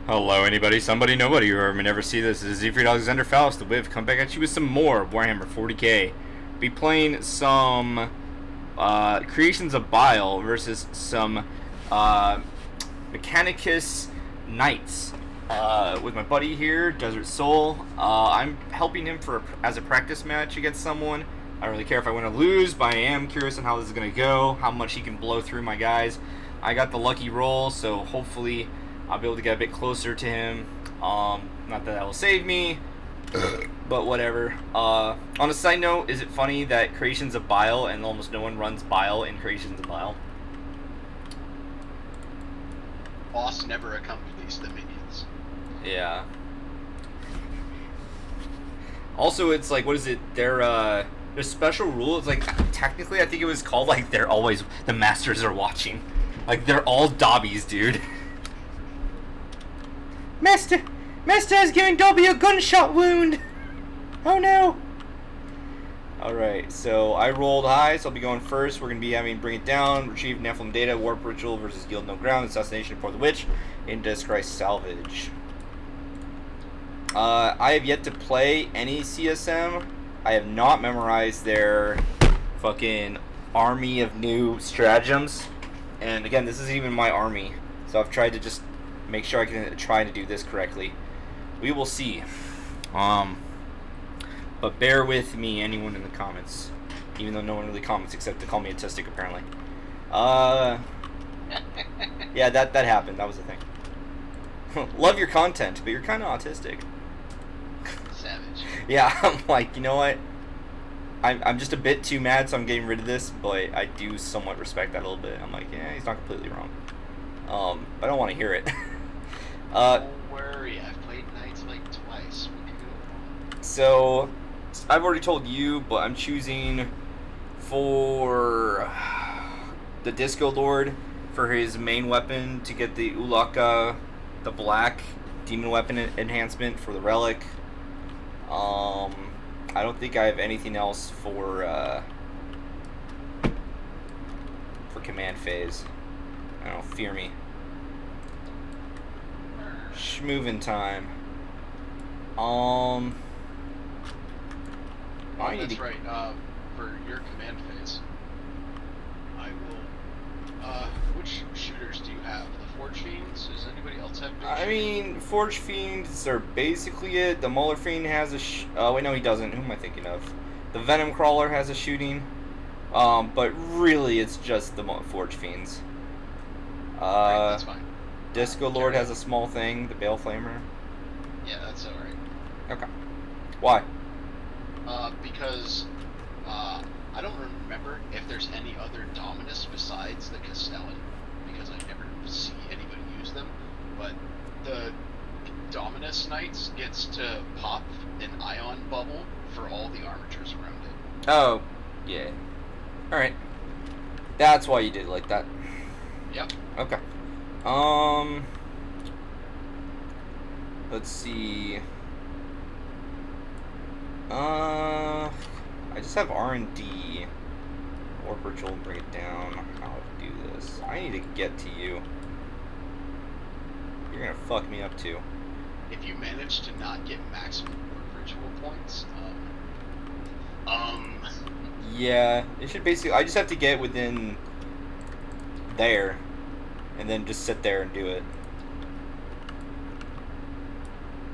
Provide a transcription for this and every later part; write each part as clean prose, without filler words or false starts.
Hello, anybody, somebody, nobody, whoever may never see this. This is Siegfried Alexander Faust, the Wiv, come back at you with some more Warhammer 40k. Be playing some Creations of Bile versus some Mechanicus Knights. With my buddy here, Desert Soul. I'm helping him as a practice match against someone. I don't really care if I win or lose, but I am curious on how this is going to go, how much he can blow through my guys. I got the lucky roll, so hopefully I'll be able to get a bit closer to him. Not that will save me, but whatever. On a side note, is it funny that Creations of Bile and almost no one runs Bile in Creations of Bile? Boss never accompanies the minions. Yeah. Also, it's like, what is it? Their special rule is like, technically, I think it was called like they're always the masters are watching. Like they're all Dobbies, dude. Master has given Dobby a gunshot wound. Oh no. Alright, so I rolled high, so I'll be going first. We're going to be having Bring It Down, Retrieve Nephilim Data, Warp Ritual versus Guild No Ground, Assassination for the Witch, and Disgrace Salvage. I have yet to play any CSM. I have not memorized their fucking army of new stratagems. And again, this isn't even my army. So I've tried to just make sure I can try to do this correctly. We will see. But bear with me, anyone in the comments. Even though no one really comments except to call me autistic, apparently. Yeah, that happened. That was the thing. Love your content, but you're kind of autistic. Savage. Yeah, I'm like, you know what? I'm just a bit too mad, so I'm getting rid of this, but I do somewhat respect that a little bit. I'm like, yeah, he's not completely wrong. But I don't want to hear it. Don't worry, I've played Knights like twice. We could go on. So, I've already told you, but I'm choosing for the Disco Lord for his main weapon to get the Ulaka, the black demon weapon enhancement for the relic. I don't think I have anything else for command phase. I don't know, fear me. Schmoovin' time. That's right. For your command phase, I will. Which shooters do you have? The Forge Fiends? Does anybody else have big I mean, Forge Fiends are basically it. The Muller Fiend has a oh, wait, no, he doesn't. Who am I thinking of? The Venom Crawler has a shooting. But really, it's just the Forge Fiends. Right, that's fine. Disco Lord has a small thing, the Bale Flamer. Yeah, that's alright. Okay. Why? Because I don't remember if there's any other Dominus besides the Castellan, because I never see anybody use them. But the Dominus Knights gets to pop an ion bubble for all the armatures around it. Oh, yeah. Alright. That's why you did it like that. Yep. Okay. Let's see. I just have R&D. Warp Ritual and Bring It Down. How to do this? I need to get to you. You're gonna fuck me up too. If you manage to not get maximum Warp Ritual points, Yeah, it should basically. I just have to get within there, and then just sit there and do it,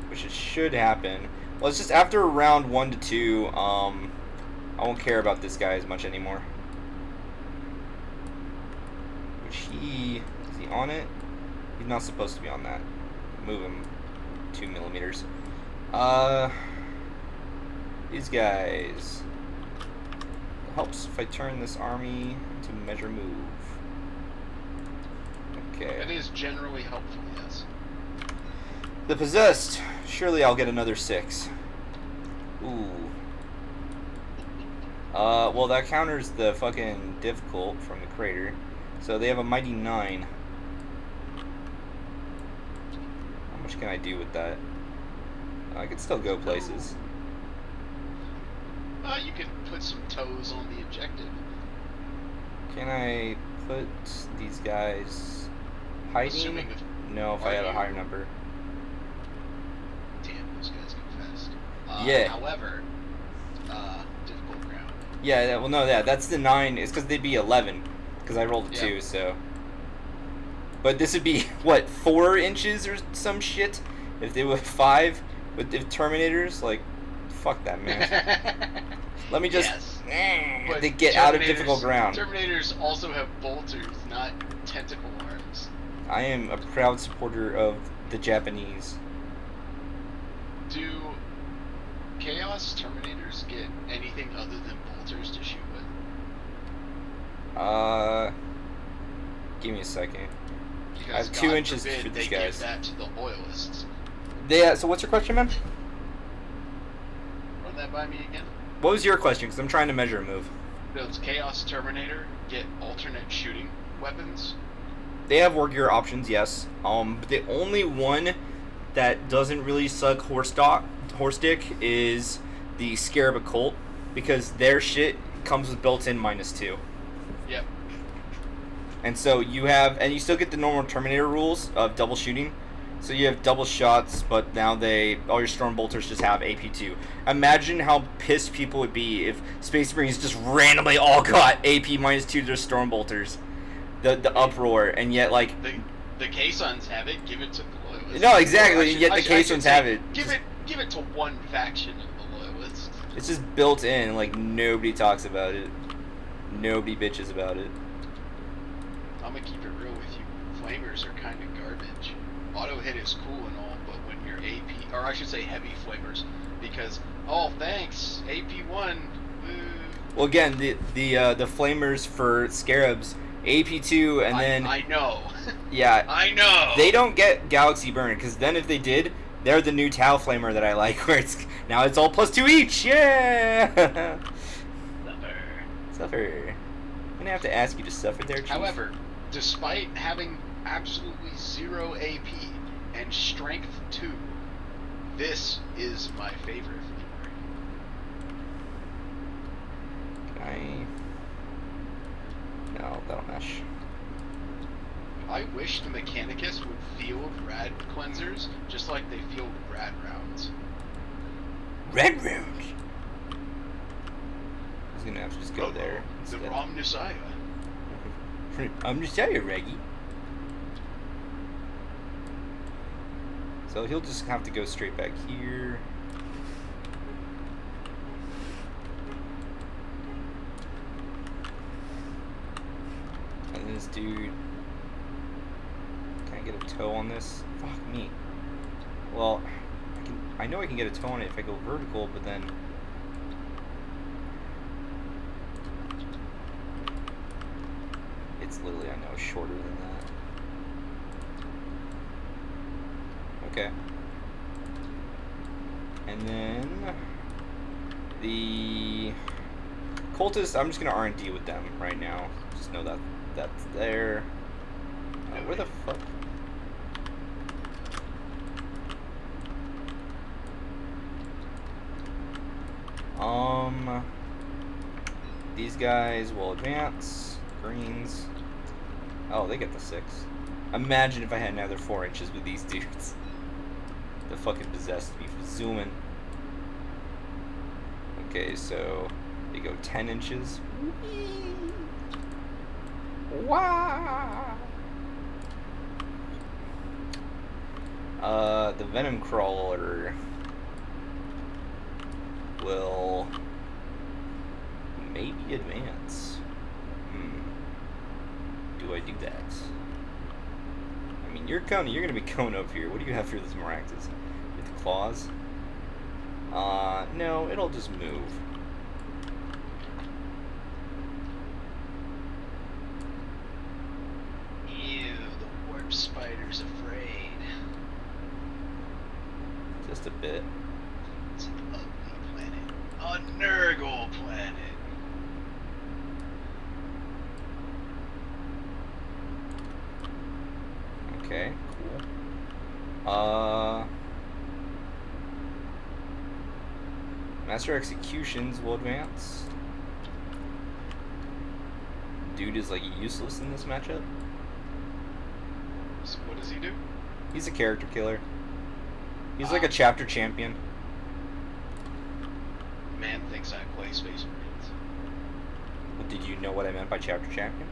which it should happen. Well, it's just after round 1 to 2. I won't care about this guy as much anymore. Which is he on it? He's not supposed to be on that. Move him 2 millimeters. These guys. It helps if I turn this army to measure move. Okay. That is generally helpful, yes. The Possessed. Surely I'll get another 6. Ooh. Well, that counters the fucking difficult from the crater. So they have a mighty 9. How much can I do with that? I could still go places. You can put some toes on the objective. Can I put these guys hiding? Assuming No, if I had a higher number. Yeah. However, difficult ground. Yeah, well, no, that's the 9. It's because they'd be 11. Because I rolled a 2, so. But this would be, what, 4 inches or some shit? If they were 5 with the Terminators? Like, fuck that, man. Let me just. But They get out of difficult ground. Terminators also have bolters, not tentacle arms. I am a proud supporter of the Japanese. Do Chaos Terminators get anything other than bolters to shoot with? Give me a second. Because I have 2 inches forbid for these they guys. give that to the loyalists. So what's your question, man? Run that by me again. What was your question? Because I'm trying to measure a move. Does Chaos Terminator get alternate shooting weapons? They have war gear options, yes. But the only one that doesn't really suck horse dick is the Scarab Occult, because their shit comes with built-in -2. Yep. And so you you still get the normal Terminator rules of double shooting. So you have double shots, but now all your Storm Bolters just have AP2. Imagine how pissed people would be if Space Marines just randomly all got AP -2 to their Storm Bolters. The uproar, and yet like the K-Suns have it. Give it to the loyalists. No, exactly. Yet the K-Suns have it. Give it to one faction of the loyalists. It's just built in. Like nobody talks about it. Nobody bitches about it. I'm gonna keep it real with you. Flamers are kind of garbage. Auto hit is cool and all, but when you're AP, or I should say heavy flamers, because thanks AP1. Woo. Well, again, the flamers for Scarabs, AP2, and then I know. Yeah, I know. They don't get Galaxy Burn, because then if they did, they're the new Tau Flamer that I like, where now it's all +2 each. Yeah. Suffer. I'm gonna have to ask you to suffer there, Chief. However, despite having absolutely 0 AP and strength 2, this is my favorite flavor. No, that'll mesh. I wish the Mechanicus would field rad cleansers just like they field rad rounds. Red rounds? He's gonna have to just go there. The wrong Messiah. I'm Messiah, Reggie. So he'll just have to go straight back here. And this dude... Can I get a toe on this? Fuck me. Well, I know I can get a toe on it if I go vertical, but then... It's literally, I know, shorter than that. Okay. And then... The... Cultists, I'm just gonna R&D with them right now. Just know that that's there. Where the fuck? These guys will advance. Greens. Oh, they get the 6. Imagine if I had another 4 inches with these dudes. The fucking possessed me for zooming. Okay, so they go 10 inches. Wow. The Venom Crawler will maybe advance. Do I do that? I mean, you're gonna be going up here. What do you have for this Maractus? With the claws? No, it'll just move. Ew, the warp spider's afraid. Just a bit. It's an ugly planet. A Nurgle planet. Okay, cool. Master Executions will advance. Dude is like useless in this matchup. So what does he do? He's a character killer. He's like a chapter champion. man thinks I play Space Marines. Well, did you know what I meant by chapter champion?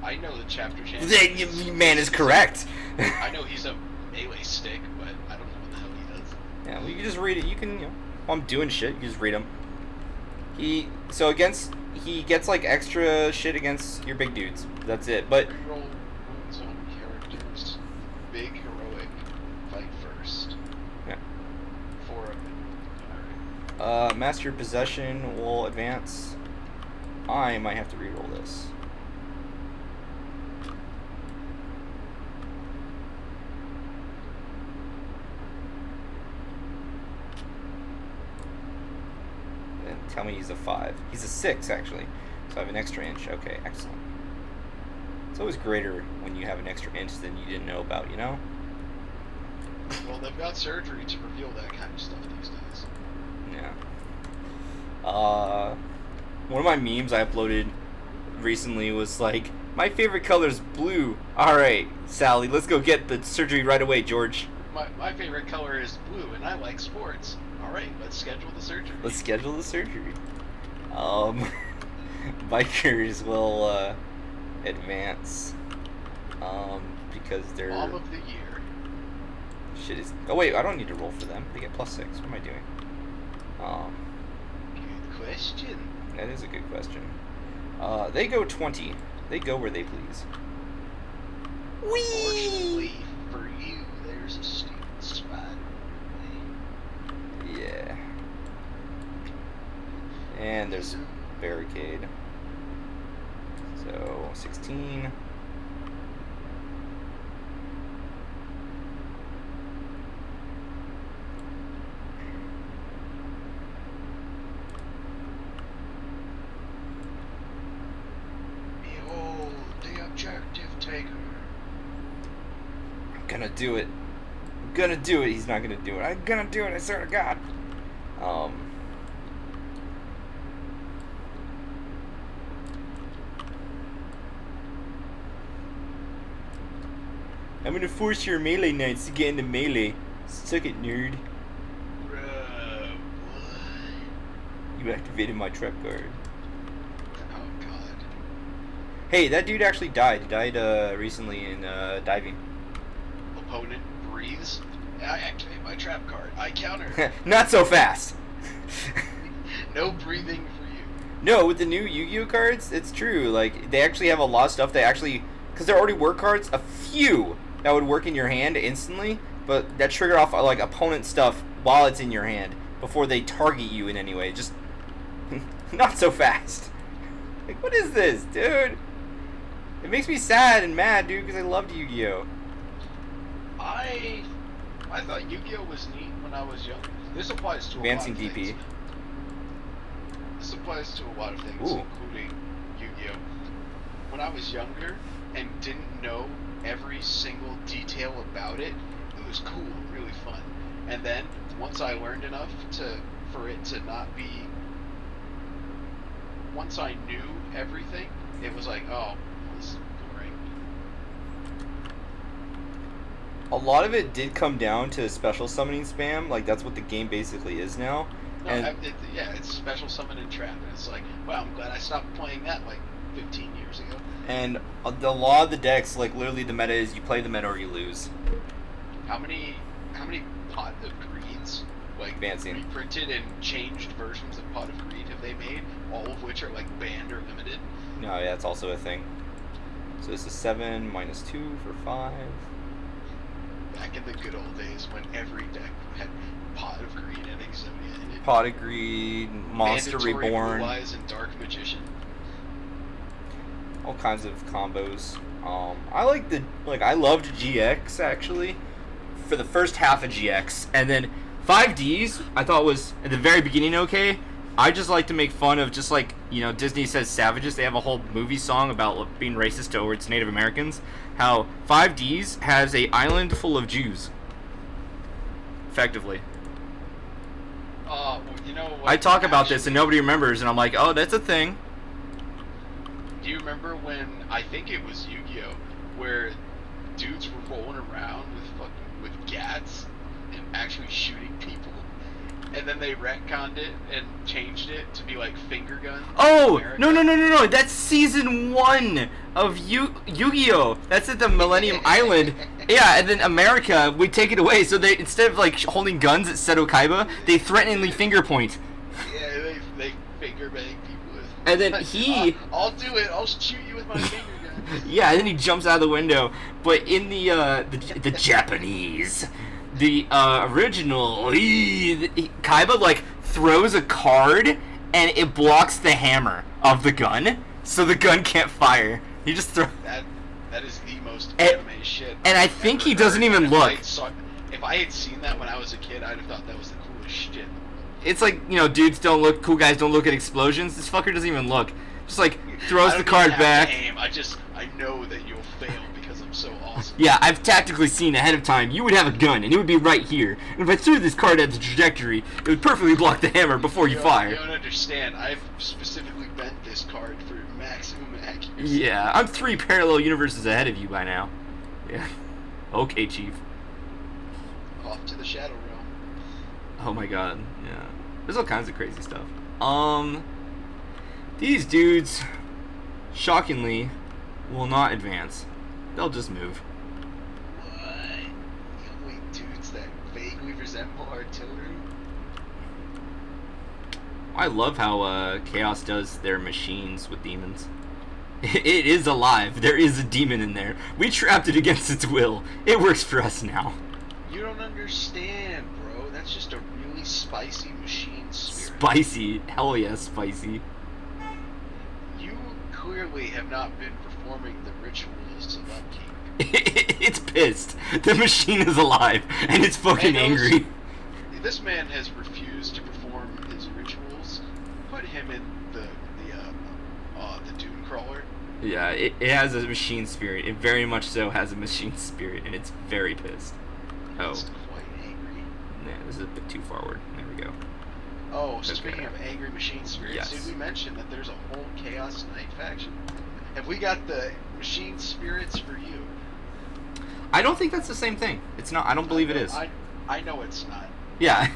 I know the chapter champion. Then man is correct. I know he's a melee stick, but I don't know what the hell he does. Yeah, well, you can just read it. You can, you know, while I'm doing shit, you just read him. He gets like extra shit against your big dudes. That's it. But Reroll wounds on characters. Big heroic. Fight first. yeah. 4 of it. Alright. Master Possession will advance. I might have to reroll this. And tell me he's a 5. He's a 6 actually. So I have an extra inch. Okay, excellent. It's always greater when you have an extra inch than you didn't know about, you know? Well, they've got surgery to reveal that kind of stuff these days. Yeah. One of my memes I uploaded recently was like, my favorite color is blue. Alright, Sally, let's go get the surgery right away, George. My favorite color is blue, and I like sports. Alright, let's schedule the surgery. Let's schedule the surgery. Bikers will advance because they're Mom of the year. shit is. Oh wait, I don't need to roll for them. They get +6. What am I doing? Good question. That is a good question. They go 20. They go where they please. Fortunately for you, there's a stupid spider. Yeah. And there's barricade. So 16. Behold the objective taker. I'm gonna do it. I'm gonna do it. He's not gonna do it. I'm gonna do it. I swear to God. I'm gonna force your melee knights to get into melee. Suck it, nerd. Bruh, what? You activated my trap card. Oh god. Hey, that dude actually died. He died recently in diving. Opponent breathes. I activate my trap card. I counter. Not so fast. No breathing for you. No, with the new Yu-Gi-Oh cards, it's true. Like, they actually have a lot of stuff that actually, because there already were cards, a few that would work in your hand instantly, but that trigger off like opponent stuff while it's in your hand before they target you in any way. Just not so fast. Like, what is this, dude? It makes me sad and mad, dude, because I loved Yu-Gi-Oh. I thought Yu-Gi-Oh was neat when I was young. This applies to Advancing a lot of DP. things. This applies to a lot of things, Ooh. including Yu-Gi-Oh. When I was younger and didn't know every single detail about it, it was cool, really fun. And then once I learned enough for it to not be, once I knew everything, it was like, oh, this is boring. A lot of it did come down to special summoning spam. Like, that's what the game basically is now. No, And yeah, it's special summon and trap, and it's like, wow, I'm glad I stopped playing that like 15 years ago. And a lot of the decks, like literally the meta is you play the meta or you lose. How many Pot of Greeds, like Advancing. reprinted and changed versions of Pot of Greed have they made? All of which are like banned or limited. No, yeah, that's also a thing. So this is 7 minus 2 for 5. Back in the good old days when every deck had Pot of Greed and Exodia in it. Pot of Greed, Monster Mandatory Reborn, Blue Eyes and Dark Magician. all kinds of combos. I I loved GX actually for the first half of GX, and then 5Ds I thought was at the very beginning okay. I just like to make fun of just like, you know, Disney says savages. They have a whole movie song about being racist towards Native Americans. How 5Ds has a island full of Jews. Effectively. Well, you know what? I talk about this and nobody remembers, and I'm like, oh, that's a thing. Do you remember when, I think it was Yu-Gi-Oh, where dudes were rolling around with gats and actually shooting people? and then they retconned it and changed it to be like finger guns. Oh, no. That's season 1 of Yu-Gi-Oh! That's at the Millennium Island. Yeah, and then America, we take it away. So they, instead of like holding guns at Seto Kaiba, they threateningly finger point. Yeah, they finger bang people with. And then he... I'll do it. I'll shoot you with my finger gun. Yeah, and then he jumps out of the window. But in the Japanese, the original, Kaiba like throws a card and it blocks the hammer of the gun, so the gun can't fire. He just throws. That is the most anime shit. And I think he doesn't even look. If I had seen that when I was a kid, I'd have thought that was the coolest shit. It's like, you know, dudes don't look, cool guys don't look at explosions. This fucker doesn't even look. Just like throws the card back. I know that you'll fail because I'm so awesome. Yeah, I've tactically seen ahead of time. You would have a gun, and it would be right here. And if I threw this card at the trajectory, it would perfectly block the hammer before you fire. You don't understand. I've specifically bent this card for maximum accuracy. Yeah, I'm 3 parallel universes ahead of you by now. Yeah. Okay, Chief. Off to the Shadow Realm. Oh my god, yeah. There's all kinds of crazy stuff. These dudes, shockingly, will not advance. They'll just move. What? Wait, dudes that vaguely resemble artillery? I love how Chaos does their machines with demons. It is alive. There is a demon in there. We trapped it against its will. It works for us now. You don't understand, bro. That's just a really spicy machine spirit. Spicy. Hell yeah, spicy. You clearly have not been performing the rituals of upkeep. It's pissed. The machine is alive, and it's fucking angry. This man has refused to perform his rituals. Put him in the Dune Crawler. Yeah, it has a machine spirit. It very much so has a machine spirit, and it's very pissed. Oh. It's quite angry. Yeah, this is a bit too forward. There we go. Oh, Okay. Speaking of angry machine spirits, Yes. did we mention that there's a whole Chaos Knight faction? Have we got the machine spirits for you? I don't think that's the same thing. It's not. I don't believe it is. I know it's not. Yeah.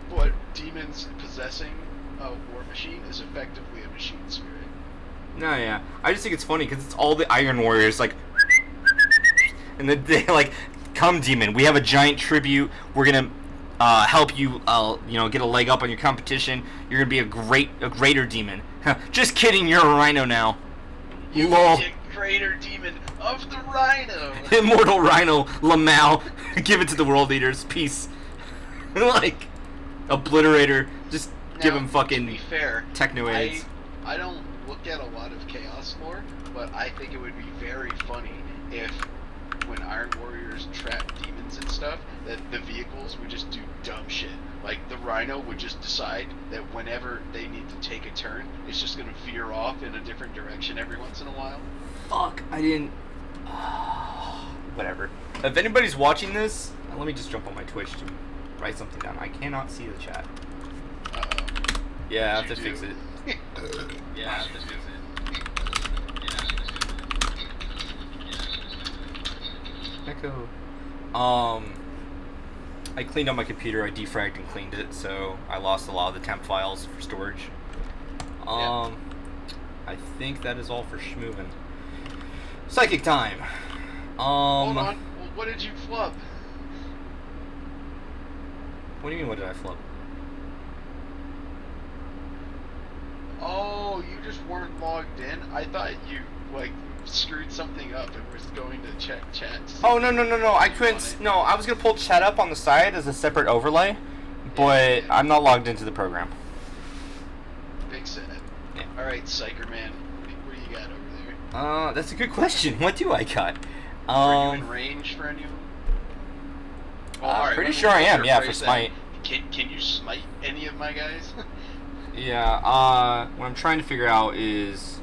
But demons possessing a war machine is effectively a machine spirit. No, yeah. I just think it's funny because it's all the Iron Warriors, like, and then they like, come demon. We have a giant tribute. We're gonna help you, get a leg up on your competition. You're gonna be a greater demon. Just kidding. You're a rhino now. You Lol. be a greater demon of the rhino. Immortal Rhino Lamau. Give it to the world leaders. Peace. Like, Obliterator. Just give him fucking To be fair, techno aids. I don't look at a lot of Chaos lore, but I think it would be very funny if, when Iron Warriors trap demons and stuff, that the vehicles would just do dumb shit. Like, the Rhino would just decide that whenever they need to take a turn, it's just gonna veer off in a different direction every once in a while. Fuck, I didn't... Whatever. If anybody's watching this, let me just jump on my Twitch to write something down. I cannot see the chat. Uh-oh. Yeah, I have to You fix do. it. Yeah, this is it. Echo. I cleaned up my computer, I defragged and cleaned it, so I lost a lot of the temp files for storage. I think that is all for schmoovin'. Psychic time. Hold on. Well, what did you flub? What do you mean, what did I flub? Oh, you just weren't logged in? I thought you, screwed something up and was going to check chat. Oh, no, I couldn't, no, I was gonna pull chat up on the side as a separate overlay, but I'm not logged into the program. Big set. Yeah. Alright, Psyker Man, what do you got over there? That's a good question. What do I got? Are you in range for any of them? Pretty sure I am, yeah, for smite. Can you smite any of my guys? Yeah, what I'm trying to figure out is,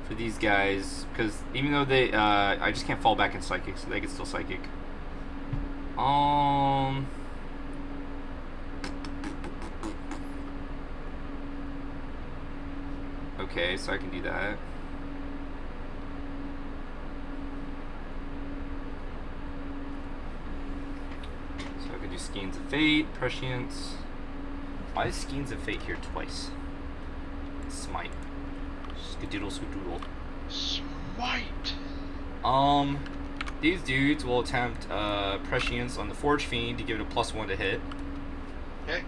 for these guys, because even though they, I just can't fall back in psychic, so they can still psychic. Okay, so I can do that. So I can do Skeins of Fate, Prescience. Why is Skeins of Fate here twice? Smite. Skadoodle skadoodle. Smite! These dudes will attempt Prescience on the Forge Fiend to give it a +1 to hit. Okay.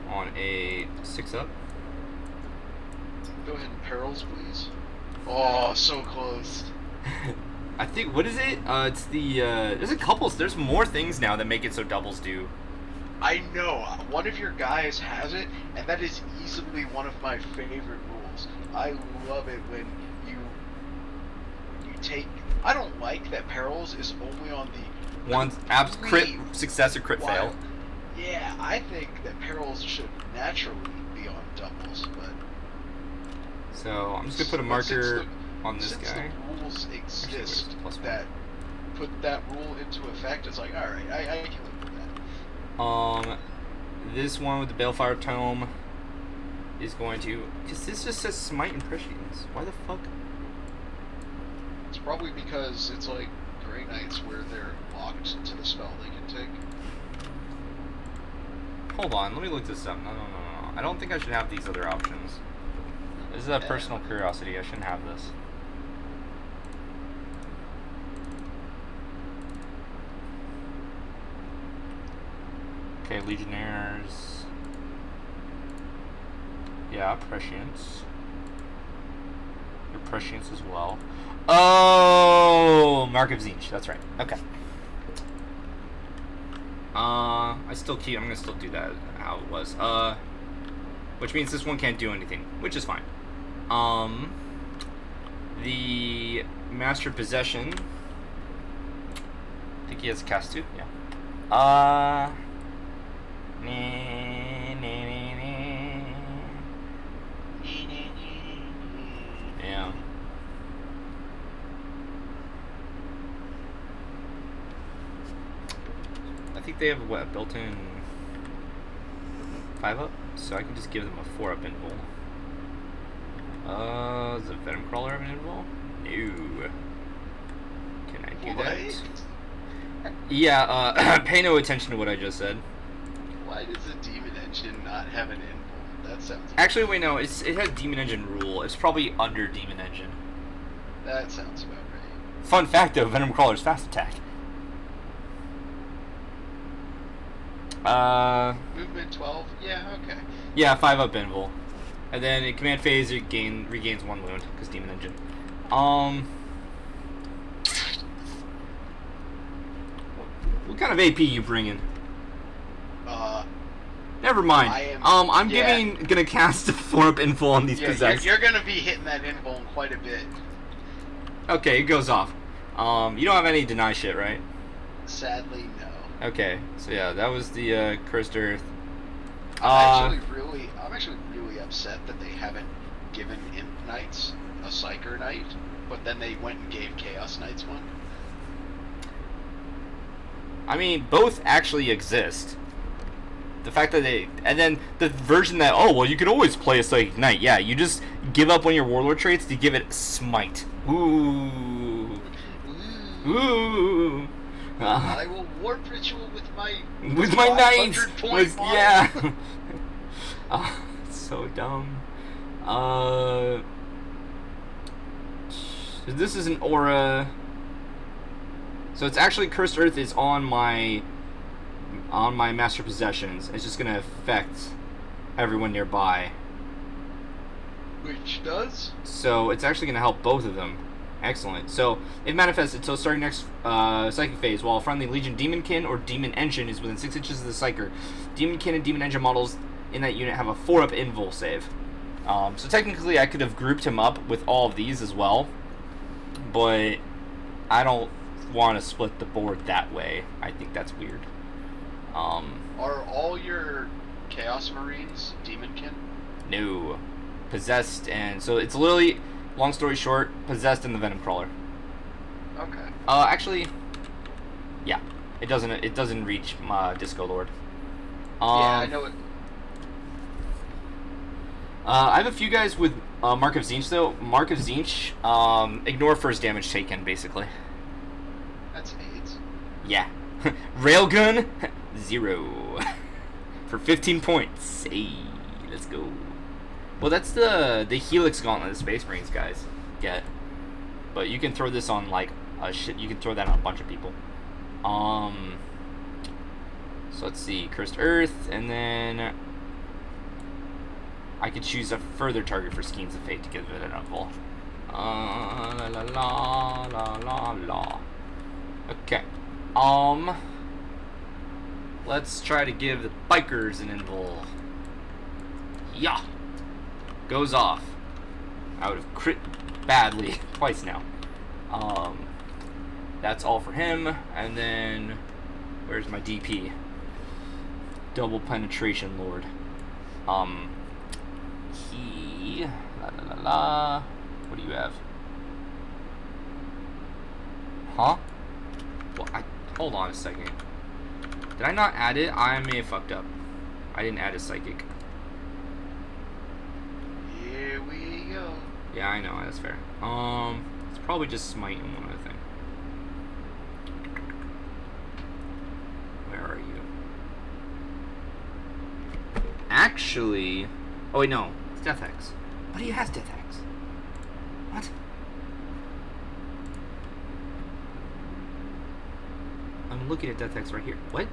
On a 6-up. Go ahead and perils, please. Oh, so close. I think, what is it? It's the, there's a couple, there's more things now that make it so doubles do. I know. One of your guys has it, and that is easily one of my favorite rules. I love it when you take... I don't like that perils is only on the... One crit success or crit fail. Yeah, I think that perils should naturally be on doubles, but... So, I'm just going to put a marker on this guy. Since the rules exist that put that rule into effect, it's like, alright, I can live with that. This one with the Balefire Tome is going to... Because this just says Smite and Prescience. Why the fuck? It's probably because it's like Grey Knights where they're locked to the spell they can take. Hold on, let me look this up. No. I don't think I should have these other options. This is a personal curiosity. I shouldn't have this. Okay, Legionnaires. Yeah, Prescience. Your Prescience as well. Oh, Mark of Tzeentch. That's right. Okay. I'm gonna still do that how it was. Which means this one can't do anything, which is fine. The Master Possession. I think he has a cast too. Yeah. Yeah. I think they have a built-in 5-up, so I can just give them a 4-up invul. Does the Venom Crawler have an invul? No. Can I do that? Yeah, pay no attention to what I just said. Why does the Demon Engine not have an invul? That sounds... Actually, wait, no, it has Demon Engine rule. It's probably under Demon Engine. That sounds about right. Fun fact, though, Venom Crawler's fast attack. Movement 12? Yeah, okay. Yeah, 5-up invul. And then in command phase, it regains 1 wound, because Demon Engine. What kind of AP you bringing? Never mind. I'm gonna cast a 4-up invul on these possessed. You're gonna be hitting that invul quite a bit. Okay, it goes off. You don't have any deny shit, right? Sadly, no. Okay, so yeah, that was the Cursed Earth. I'm actually really upset that they haven't given Imp Knights a Psyker Knight, but then they went and gave Chaos Knights one. I mean, both actually exist. The fact that and then the version that, oh, well, you can always play a Psychic Knight. Yeah, you just give up one of your Warlord traits to give it Smite. Ooh. Ooh. I will Warp Ritual with my knights. Yeah. It's so dumb. This is an aura. So it's actually Cursed Earth is on my Master Possessions. It's just gonna affect everyone nearby. Which does? So it's actually gonna help both of them. Excellent. So it manifests until starting next Psychic phase. While a friendly Legion Demonkin or Demon Engine is within 6 inches of the Psyker, Demonkin and Demon Engine models in that unit have a 4-up invul save. So technically I could have grouped him up with all of these as well, but I don't want to split the board that way. I think that's weird. Are all your Chaos Marines Demonkin? No. Possessed, and so it's literally, long story short, Possessed and the Venom Crawler. Okay. Actually, yeah, it doesn't reach Disco Lord. Yeah, I know it. I have a few guys with Mark of Tzeentch though. Mark of Tzeentch, ignore first damage taken, basically. That's AIDS. Yeah. Railgun, 0. For 15 points. Hey, let's go. Well, that's the Helix Gauntlet the Space Marines guys get. But you can throw this on, like, you can throw that on a bunch of people. So let's see. Cursed Earth, and then I could choose a further target for Schemes of Fate to give it an upvoll. La la la la la la. Okay. Let's try to give the bikers an invul. Yeah. Goes off. I would have crit badly twice now. That's all for him. And then where's my DP? Double penetration lord. He la la la la. What do you have? Huh? Well, hold on a second. Did I not add it? I may have fucked up. I didn't add a psychic. Here we go. Yeah, I know, that's fair. It's probably just smite and one other thing. Where are you? Actually, oh wait, no, it's Death Hex. But he has Death Hex. What? I'm looking at Death Hex right here. What?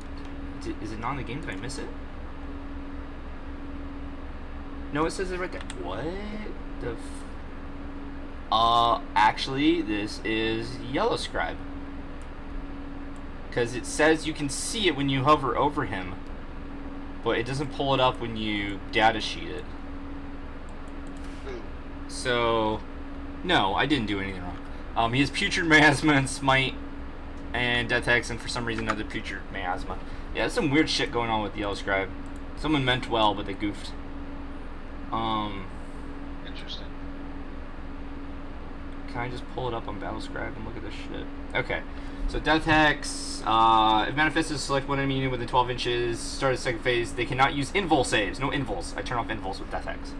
Is it not in the game? Did I miss it? No, it says it right there. What the actually, this is Yellow Scribe. Because it says you can see it when you hover over him, but it doesn't pull it up when you data sheet it. Ooh. So, no, I didn't do anything wrong. He has Putrid Miasma and Smite and Death Hex, and for some reason another Putrid Miasma. Yeah, there's some weird shit going on with the Yellow Scribe. Someone meant well, but they goofed. Interesting. Can I just pull it up on Battlescribe and look at this shit? Okay. So Death Hex, if manifested, select one enemy within 12 inches, start a second phase. They cannot use invul saves. No invuls. I turn off invuls with Death Hex.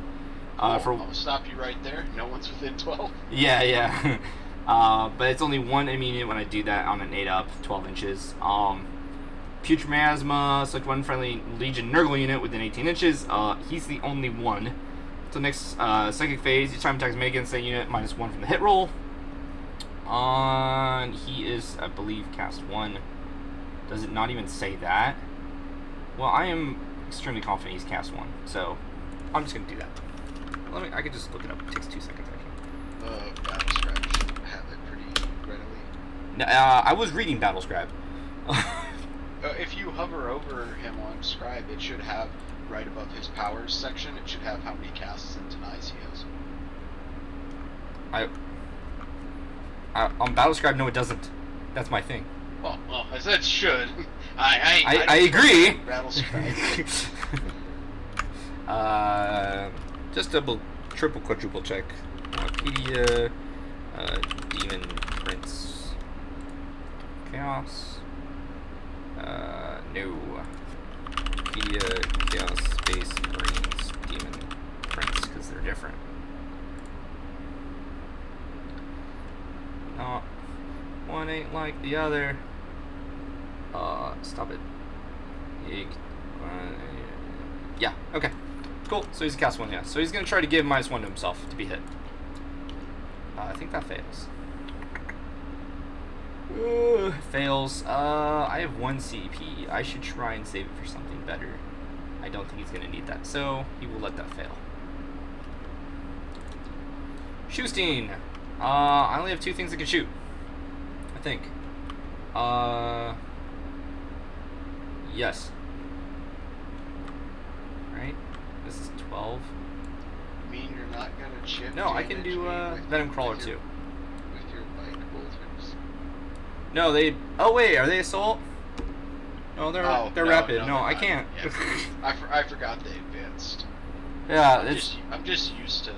I'll stop you right there. No one's within 12. Yeah, yeah. But it's only one enemy when I do that on an 8-up, 12 inches. Putrid Miasma, select one friendly Legion Nurgle unit within 18 inches. He's the only one. So next psychic phase, each time attacks made against that unit, -1 from the hit roll. He is, I believe, cast 1. Does it not even say that? Well, I am extremely confident he's cast 1, so I'm just gonna do that. I could just look it up. It takes 2 seconds actually. Battlescribe should have it pretty readily. No, I was reading Battlescribe. If you hover over him on Scribe, it should have right above his powers section. It should have how many casts and denies he has. On Battlescribe, no, it doesn't. That's my thing. Well, as it should. I agree. Battlescribe. Just triple, quadruple check. Wikipedia, Demon Prince, Chaos. No. Wikipedia, Chaos, Space Marines, Demon Prince, because they're different. No, one ain't like the other. Stop it. Yeah, okay. Cool, so he's a cast 1, yeah. So he's gonna try to give -1 to himself to be hit. I think that fails. Fails. I have 1 CP. I should try and save it for something better. I don't think he's gonna need that, so he will let that fail. Shoestein. I only have 2 things that can shoot. I think. Yes. Right? This is 12. You mean you're not gonna chip? No, I can do Venom Crawler too. With your bike bolters. No, they. Oh wait, are they assault? No, they're rapid. No, I not. can't. Yeah. I forgot they advanced. Yeah, I'm just used to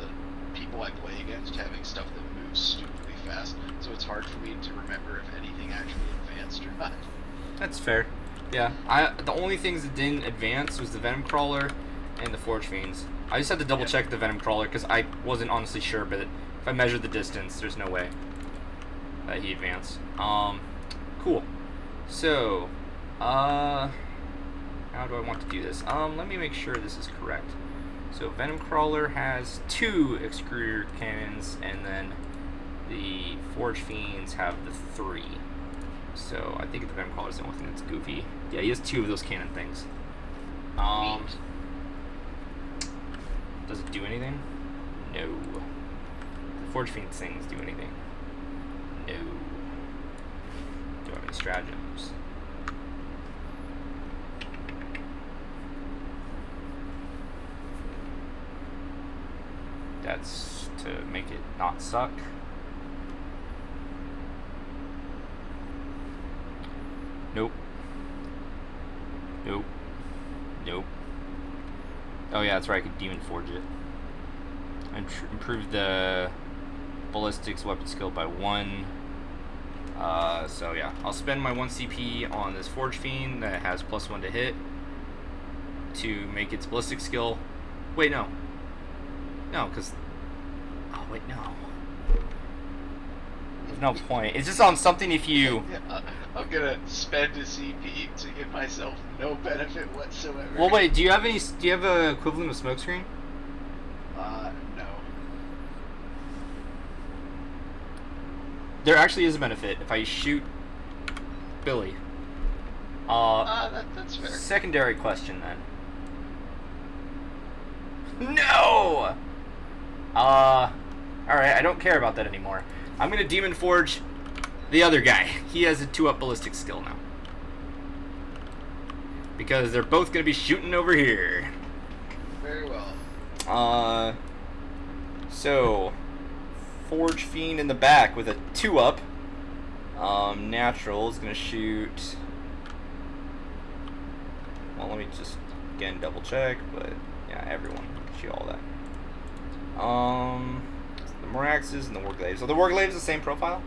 people I play against having stuff that moves stupidly fast, so it's hard for me to remember if anything actually advanced or not. That's fair. Yeah, the only things that didn't advance was the Venom Crawler and the Forge Fiends. I just had to double check the Venom Crawler because I wasn't honestly sure, but if I measured the distance, there's no way that he advanced. Cool. So, how do I want to do this? Let me make sure this is correct. So Venom Crawler has 2 Excruder cannons, and then the Forge Fiends have the 3. So I think the Venom Crawler is the only thing that's goofy. Yeah, he has 2 of those cannon things. Does it do anything? No. The Forge Fiend things do anything? No. Do I have any stratagems? That's to make it not suck. Nope. Nope. Nope. Oh yeah, that's right, I could Demon Forge it. Improve the ballistics weapon skill by 1. So yeah, I'll spend my 1 CP on this Forge Fiend that has +1 to hit to make its ballistic skill. Wait, no. No, because... Oh, wait, no. There's no point. It's just on something if you... I'm gonna spend a CP to give myself no benefit whatsoever. Well, wait, do you have any... Do you have a equivalent of smokescreen? No. There actually is a benefit if I shoot Billy. That's fair. Secondary question, then. No! Alright, I don't care about that anymore. I'm gonna Demon Forge the other guy. He has a 2-up ballistic skill now. Because they're both gonna be shooting over here. Very well. So... Forge Fiend in the back with a 2-up. Natural is gonna shoot... Well, let me just, again, double check, but yeah, everyone shoot all that. The Moraxes and the Warglaives. So the Warglaives the same profile?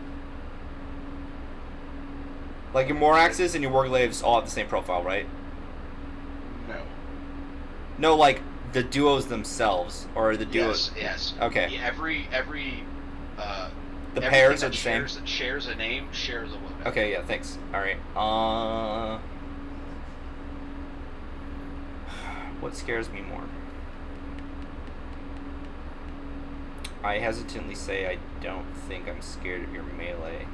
Like your Moraxes and your Warglaives all have the same profile, right? No. No, like the duos themselves, or the duos. Yes. Okay. Every the pairs are the same. That shares a name shares a weapon. Okay, yeah, thanks. All right. What scares me more? I hesitantly say I don't think I'm scared of your melee.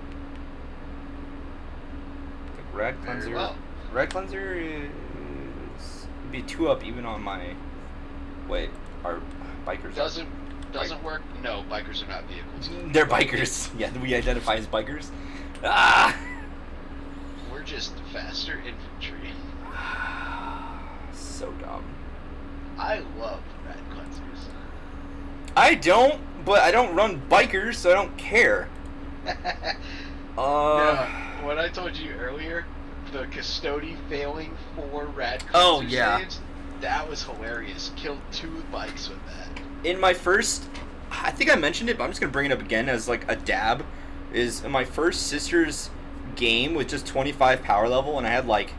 The Red Cleanser. Well. Red Cleanser is would be 2-up even on my. Wait, are bikers? Doesn't work. No, bikers are not vehicles. They're bikers. Yeah, we identify as bikers. Ah. We're just faster infantry. So dumb. I love Red Cleansers. I don't, but I don't run bikers, so I don't care. No, what I told you earlier, the Custody failing 4 Rad Cleanser saves, that was hilarious. Killed 2 bikes with that. In my first, I think I mentioned it, but I'm just going to bring it up again as like a dab, is in my first Sisters game with just 25 power level, and I had like,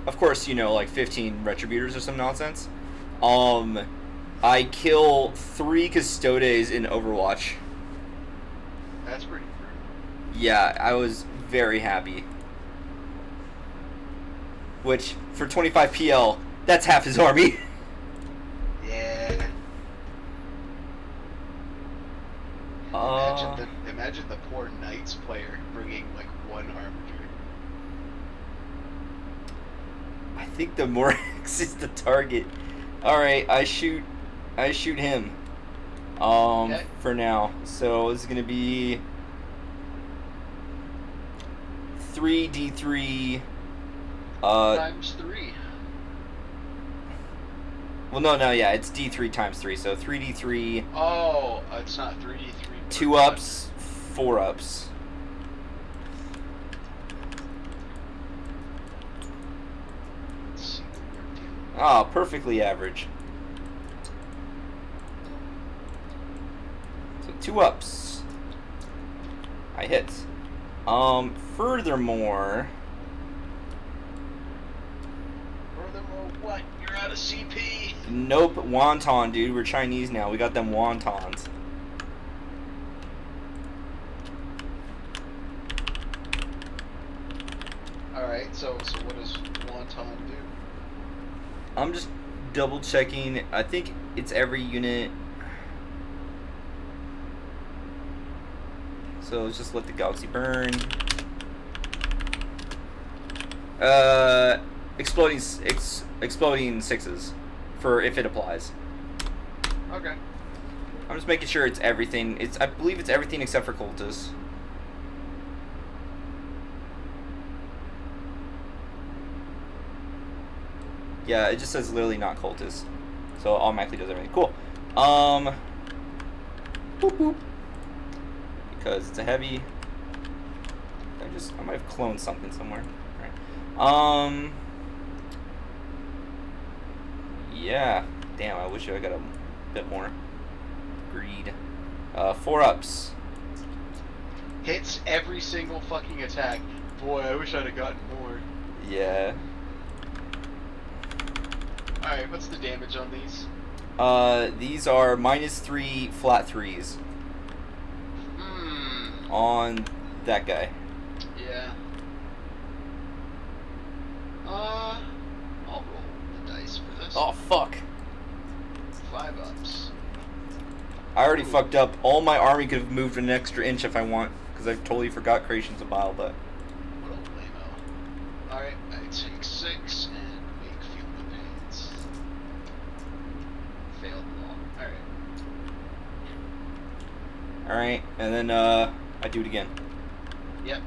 of course, you know, like 15 Retributors or some nonsense. I kill 3 Custodes in Overwatch. That's pretty brutal. Yeah, I was very happy. Which, for 25 PL, that's half his army. Yeah. Imagine the poor Knights player bringing like 1 Harbinger. I think the Morax is the target. Alright, I shoot him. Okay. For now. So it's gonna be 3d3 times 3. Well no, yeah, it's d3 times 3, so 3d3. Oh, it's not 3d3. 2 ups, 4 ups. Let's see what we're dealing with. Ah, perfectly average. So 2 ups. I hit. Furthermore, What? You're out of CP. nope, wonton, dude. We're Chinese now. We got them wontons. Alright. Alright, so what does Wonton do? I'm just double checking. I think it's every unit. So let's just let the galaxy burn. Exploding sixes for if it applies. Okay. I'm just making sure it's everything. I believe it's everything except for cultists. Yeah, it just says literally not cultists. So it automatically does everything. Cool. Boop boop. Because it's a heavy. I might have cloned something somewhere. Alright. Yeah. Damn, I wish I got a bit more. Greed. 4 ups. Hits every single fucking attack. Boy, I wish I'd have gotten more. Yeah. Alright, what's the damage on these? These are -3 flat 3s. On that guy. Yeah. I'll roll the dice for this. Oh, fuck. 5 ups. I already fucked up. All my army could have moved an extra inch if I want, because I totally forgot Creations of Bile, but... What a lame-o. Alright, I take 6 and make feel the pains. Failed long. Alright. Alright, and then, I do it again. Yep.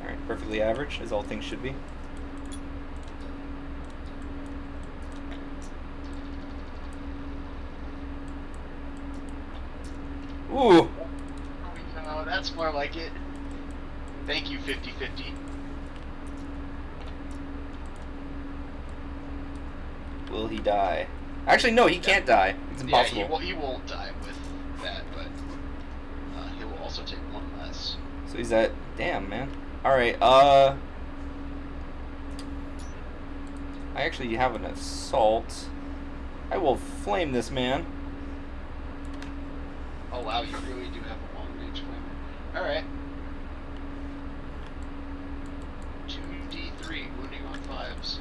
Alright, perfectly average, as all things should be. Ooh! No, that's more like it. Thank you, 50-50. Will he die? Actually, no, he can't die. It's impossible. Yeah, he won't die with that, but he will also take 1 less. So he's at... Damn, man. Alright, I actually have an assault. I will flame this man. Oh wow, you really do have a long range flamer. Alright. 2d3, wounding on 5s.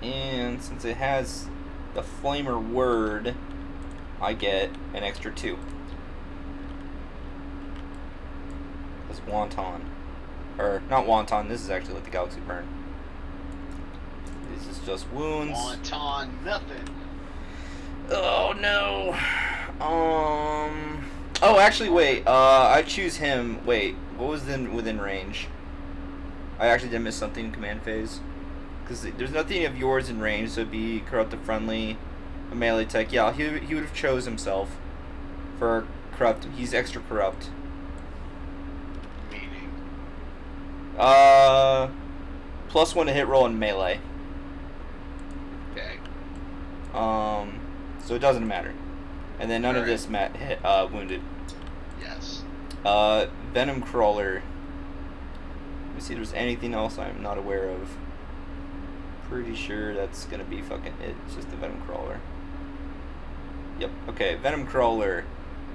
And since it has the flamer word, I get an extra 2. That's wonton. Or, not wonton, this is actually let the galaxy burn. This is just wounds. Wonton, nothing. Oh no. Oh, actually, wait. I choose him. Wait, what was within range? I actually did miss something in command phase. Because there's nothing of yours in range, so it'd be corrupt to friendly, a melee tech. Yeah, he would have chose himself for corrupt. He's extra corrupt. Meaning? +1 to hit roll in melee. Okay. So it doesn't matter. And then none of this wounded. Yes. Venom Crawler. Let me see if there's anything else I'm not aware of. Pretty sure that's gonna be fucking it. It's just the Venom Crawler. Yep, okay, Venom Crawler.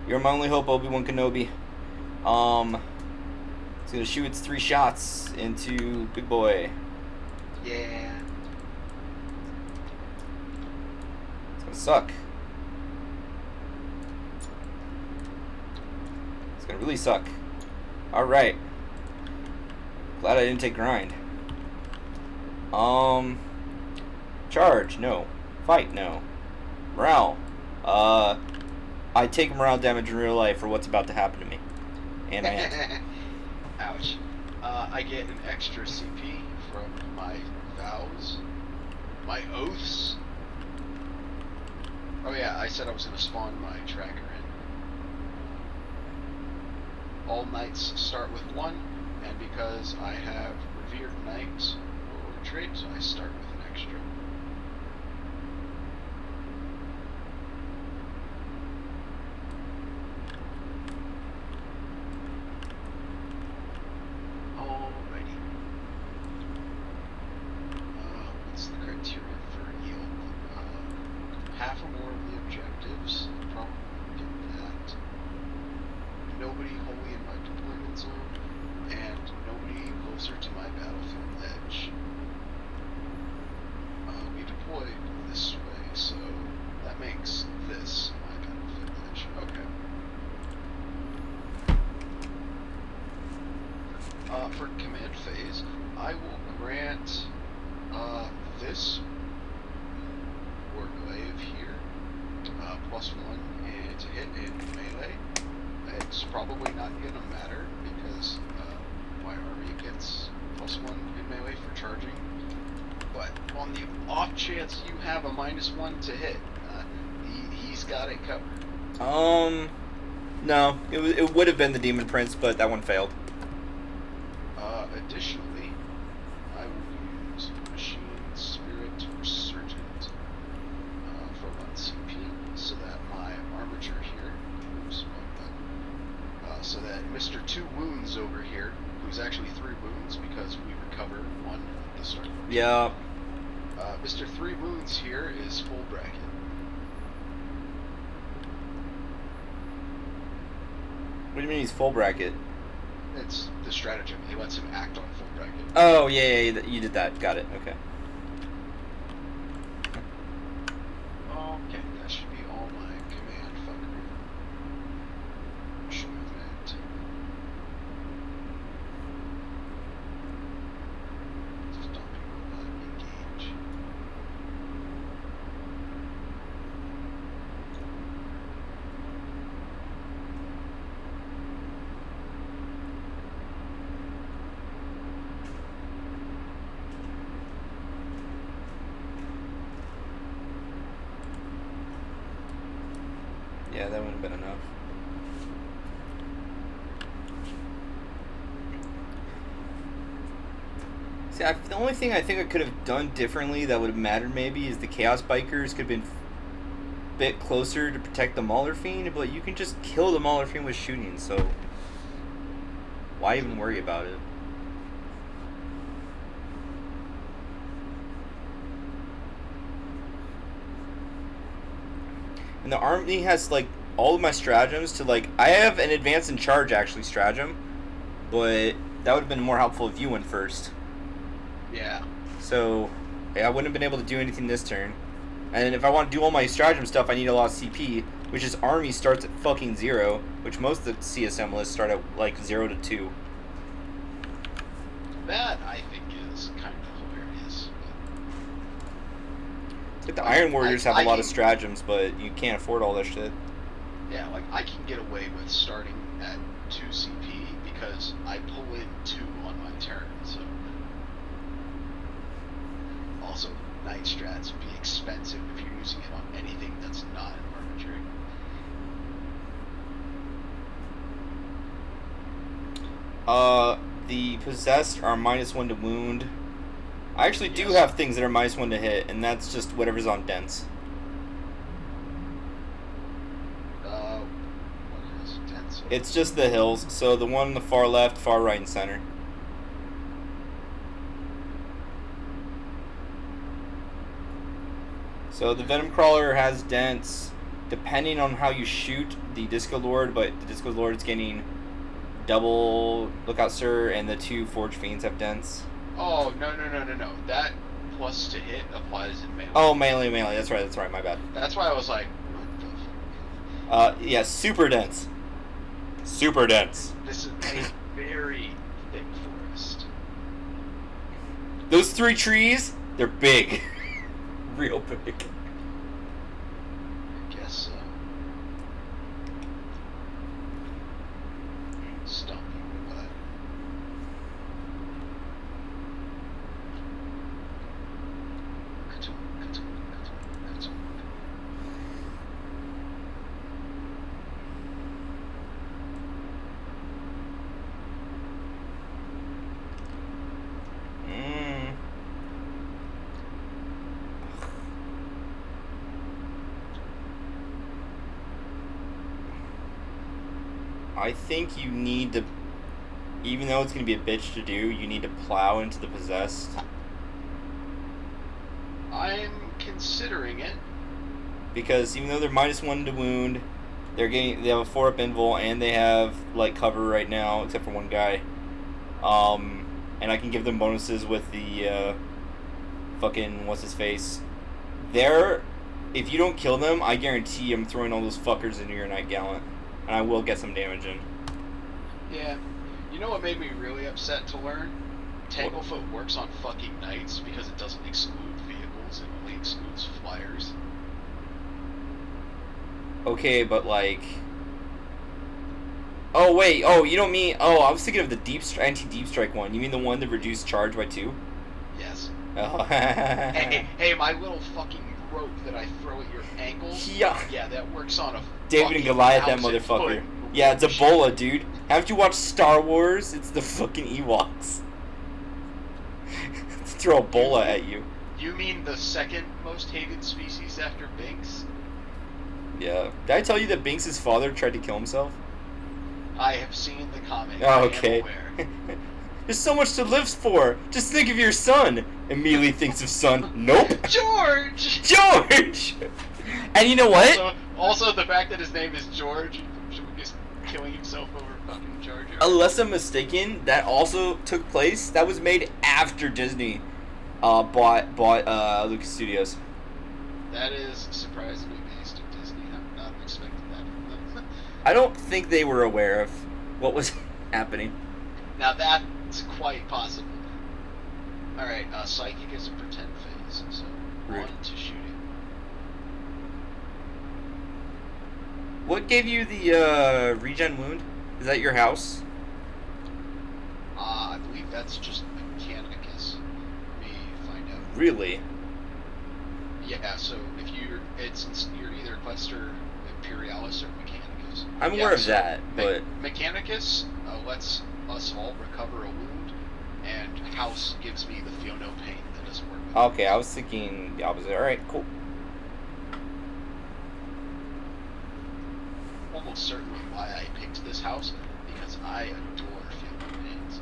You're my only hope, Obi-Wan Kenobi. It's gonna shoot its 3 shots into Big Boy. Yeah. It's gonna suck. It's gonna really suck. Alright. Glad I didn't take grind. Charge, no. Fight, no. Morale. I take morale damage in real life for what's about to happen to me. And I am. Ouch. I get an extra CP from my vows. My oaths. Oh yeah, I said I was going to spawn my tracker in. All knights start with 1, and because I have revered knights or traits, I start with an extra. nobody wholly in my deployment zone, and nobody closer to my battlefield edge. We deployed this way, so that makes this my battlefield edge. Okay. For command phase, I will grant this warglaive here +1 and to hit in melee. It's probably not gonna matter because my army gets +1 in melee for charging. But on the off chance you have a -1 to hit, he's got it covered. No, it would have been the Demon Prince, but that one failed. Additionally, I will use Machine Spirit Resurgent for 1 CP, so that my armature here, so that Mr. 2 Wounds over here, who's actually 3 wounds because we recover 1 at the start. Yeah. Mr. 3 Wounds here is full bracket. What do you mean he's full bracket? It's the stratagem. He lets him act on full bracket. Oh, yeah, you did that. Got it. Okay. Okay, that should be all my command fuckery. Push movement. Stomping robot engage. Yeah, that wouldn't have been enough. See, the only thing I think I could have done differently that would have mattered maybe is the Chaos Bikers could have been a bit closer to protect the Mauler Fiend, but you can just kill the Mauler Fiend with shooting, so why even worry about it? And the army has, like, all of my stratagems to, like, I have an advance and charge, actually, stratagem, but that would have been more helpful if you went first. Yeah. So, I wouldn't have been able to do anything this turn. And if I want to do all my stratagem stuff, I need a lot of CP, which is army starts at fucking 0, which most of the CSM lists start at, like, 0 to 2. That, I think, is kind of hilarious. Like, the Iron Warriors have a lot of stratagems, but you can't afford all that shit. Yeah, like, I can get away with starting at 2 CP because I pull in 2 on my turn, so... Also, Night Strats would be expensive if you're using it on anything that's not an arbitrary. The Possessed are -1 to wound. I actually do have things that are -1 to hit, and that's just whatever's on dense. What is dense? It's just the hills, so the one on the far left, far right, and center. So the Venom Crawler has dense, depending on how you shoot the Disco Lord, but the Disco Lord's getting double Lookout Sir, and the 2 Forge Fiends have dense. Oh, no. That plus to hit applies in melee. Oh, melee. That's right, my bad. That's why I was like, what the yeah, super dense. Super dense. This is a very thick forest. Those 3 trees, they're big. Real big. I guess so. Stomping robot. I think you need to, even though it's going to be a bitch to do, you need to plow into the Possessed. I'm considering it. Because even though they're -1 to wound, They have a 4-up invul, and they have like cover right now, except for one guy. And I can give them bonuses with the fucking what's his face. If you don't kill them, I guarantee I'm throwing all those fuckers into your Night Gallant, and I will get some damage in. Yeah. You know what made me really upset to learn? Tanglefoot works on fucking knights because it doesn't exclude vehicles, it only excludes flyers. Okay, but like... Oh, wait. Oh, you don't mean... Oh, I was thinking of the anti-deep strike one. You mean the one that reduced charge by 2? Yes. Oh. hey, my little fucking rope that I throw at your ankles? Yeah. Yeah, that works on a David and Goliath, that motherfucker. Yeah, it's Ebola, dude. Haven't you watched Star Wars? It's the fucking Ewoks. Let's throw Ebola at you. You mean the second most hated species after Binks? Yeah. Did I tell you that Binks' father tried to kill himself? I have seen the comic. Oh, okay. I am aware. There's so much to live for. Just think of your son. Immediately thinks of son. Nope. George! George! And you know what? Also, the fact that his name is George, he's killing himself over fucking Jar Jar. Unless I'm mistaken, that also took place. That was made after Disney bought Lucas Studios. That is surprisingly based in Disney. I'm not expecting that from them. I don't think they were aware of what was happening. Now that's quite possible. Alright, Psychic is a pretend phase, so Rude. on to shooting. What gave you the regen wound? Is that your house? I believe that's just Mechanicus. Let me find out. Really? Yeah, so if you're either Quest or Imperialis or Mechanicus. I'm aware of that, but... Mechanicus lets us all recover a wound, and House gives me the feel no pain that doesn't work with Okay, I was thinking the opposite. Alright, cool. Almost certainly why I picked this house, because I adore feel no pains.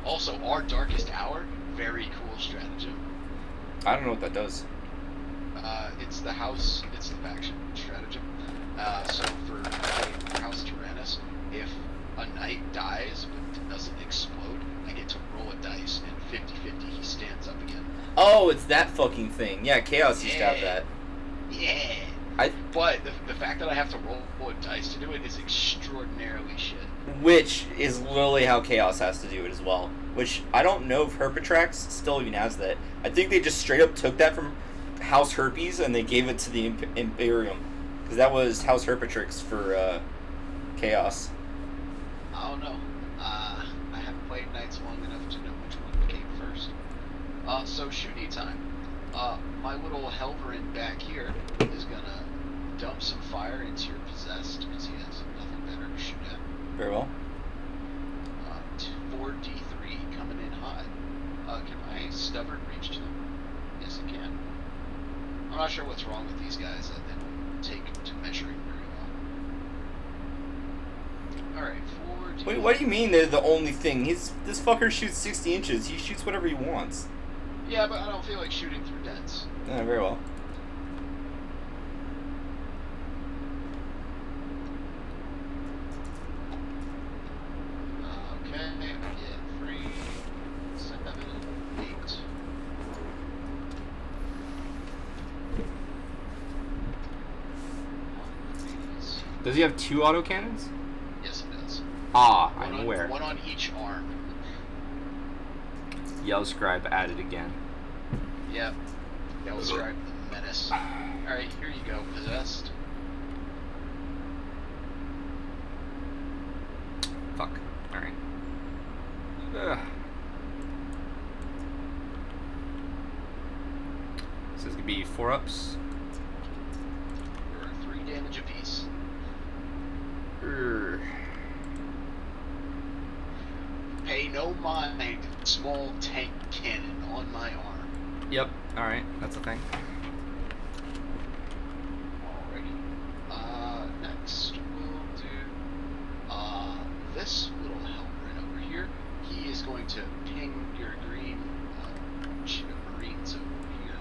Also, our Darkest Hour, very cool stratagem. I don't know what that does. It's the house, it's the faction stratagem. So for House Tyrannus, if a knight dies but doesn't explode, I get to roll a dice, and 50-50 he stands up again. Oh, it's that fucking thing. Yeah, Chaos used to have that. Yeah. But the fact that I have to roll a dice to do it is extraordinarily shit. Which is literally how Chaos has to do it as well. Which, I don't know if Herpetrax still even has that. I think they just straight up took that from House Herpes and they gave it to the Imperium. Because that was House Herpetrix for Chaos. I don't know. I haven't played Knights long enough to know which one came first. So shooting time. My little Helverin back here is gonna dump some fire into your Possessed, because he has nothing better to shoot at. Very well. 4d3 coming in hot. Can I stubborn reach to them? Yes, I can. I'm not sure what's wrong with these guys that they don't take to measuring very well. Alright, 4d3. Wait, what do you mean they're the only thing? This fucker shoots 60 inches. He shoots whatever he wants. Yeah, but I don't feel like shooting through dents. Yeah, very well. Okay, I get 3, 7, 8. Does he have 2 autocannons? Yes, it does. Ah, I'm aware. One on each arm. Yell Scribe added again. Yep. That was right. Menace. Alright, here you go, Possessed. Fuck. Alright. So it's gonna be 4-ups. For 3 damage apiece. Pay no mind, small tank cannon on my arm. Yep. Alright, that's a thing. Alrighty. Next we'll do this little Helverin over here. He is going to ping your green Marines over here.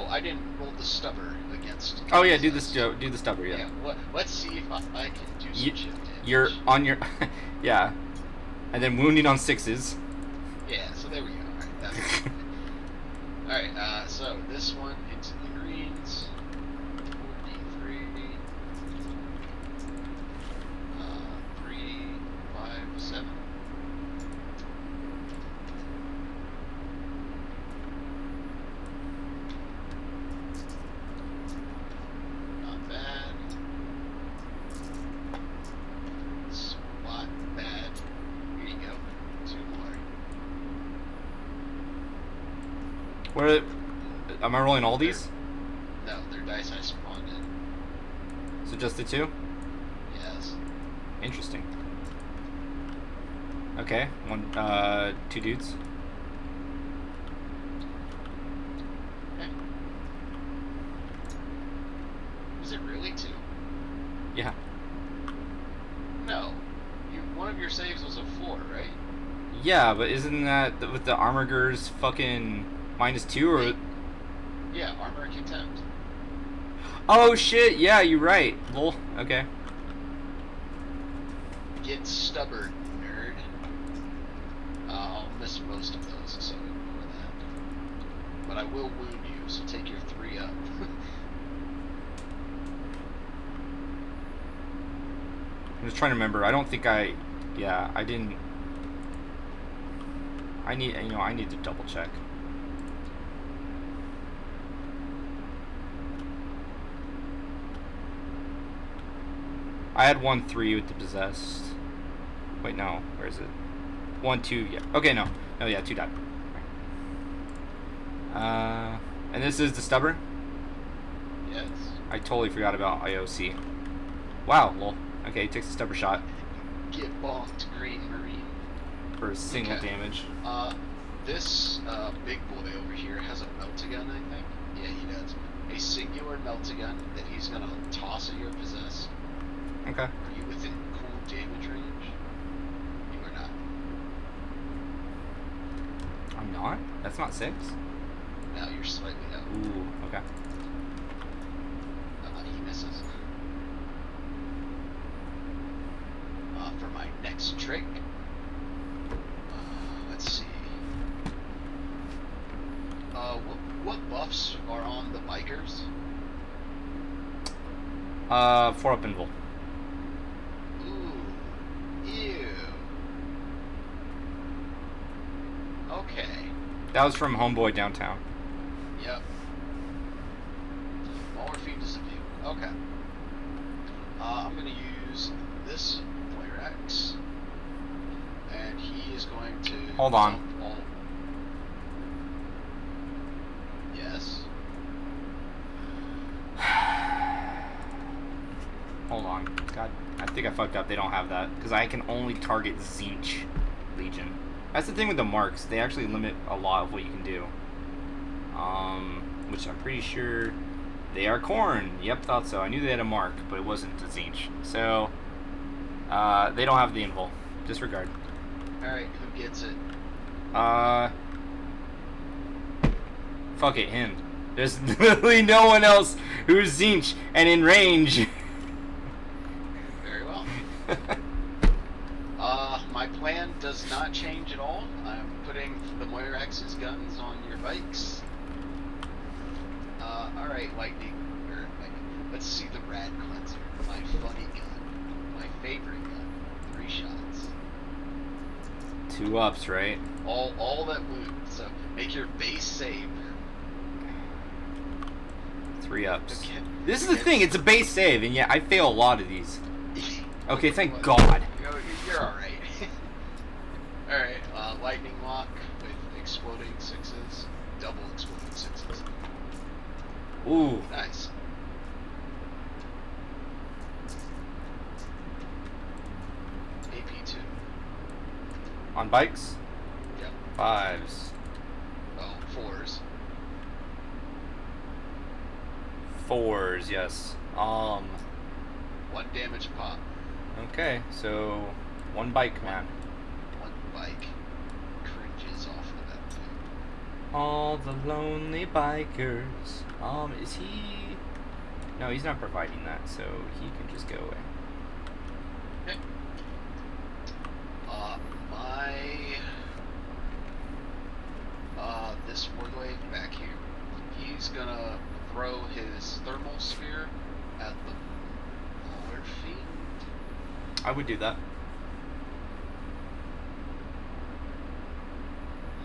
I didn't roll the stubber against. Oh yeah, do the stubber. Yeah. Yeah. Let's see if I can do some chip damage. You're on your, yeah, and then wounding on 6s. Yeah. So there we go. All right. That's all right. So this one into the greens. 43. 3, 5, 7. Not bad. Spot bad. Here you go. 2 more. Where am I rolling all these? No, they're dice I spawned in. So just the 2? Yes. Interesting. Okay, 2 dudes. Okay. Is it really 2? Yeah. No. One of your saves was a 4, right? Yeah, but isn't that with the armorger's fucking -2 or? Yeah, armor contempt. Oh shit! Yeah, you're right. Lol. Okay. Get stubborn, nerd. I'll miss most of those, so ignore that. But I will wound you, so take your 3 up. I'm just trying to remember. I don't think I. Yeah, I didn't. I need to double check. I had 1-3 with the possessed. Wait, no. Where is it? 1-2. Yeah. Okay, no. No, yeah, 2 died. And this is the stubborn. Yes. I totally forgot about IOC. Wow. Lol. Okay, he takes a stubborn shot Get bonked, Green Marine. for a single Okay. damage. This big boy over here has a meltagun, I think. Yeah, he does. A singular meltagun that he's gonna toss at your possessed. Okay. Are you within cool damage range? You are not. I'm not. That's not 6. Now you're slightly out. Ooh. Okay. He misses. For my next trick, let's see. What buffs are on the bikers? 4 up invul. Ooh, ew. Okay. That was from Homeboy Downtown. Yep. Morphine disappear. Okay. I'm gonna use this player X, and he is going to. Hold on. dump all- Yes. Hold on. God, I think I fucked up. They don't have that because I can only target Zinch Legion. That's the thing with the marks. They actually limit a lot of what you can do. Which I'm pretty sure they are corn. Yep, thought so. I knew they had a mark, but it wasn't a Zinch. So, they don't have the invul. Disregard. Alright, who gets it? Fuck it, him. There's literally no one else who's Zinch and in range. Very well. My plan does not change at all. I'm putting the Moirax's guns on your bikes. Alright, lightning. Let's see the Rad Cleanser. My funny gun. My favorite gun. 3 shots. 2 ups, right? All that wound. So make your base save. 3 ups. Okay. This is the thing, it's a base save, and yet I fail a lot of these. Okay, thank God. You're alright. Alright, lightning lock with exploding 6s. Double exploding 6s. Ooh. Nice. AP2. On bikes? Yep. 5s. Well, 4s. 4s, yes. 1 damage pop. Okay, so 1 bike, man. 1 bike. Cringes off of that thing. All the lonely bikers. Is he? No, he's not providing that, so he can just go away. Okay. This warglaive back here, he's gonna throw his thermal sphere at the Mauler Fiend. I would do that.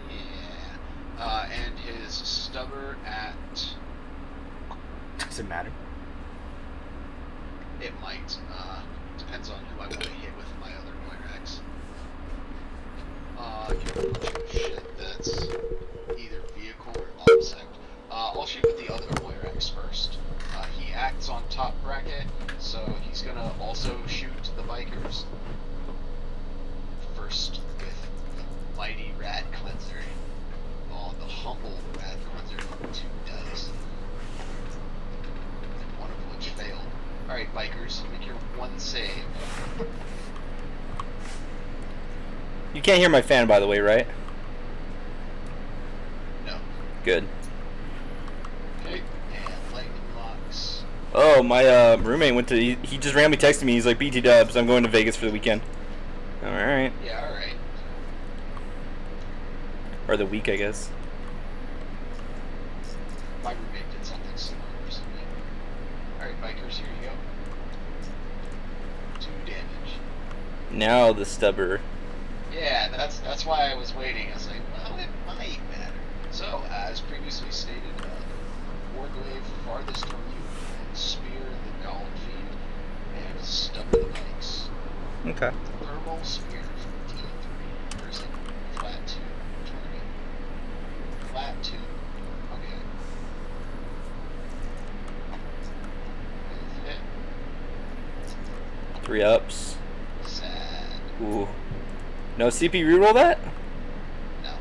Yeah. And his stubber at... Does it matter? It might. Depends on who I want to hit with my other Moirax. Shit, that's either vehicle or object. I'll shoot with the other Moirax first. He acts on top bracket, so he's gonna also shoot the bikers. First with the mighty Rad Cleanser. Oh, the humble Rad Cleanser for 2 dice. One of which failed. Alright, bikers, make your 1 save. You can't hear my fan, by the way, right? No. Good. Okay, and lightning locks. Oh, my roommate went to. He just randomly texted me. He's like, BT Dubs, I'm going to Vegas for the weekend. Alright. Yeah, alright. Or the week, I guess. My roommate did something similar recently. Alright, bikers, here you go. 2 damage. Now the stubber. Yeah, that's why I was waiting. I was like, well, it might matter. So, as previously stated, warglaive farthest from you, spear the Golem Fiend, and stubber the bikes. Okay. Thermal spear from D3. Where's it? Flat 2. Target. Flat 2. Okay. Hit. 3 ups. Sad. Ooh. No CP reroll that? No.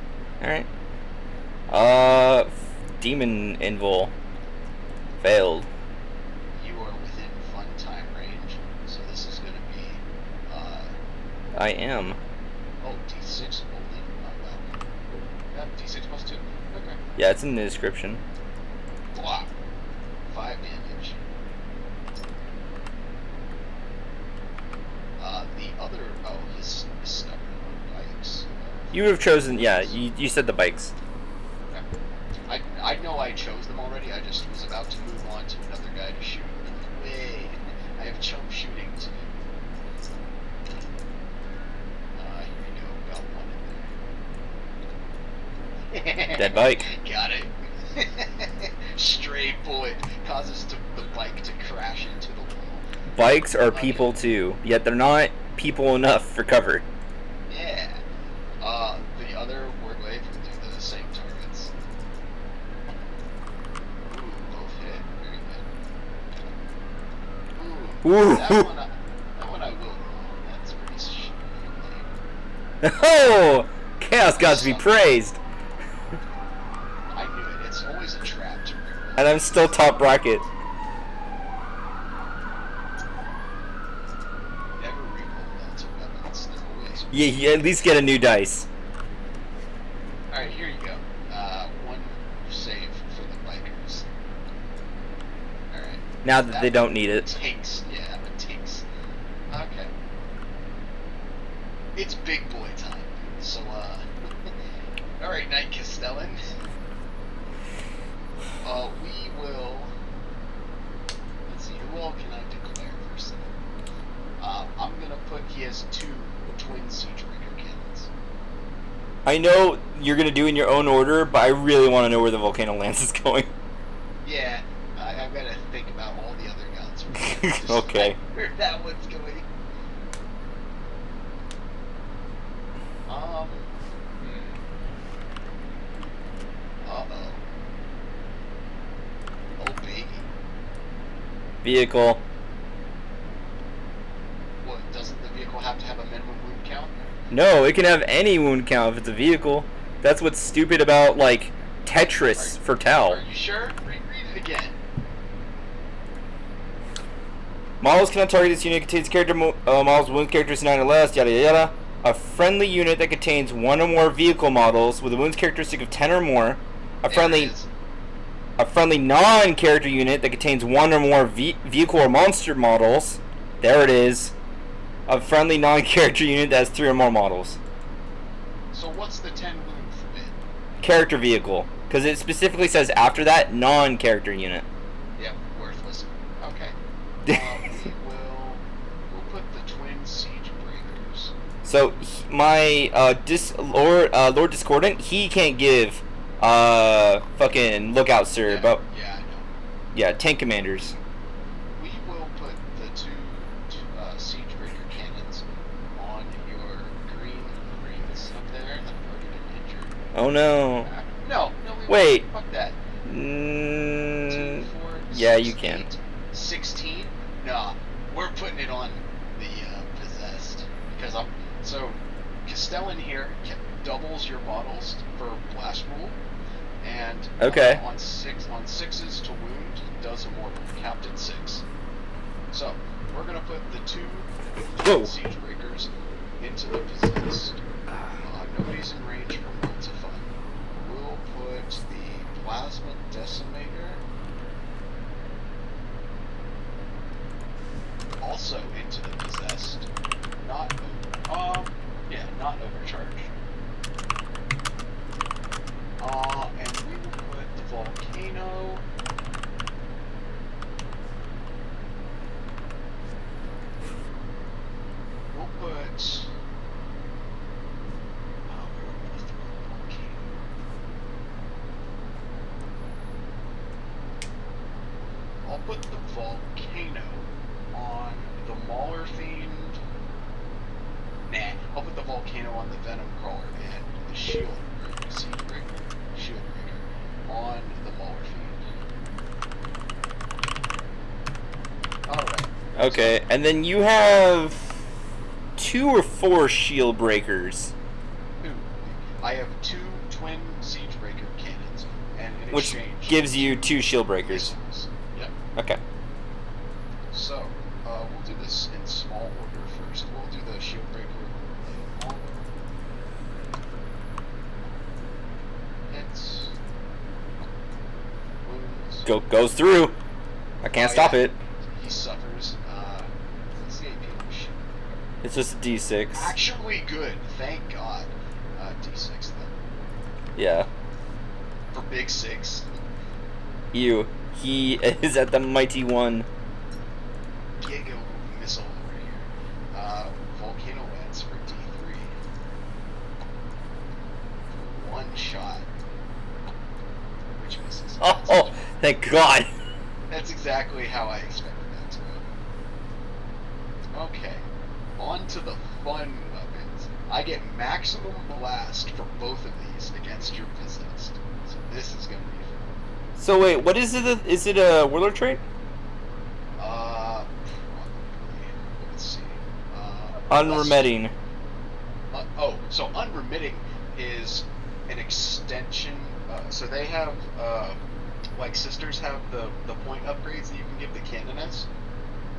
Alright. Demon Invul. Failed. You are within fun time range, so this is going to be, I am. oh, D6 only? Oh, well. Yeah, D6 plus 2. Okay. Yeah, it's in the description. Block. 5 damage. The other, oh, his stubborn bikes. You would have chosen, yeah, you said the bikes. Okay. I know I chose them already, I just was about to move on to another guy to shoot. Wait, I have chump shooting to do. Here we go, got one in there. Dead bike. Got it. Stray bullet causes the bike to crash into the wall. Bikes are people too, yet they're not people enough for cover. Yeah. The other warglaive will do the same targets. Ooh, both hit. Very good. Ooh. That one I will roll. That's pretty lame. Oh! Chaos gods be praised! I knew it. It's always a trap to reroll. And I'm still top bracket. Never reroll that to weapons. They're always... Yeah, you at least get a new dice. Alright, here you go. 1 save for the bikers. Alright. Now that they don't need it. Tinks. Yeah, it tinks. Okay. It's big boy time. So, alright, Knight Castellan. We will... Let's see, who all can I declare first? I'm gonna put... He has 2 twin Siegebreaker cannons. I know you're gonna do in your own order, but I really want to know where the Volcano Lance is going. Yeah, I've got to think about all the other guns. Okay. Where that one's going. Uh-oh. Oh, baby. Vehicle. What, doesn't the vehicle have to have a minimum wound count? No, it can have any wound count if it's a vehicle. That's what's stupid about, like, Tetris for Tau. Are you sure? Read it again. Models cannot target this unit contains character models, wound characteristics 9 or less, yada yada yada. A friendly unit that contains 1 or more vehicle models with a wounds characteristic of 10 or more a There it friendly is. a friendly non-character unit that contains one or more vehicle or monster models. There it is. A friendly non-character unit that has 3 or more models. So what's the 10 wound bit? Character vehicle, because it specifically says after that non-character unit. Yep, worthless. Okay. We'll put the twin siege breakers. So my Lord Discordant, he can't give fucking lookout, sir. Yeah, But yeah, I know. yeah, tank commanders. We will put the two siege breaker cannons on your green marines up there that have already been injured. Oh no. No, we Wait. won't. Fuck that. 2, 4, Yeah, 6, you can. 8, 16? Nah, we're putting it on the possessed because so Castellan here doubles your models for blast rule, and Okay. on sixes to wound does a more captain 6. So we're gonna put the 2 Whoa. siege breakers into the possessed. Nobody's in range for Worlds of Fun. We'll put the plasma decimator also into the possessed. Not overcharged. And we will put the volcano. We'll put. Oh, where are we gonna throw the volcano? I'll put the volcano on the Mauler themed. Nah, I'll put the volcano on the Venom Crawler and the shield breaker on the Mauler themed. Alright. Okay, and then you have 2 or 4 shield breakers, I have 2 twin siege breaker cannons, and in which exchange gives you 2 shield breakers. missiles. Yep. Okay. So, we'll do this in small order first. We'll do the shield breaker. Hits. Wounds. Goes through. I can't stop it. He suffers. What's the AP on the shield? It's just a D6. Actually good, thank God. D6 then. Yeah. For big 6. He is at the mighty one. Diego missile over here. Volcano Lance for D3. For 1 shot. Which misses. Oh, thank God. That's exactly how I expected that to go. Okay. On to the fun weapons. I get maximum blast for both of these against your possessed. So this is going to be fun. So wait, what is it? Is it a warlord trait? Probably. Let's see. Unremitting. So unremitting is an extension. So they have, like sisters have the point upgrades that you can give the canoness.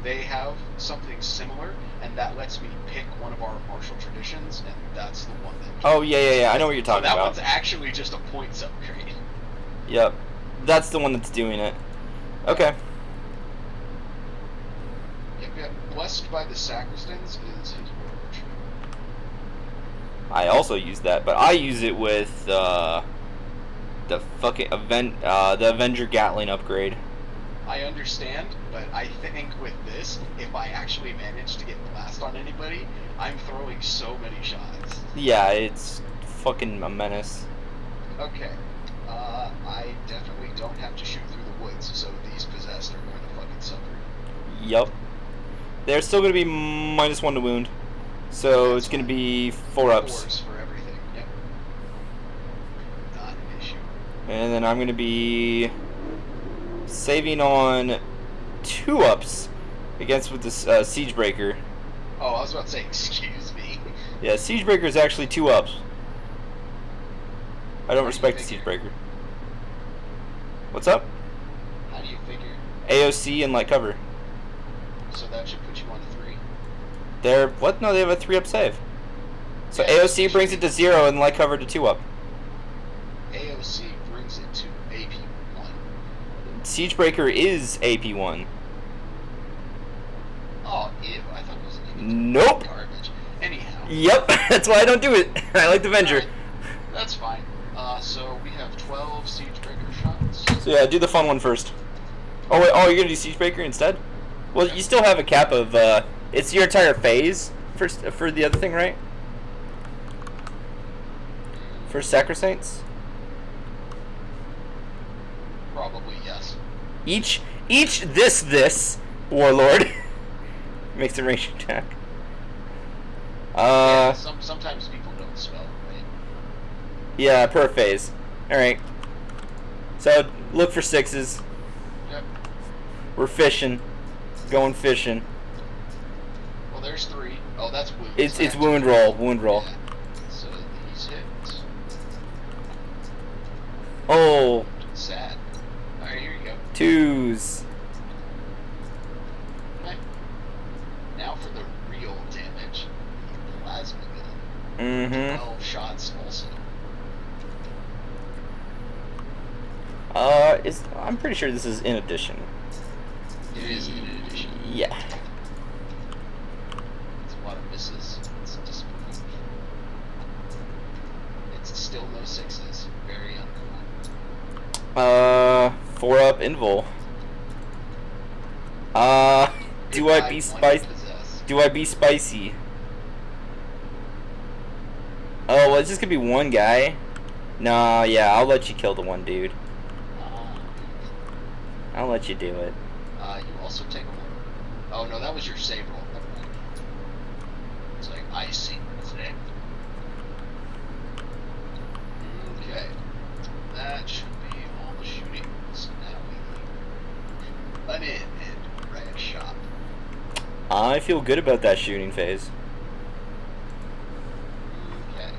They have something similar, and that lets me pick one of our martial traditions, and that's the one that. Oh yeah. I know what you're talking so that about. one's actually just a points upgrade. Yep, that's the one that's doing it. Okay. Yep. Blessed by the Sacristans is his warlord trait. I also use that, but I use it with the fucking the Avenger Gatling upgrade. I understand, but I think with this, if I actually manage to get blast on anybody, I'm throwing so many shots. Yeah, it's fucking a menace. Okay. I definitely don't have to shoot through the woods, so these possessed are going to fucking suffer. Yep. They're still going to be -1 to wound. So That's it's going to fine. be 4 ups. 4s for everything, yep. Not an issue. And then I'm going to be saving on 2 ups against with this Siege Breaker. Oh, I was about to say, excuse me. Yeah, Siege Breaker is actually 2 ups. I don't How do you respect the figure? Siege Breaker. What's up? How do you figure? AOC and light cover. So that should put you on 3. They're what? No, they have a 3 up save. So Yeah, AOC brings it to 0 and light cover to 2 up. AOC brings it Siegebreaker is AP1. Oh, ew, I thought it was Nope. garbage. Anyhow. Yep, that's why I don't do it. I like the Avenger. Alright, that's fine. So we have 12 Siegebreaker shots. So yeah, do the fun one first. Oh wait, oh, you're gonna do Siegebreaker instead? Well, you still have a cap of, it's your entire phase for the other thing, right? For Sacrosaints? Probably, yes. Each this Warlord makes a ranged attack. Yeah, sometimes people don't spell, right? Yeah, per phase. Alright. So, look for 6s. Yep. We're fishing. Going fishing. Well, there's 3. Oh, that's wounds. It's wound roll. Wound roll. Yeah. So these hit. Oh. Sad. Alright, here you go. 2s. Okay. Now for the real damage. The plasma gun. Mm-hmm. 12 shots also. I'm pretty sure this is in addition. It is in addition. Yeah. It's a lot of misses. It's disappointing. It's still no 6s. Very uncool. 4 up invul. Do I be spicy? Do I be spicy? Oh, well, it's just gonna be one guy. Nah, yeah, I'll let you kill the one dude. I'll let you do it. You also take a one. Oh no, that was your save roll. Never mind. It's like I see today. Okay, that should be all the shooting. So now we an in and red shot. I feel good about that shooting phase. Okay,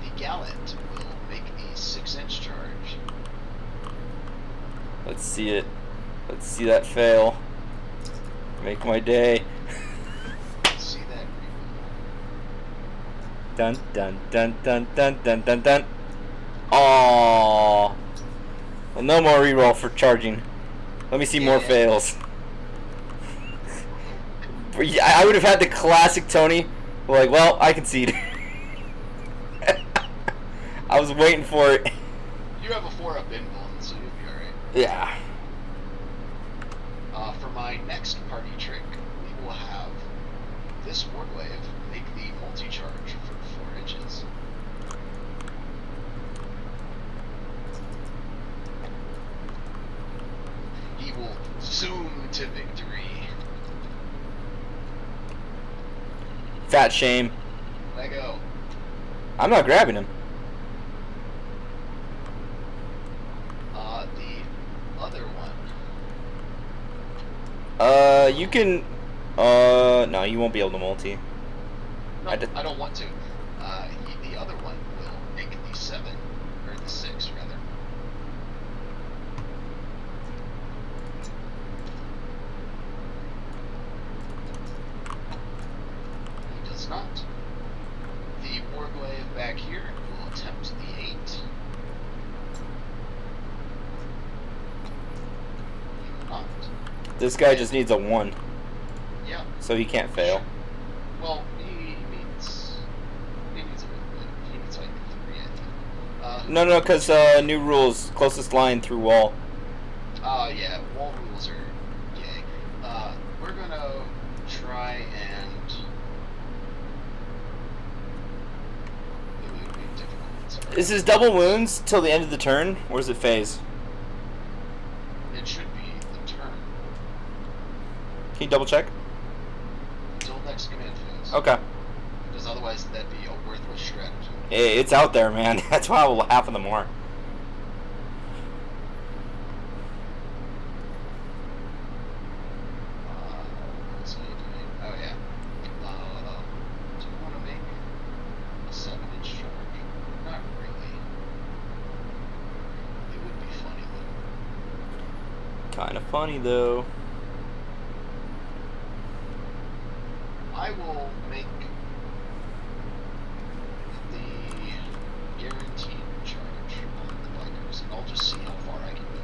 the gallant will make a 6-inch charge. Let's see it. Let's see that fail. Make my day. Let's see that. Dun dun dun dun dun dun dun dun. Aww. Well, no more reroll for charging. Let me see more fails. I would have had the classic Tony. Like, well, I concede. I was waiting for it. You have a 4-up invuln, so you'll be alright. Yeah. For my next party trick, we will have this Warglaive make the multi-charge for 4 inches. He will zoom to victory. Fat shame. Let go. I'm not grabbing him. The other one. You can. No, you won't be able to multi. No, I don't want to. The other one will make the 7, or the 6 rather. He does not. The Warglaive back here will attempt the 8. He will not. This guy just needs a 1, Yeah. so he can't fail. Well, he needs a bit. He needs like 3, I think. No, because new rules, closest line through wall. Yeah, wall rules are gay. We're gonna try and. It would be difficult. Is his double wounds till the end of the turn, or is it phase? It should be the turn. Can you double check? Until next command phase. Okay. Because otherwise, that'd be a worthless strategy. It's out there, man. That's why half of them are. What's he doing? Oh, yeah. Do you want to make a 7-inch charge? Not really. It would be funny, though. Kind of funny, though. I will make the guaranteed charge on the bikers, and I'll just see how far I can go.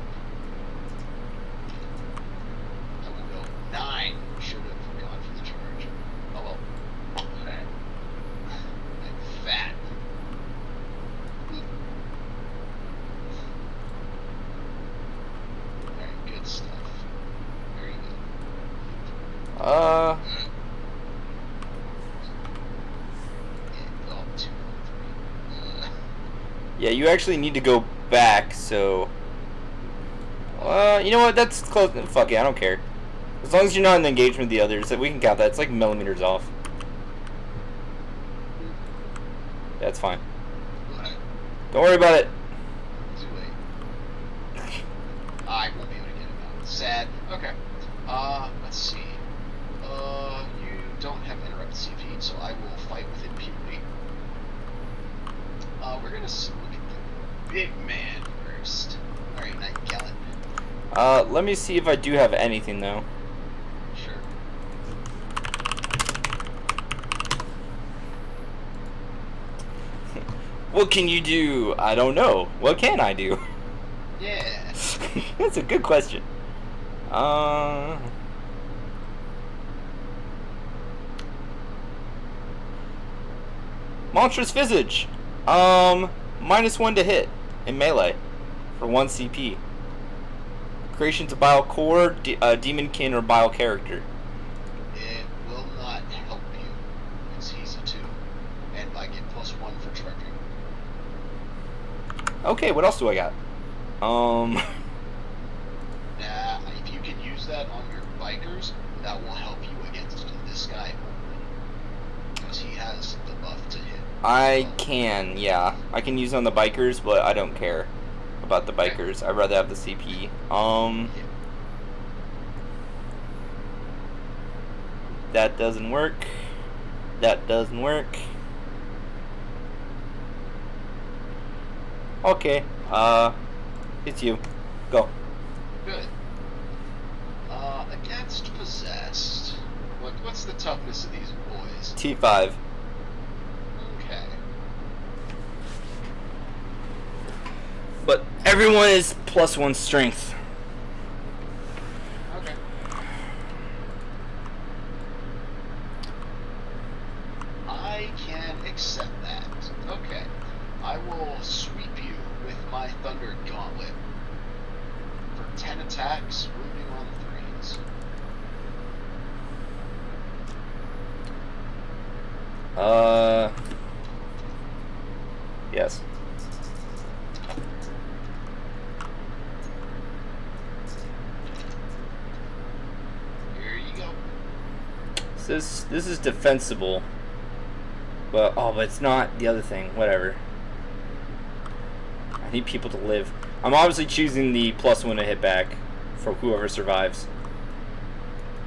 Uh, Oh, 2, 3. yeah, you actually need to go back, so... you know what, that's close. Fuck it, I don't care. As long as you're not in engagement with the others, we can count that. It's like millimeters off. That's fine. What? Don't worry about it. Too late. I won't be able to get it out. Sad. Okay. Let's see. You don't have interrupt CP, so I will fight with impunity. We're gonna look at the big man first. Alright, Knight Gallant. Let me see if I do have anything, though. Sure. What can you do? I don't know. What can I do? Yeah. That's a good question. Monstrous Visage. -1 to hit in melee for 1 CP. Creations of Bile Core, Demonkin, or Bile character. It will not help you, because he's a 2. And I get +1 for charging. Okay, what else do I got? Nah, if you can use that on your bikers, that will help you against this guy only. Because he has the buff to hit. I can, yeah. I can use it on the bikers, but I don't care about the bikers. I'd rather have the CP. That doesn't work. That doesn't work. Okay, it's you. Go. Good. Against possessed. What's the toughness of these boys? T5. Okay. But everyone is +1 strength. Okay. I can accept that. Okay. I will sweep you with my Thunder Gauntlet for 10 attacks, wounding on 3s. Yes. Here you go. So this is defensible. But it's not the other thing. Whatever. I need people to live. I'm obviously choosing the +1 to hit back for whoever survives.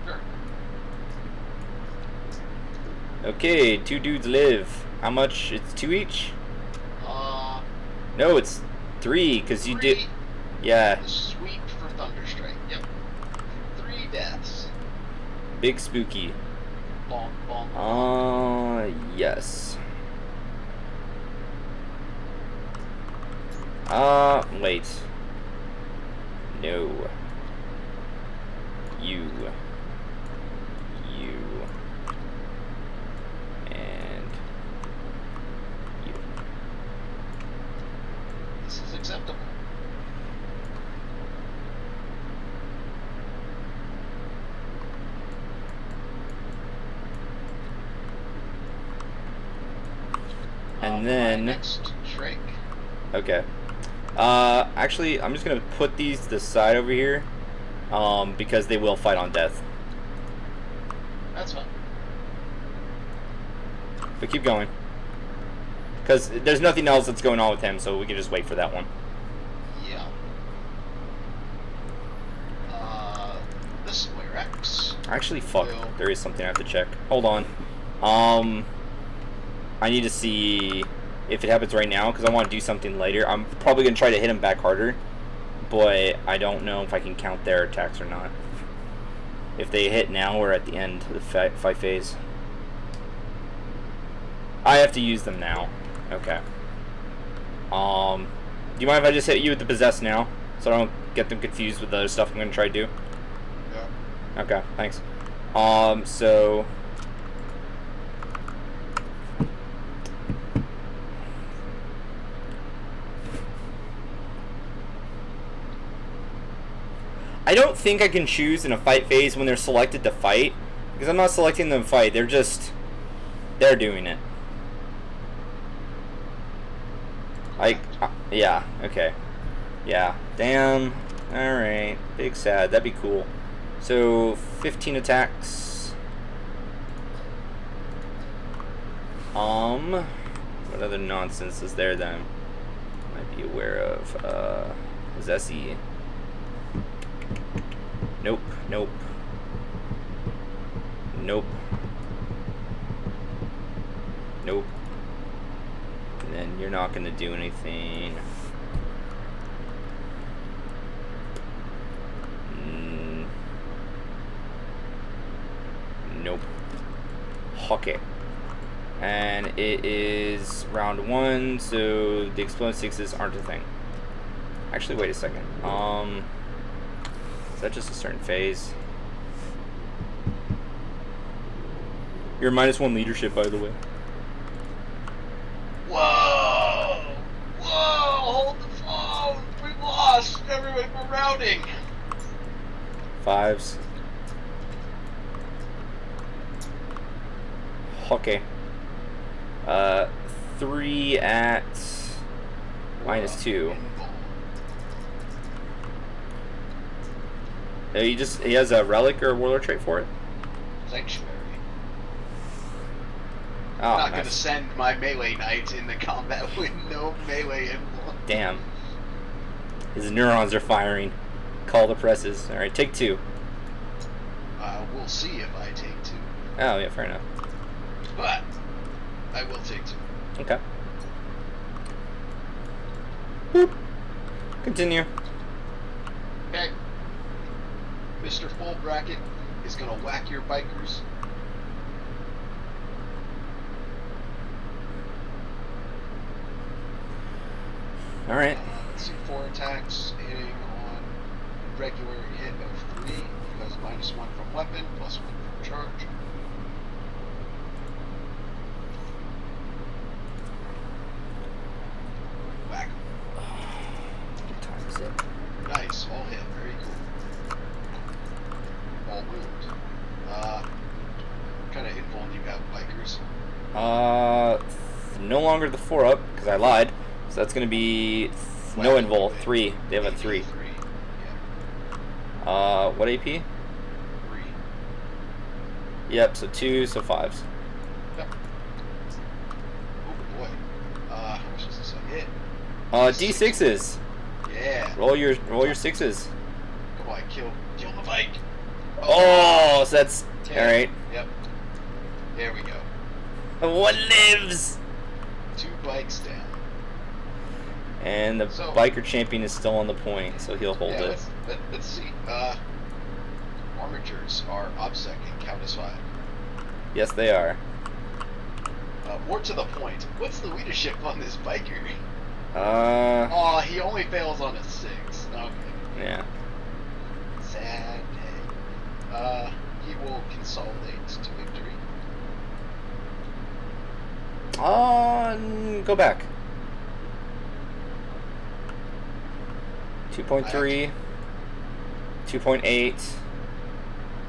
Sure. Okay, 2 dudes live. How much? It's 2 each? No, it's 3, because you did... 3. Yeah, The sweep for Thunderstrike. Yep. 3 deaths. big spooky. Bonk, bonk. Yes. Wait. No. You. And you. This is acceptable. And then... Next, Shrike. Okay. Actually, I'm just gonna put these to the side over here, because they will fight on death. That's fine. But keep going. Because there's nothing else that's going on with him, so we can just wait for that one. Yeah. This Square X. Actually, fuck. Will- There is something I have to check. Hold on. I need to see if it happens right now, because I want to do something later. I'm probably going to try to hit him back harder, but I don't know if I can count their attacks or not. If they hit now or at the end of the fight phase. I have to use them now. Okay. Do you mind if I just hit you with the possess now, so I don't get them confused with the other stuff I'm going to try to do? Yeah. Okay, thanks. So... I don't think I can choose in a fight phase when they're selected to fight Because I'm not selecting them to fight. They're doing it. Yeah, okay. Yeah, damn. Alright, big sad. That'd be cool. So, 15 attacks. What other nonsense is there that I might be aware of? Zessie. Nope, nope. Nope. Nope. And then you're not gonna do anything. Nope. Okay. And it is round 1, so the exploding 6s aren't a thing. Actually, wait a second. Is that just a certain phase? You're -1 leadership, by the way. Whoa! Whoa! Hold the phone! We lost! Everybody, we're routing! 5s. Okay. 3 at -2. He has a relic or a warlord trait for it? Sanctuary. Oh, I'm not nice. gonna send my melee knight into combat with no melee influence. Damn. His neurons are firing. Call the presses. Alright, take 2. We'll see if I take 2. Oh, yeah, fair enough. But I will take 2. Okay. Boop. Continue. Okay. Mr. Full Bracket is gonna whack your bikers. Alright. Let's see, 4 attacks, hitting on regular hit of 3, because -1 from weapon, +1 from charge. Whack. What time is it? Nice, all hit, very cool. All wound. What kind of info do you have, bikers? No longer the 4 up, because I lied. So that's going to be no invul, 3. They have a 3. 3. Yeah. What AP? 3. Yep, so 2, so 5s. Yep. Oh boy. How much is this a hit? D6s. Yeah. Roll your 6s. Come on, kill the bike. Oh, so that's Yeah. alright. Yep. There we go. One lives! 2 bikes down. And the So- biker champion is still on the point, so he'll hold Yeah, it. let's see. Armatures are OBSEC and count as 5. Yes, they are. More to the point, what's the leadership on this biker? Uh, He only fails on a 6. Okay. yeah. Sad day. He will consolidate to victory. Go back. 2.3, 2.8,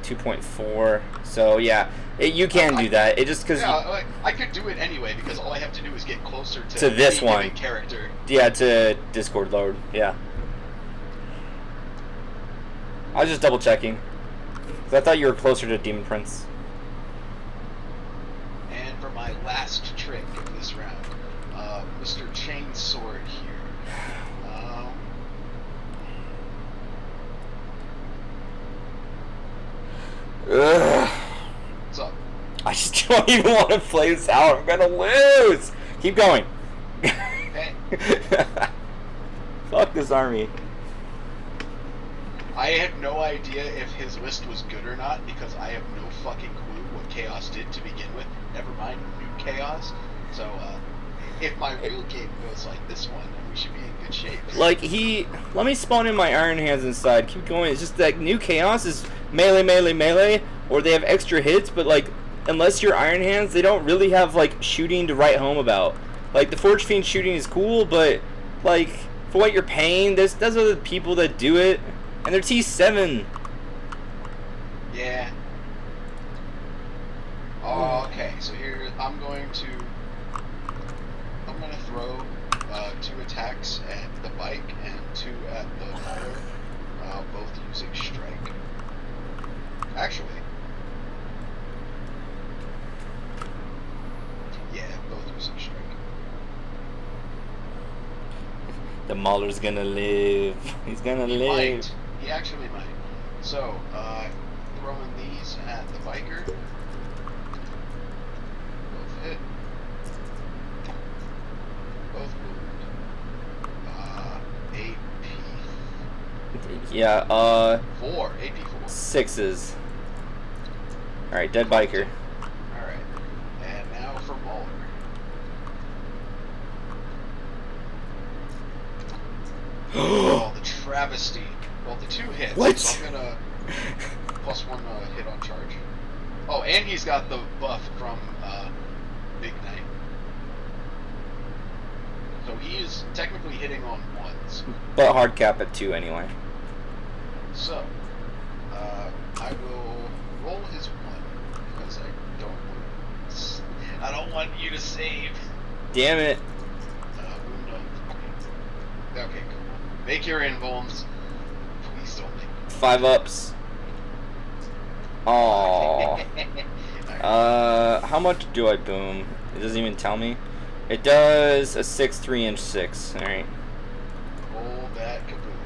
2.4. So yeah, you can do that. It just because Yeah, I could do it anyway because all I have to do is get closer To this any given one. character. yeah, to Discord load. Yeah. I was just double checking. 'Cause I thought you were closer to Demon Prince. And for my last trick of this round, Mr. Chainsword here. Ugh. What's up? I just don't even want to play this out. I'm gonna lose. Keep going. Hey, Fuck this army. I had no idea if his list was good or not because I have no fucking clue what Chaos did to begin with. Never mind new Chaos. So, if my real game goes like this one, then we should be in good shape. Like let me spawn in my Iron Hands inside. Keep going. It's just that new Chaos is melee, melee, melee, or they have extra hits, but like unless you're Iron Hands, they don't really have like shooting to write home about. Like the Forge Fiend shooting is cool, but like for what you're paying, those are the people that do it, and they're T7. Yeah. so here I'm going to throw 2 attacks at the bike and 2 at the mauler, both using strike. Actually, yeah, both using strike. The Mauler's gonna live. He's gonna He live. might. He actually might. So, throwing these at the biker. Both hit. Both wound. AP. Yeah, 4. AP 4. 6s. Alright, dead biker. Alright. And now for Mauler. Oh, the travesty. Well, the 2 hits. What? So I'm gonna +1 hit on charge. Oh, and he's got the buff from Big Knight. So he is technically hitting on 1s. But hard cap at 2 anyway. So, I will roll his 1 because I don't want you to save. Damn it. Wound on 3. Okay, cool. Make your invulns. Please don't make 5 ups. Oh. How much do I boom? It doesn't even tell me. It does a 6 3-inch 6. Alright. Roll that kaboom.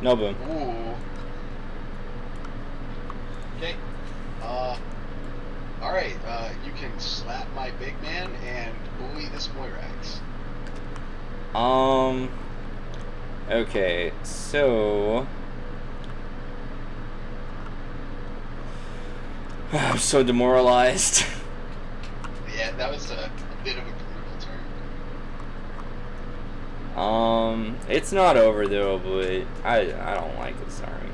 No boom. Ooh. Okay. Alright, you can slap my big man and bully this Moirax. Okay, so I'm so demoralized. Yeah, that was a bit of a brutal turn. It's not over though, but I don't like this army.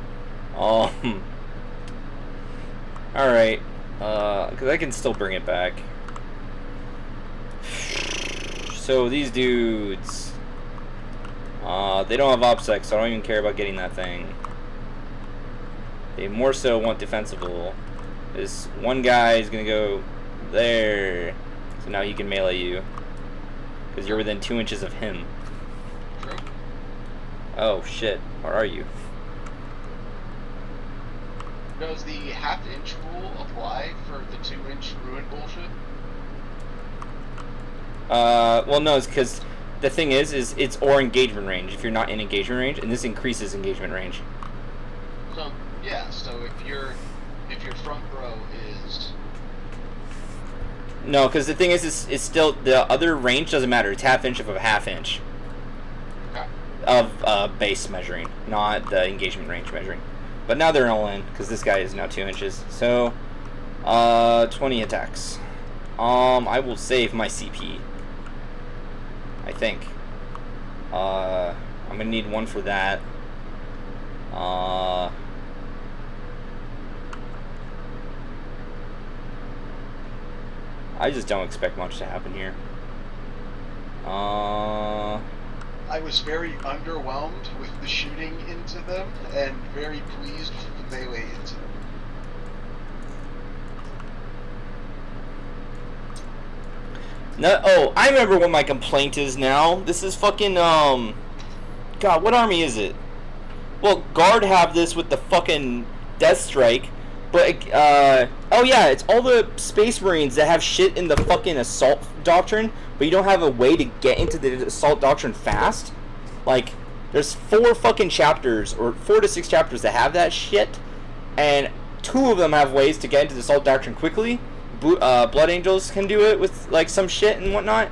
Alright, because I can still bring it back. So these dudes, they don't have OPSEC, so I don't even care about getting that thing. They more so want defensible. This one guy is gonna go there, so now he can melee you, because you're within 2 inches of him. True. Oh shit, where are you? Does the half-inch rule apply for the 2-inch ruin bullshit? Well no, it's because the thing is it's or engagement range if you're not in engagement range, and this increases engagement range. So, yeah, so if your front row is... No, because the thing is it's still, the other range doesn't matter. It's half-inch of a half-inch Okay. of base measuring, not the engagement range measuring. But now they're all in, because this guy is now 2 inches. So, 20 attacks. I will save my CP. I think. I'm gonna need 1 for that. I just don't expect much to happen here. I was very underwhelmed with the shooting into them, and very pleased with the melee into them. No, oh, I remember what my complaint is now. This is fucking, God, what army is it? Well, Guard have this with the fucking Death Strike, but, oh yeah, it's all the Space Marines that have shit in the fucking Assault Doctrine, but you don't have a way to get into the Assault Doctrine fast. Like, there's 4 fucking chapters, or 4 to 6 chapters that have that shit, and 2 of them have ways to get into the Assault Doctrine quickly. Blood Angels can do it with, like, some shit and whatnot,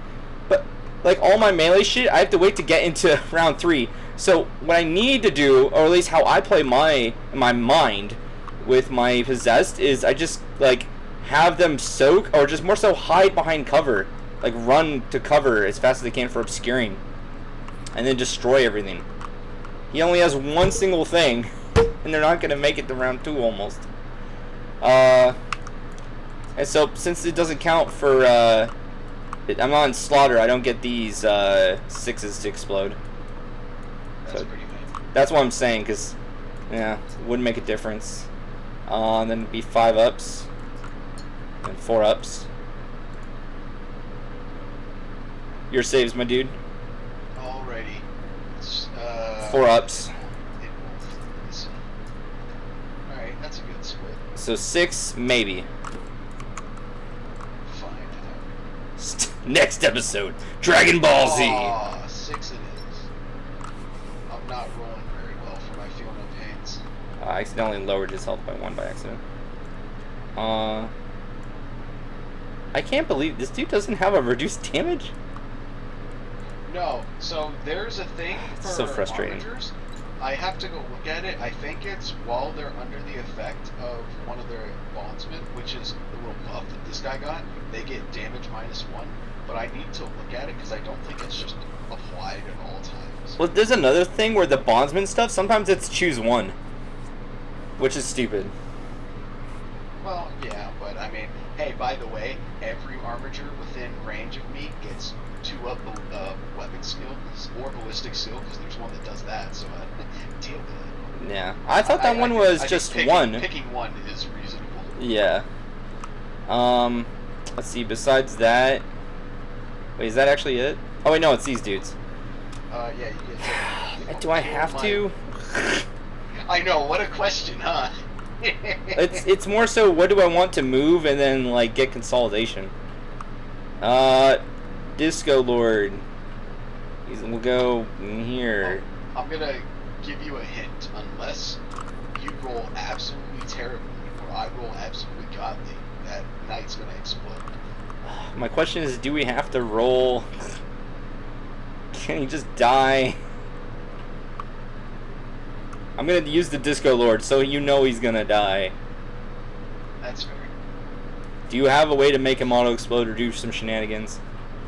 but, like, all my melee shit, I have to wait to get into round 3. So, what I need to do, or at least how I play my mind with my Possessed, is I just, like, have them soak, or just more so hide behind cover, like, run to cover as fast as they can for obscuring, and then destroy everything. He only has 1 single thing, and they're not going to make it to round 2 almost. And so, since it doesn't count for, I'm on Slaughter, I don't get these 6s to explode. That's So, pretty lame. that's what I'm saying, because, yeah, it wouldn't make a difference. And then it'd be 5 ups. And 4 ups. Your saves, my dude. Alrighty. It's, 4 ups. Alright, that's a good split. So 6, maybe. Find out. Next episode, Dragon Ball Z. Aw, 6 it is. I'm not rolling very well for my feel no pains. I accidentally lowered his health by 1 by accident. I can't believe this dude doesn't have a reduced damage. No, so there's a thing for So frustrating. armigers. I have to go look at it. I think it's while they're under the effect of one of their bondsmen, which is the little buff that this guy got, they get damage -1. But I need to look at it because I don't think it's just applied at all times. Well, there's another thing where the bondsman stuff, sometimes it's choose 1. Which is stupid. Well, yeah, but I mean, hey, by the way, every armiger within range of me gets 2 up weapon skills or ballistic skill because there's one that does that, so deal with it. Yeah. I thought that one was just think 1. Picking 1 is reasonable. Yeah. Let's see, besides that... Wait, is that actually it? Oh, wait, no, it's these dudes. Yeah, you get to... Do I have to? I know, what a question, huh? It's more so, what do I want to move and then, like, get consolidation? Disco Lord. We'll go in here. I'm gonna give you a hint. Unless you roll absolutely terribly or I roll absolutely godly, that knight's gonna explode. My question is, do we have to roll? Can he just die? I'm gonna use the Disco Lord, so you know he's gonna die. That's fair. Do you have a way to make him auto-explode or do some shenanigans?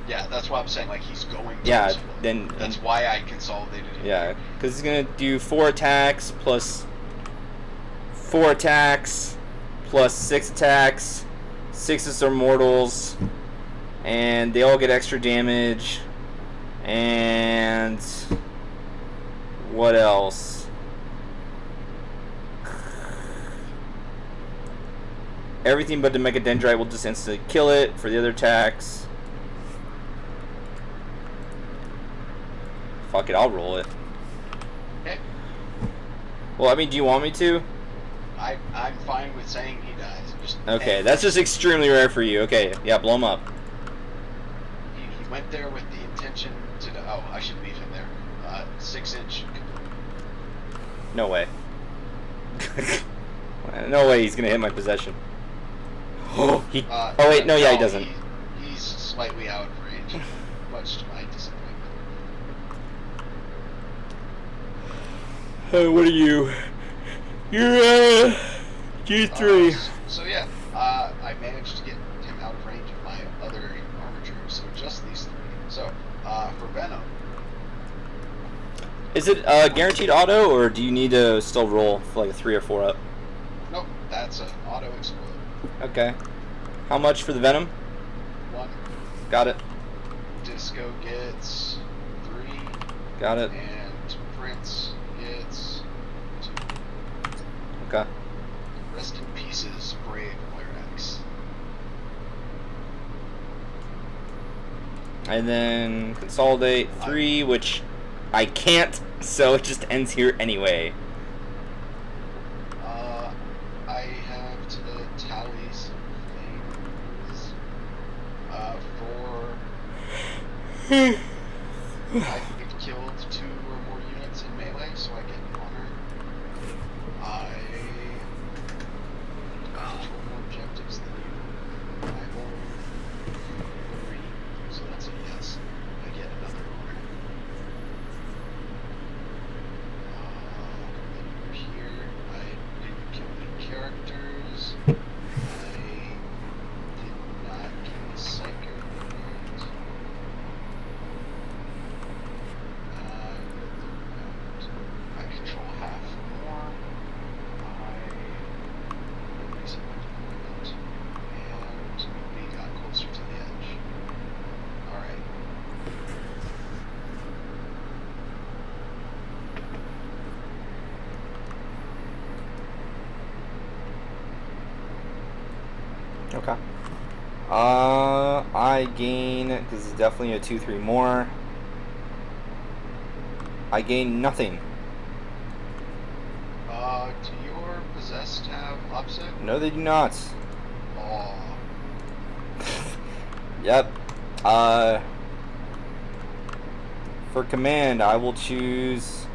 Yeah, that's why I'm saying, like, he's going to Yeah, explode. then... That's why I consolidated him. Yeah, because he's gonna do 4 attacks plus 4 attacks plus 6 attacks. 6s are mortals, and they all get extra damage. And what else? Everything but the Mega Dendrite will just instantly kill it for the other attacks. Fuck it, I'll roll it. Okay. Well, I mean, do you want me to? I'm fine with saying he dies. Just, Okay, hey, that's just extremely rare for you. Okay, yeah, blow him up. he went there with the intention to... Oh, I should leave him there. 6-inch. No way. No way he's gonna hit my possession. Oh, oh wait, no, yeah, he doesn't. He's slightly out of range, much to my disappointment. What are you? You're G3. So yeah, I managed to get him out of range of my other armature, so just these 3. So, for Venom. Is it guaranteed auto, or do you need to still roll for like a 3 or 4 up? Nope, that's an auto explode. Okay. How much for the Venom? 1. Got it. Disco gets 3. Got it. And Prince gets 2. Okay. Rest in pieces, brave Lyrax. And then consolidate 3, which I can't, so it just ends here anyway. I have to tally some things. I've killed 2 or more units in melee, so I get an honor. I control more objectives than you. I roll 3, so that's a yes. I get another honor. Over here, I didn't kill any characters. I did not kill a psycho unit. Okay. I gain, because it's definitely a 2-3 more. I gain nothing. Do your possessed have OPSEC? No, they do not. Oh. Yep. For command, I will choose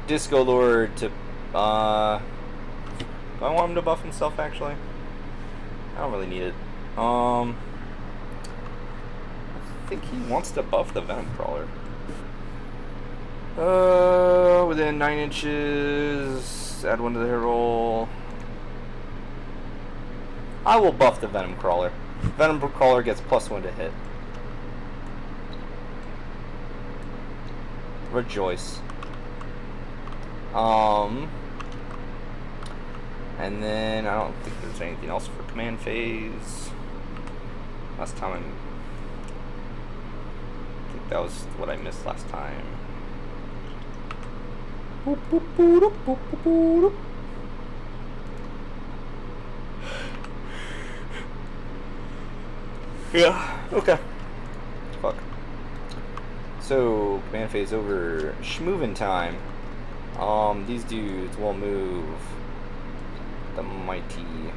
Disco Lord to, do I want him to buff himself, actually? I don't really need it. I think he wants to buff the Venom Crawler. Within 9 inches, add 1 to the hit roll. I will buff the Venom Crawler. Venom Crawler gets +1 to hit. Rejoice. And then I don't think there's anything else for command phase. Last time I think that was what I missed last time. Boop, boop, boop, boop, boop, boop, boop. Yeah, okay. Fuck. So, command phase over. Schmoovin' time. These dudes will move. The mighty.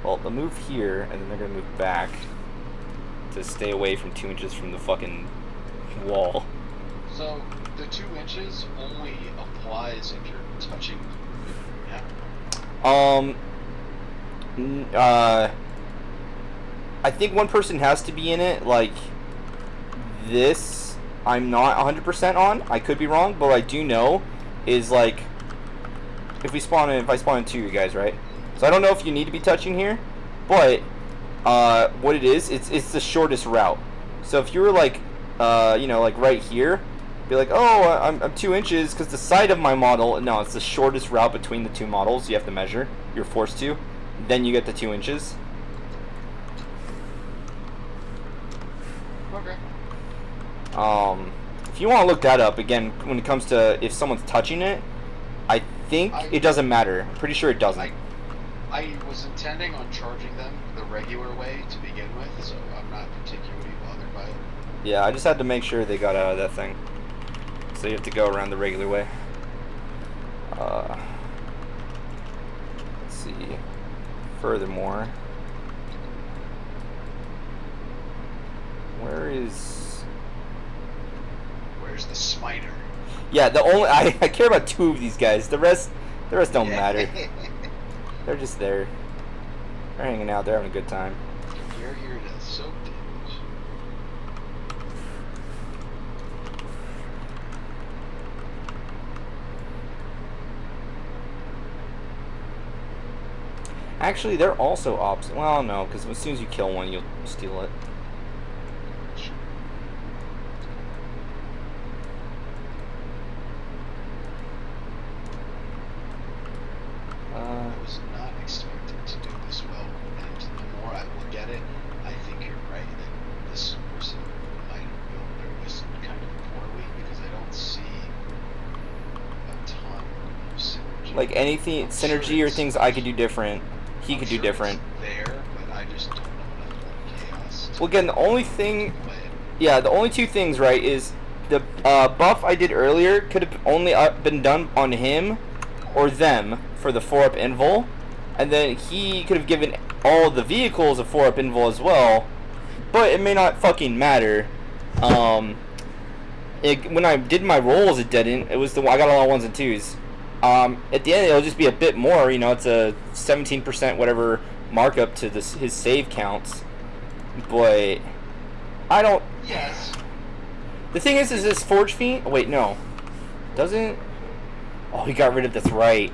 Well, they'll move here, and then they're gonna move back to stay away from 2 inches from the fucking wall. So, the 2 inches only applies if you're touching. Yeah. I think one person has to be in it. Like this, I'm not 100% on. I could be wrong, but what I do know is like if I spawn in 2 you guys, right? So I don't know if you need to be touching here, but what it is, it's the shortest route. So if you were like like right here, be like, oh, I'm 2 inches because the side of my model. No, it's the shortest route between the 2 models. You have to measure. You're forced to. Then you get the 2 inches. Okay. If you want to look that up again, when it comes to if someone's touching it, I think it doesn't matter. I'm pretty sure it doesn't. I was intending on charging them the regular way to begin with, so I'm not particularly bothered by it. Yeah, I just had to make sure they got out of that thing. So you have to go around the regular way. Let's see. Furthermore, where's the smiter? Yeah, the only I care about 2 of these guys. The rest don't matter. They're just there. They're hanging out. They're having a good time. You're here to soak damage. Actually, they're also opposite. Well, no, because as soon as you kill one, you'll steal it. I was not expecting to do this well, and the more I look at it, I think you're right that this person might have built their list kind of poorly because I don't see a ton of synergy. Like anything, synergy or things I could do different, he could do different. It's there, but I just don't know enough about chaos. Well, again, the only thing, yeah, the only 2 things, right, is the buff I did earlier could have only been done on him or them for the 4-up invul, and then he could have given all the vehicles a 4-up invul as well, but it may not fucking matter. When I did my rolls, it didn't. It was I got all 1s and 2s. At the end, it'll just be a bit more. You know, it's a 17% whatever markup to his save counts, but I don't. Yes. The thing is this Forge Fiend? Oh, wait, no. Doesn't. Oh, he got rid of. That's right.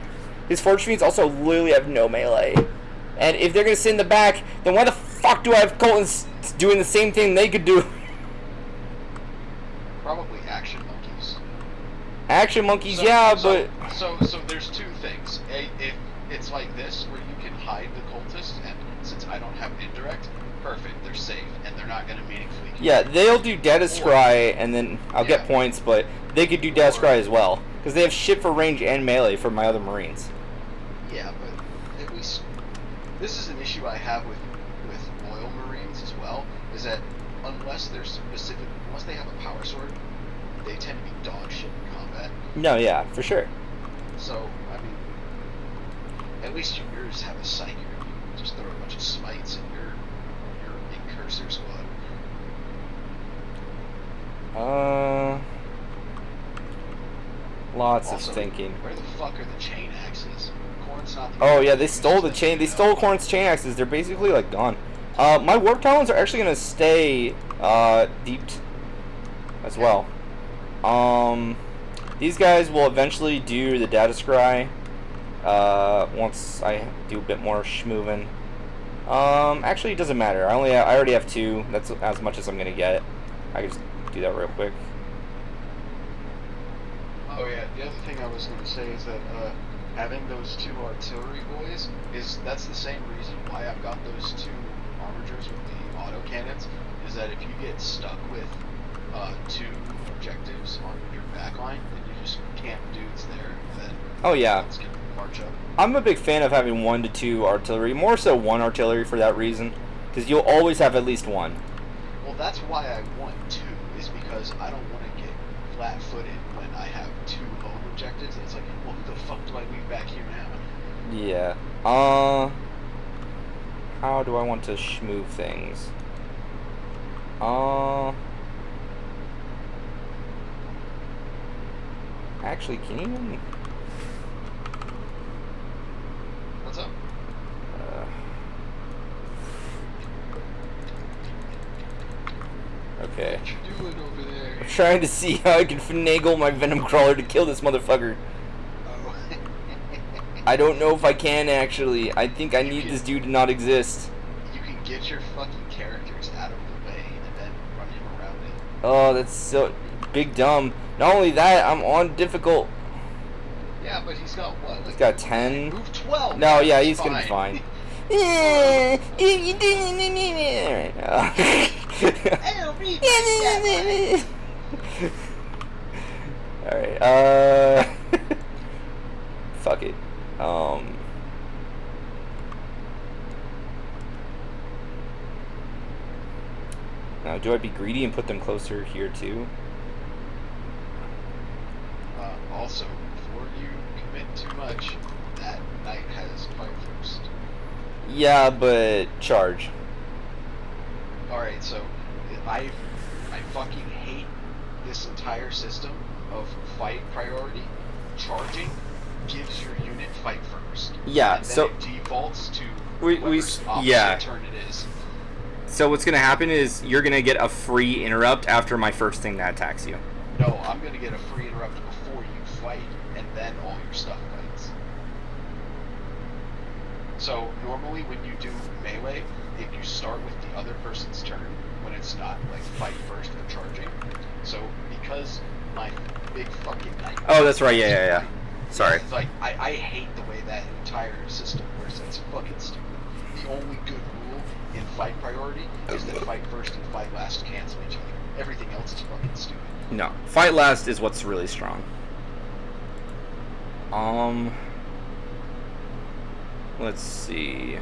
His Forge Fiends also literally have no melee. And if they're gonna sit in the back, then why the fuck do I have Colton's doing the same thing they could do? Probably action monkeys. Action monkeys, yeah, but so there's 2 things. If it's like this, where you can hide the cultists, and since I don't have indirect, perfect, they're safe, and they're not going to meaningfully. Yeah, they'll do Data Scry, and then I'll get points, but they could do Data Scry as well, because they have shit for range and melee for my other Marines. Yeah, but at least this is an issue I have with loyal Marines as well. Is that unless they're unless they have a power sword, they tend to be dog shit in combat. No, yeah, for sure. So I mean, at least yours have a psyker. You just throw a bunch of smites and you're in cursor squad. Lots Also, of thinking. Where the fuck are the chain axes? Corn's not the Oh only yeah, one they who stole the uses chain. them, They you stole know? Corn's chain axes. They're basically like gone. My warp talons are actually gonna stay deeped as well. These guys will eventually do the data scry once I do a bit more schmoovin'. Actually, it doesn't matter. I already have 2. That's as much as I'm gonna get. I can just do that real quick. Oh yeah, the other thing I was going to say is that having those 2 artillery boys that's the same reason why I've got those 2 armigers with the autocannons, is that if you get stuck with 2 objectives on your backline, then you just camp dudes there, and then Oh yeah. ones can march up. I'm a big fan of having 1 to 2 artillery, more so 1 artillery for that reason, because you'll always have at least 1. Well, that's why I want 2, is because I don't want to get flat-footed when I have 2 home objectives, and it's like, well, who the fuck do I leave back here now? Yeah. How do I want to schmoove things? Actually, can you even... What's up? Okay. What you doing over there? I'm trying to see how I can finagle my Venom Crawler to kill this motherfucker. Oh. I don't know if I can, actually. I think I need this dude to not exist. You can get your fucking characters out of the way and then run him around it. Oh, that's so... big dumb. Not only that, I'm on difficult. Yeah, but he's got what? Like, He's got 10. move 12. No, yeah, That's he's gonna be fine. Alright. Alright, fuck it. Now, do I be greedy and put them closer here too? Also, before you commit too much, that knight has fight first. Yeah, but charge. Alright, so I fucking hate this entire system of fight priority. Charging gives your unit fight first. Yeah, and then so it defaults to we whoever's opposite yeah. turn it is. So what's gonna happen is you're gonna get a free interrupt after my first thing that attacks you. No, I'm gonna get a free interrupt before you fight, and then all your stuff fights. So normally when you do melee, if you start with the other person's turn, when it's not like fight first for charging. So because my big fucking knight. Oh, that's right. Yeah. Sorry. It's like I hate the way that entire system works. It's fucking stupid. The only good rule in fight priority is that fight first and fight last cancel each other. Everything else is fucking stupid. No, fight last is what's really strong. Let's see.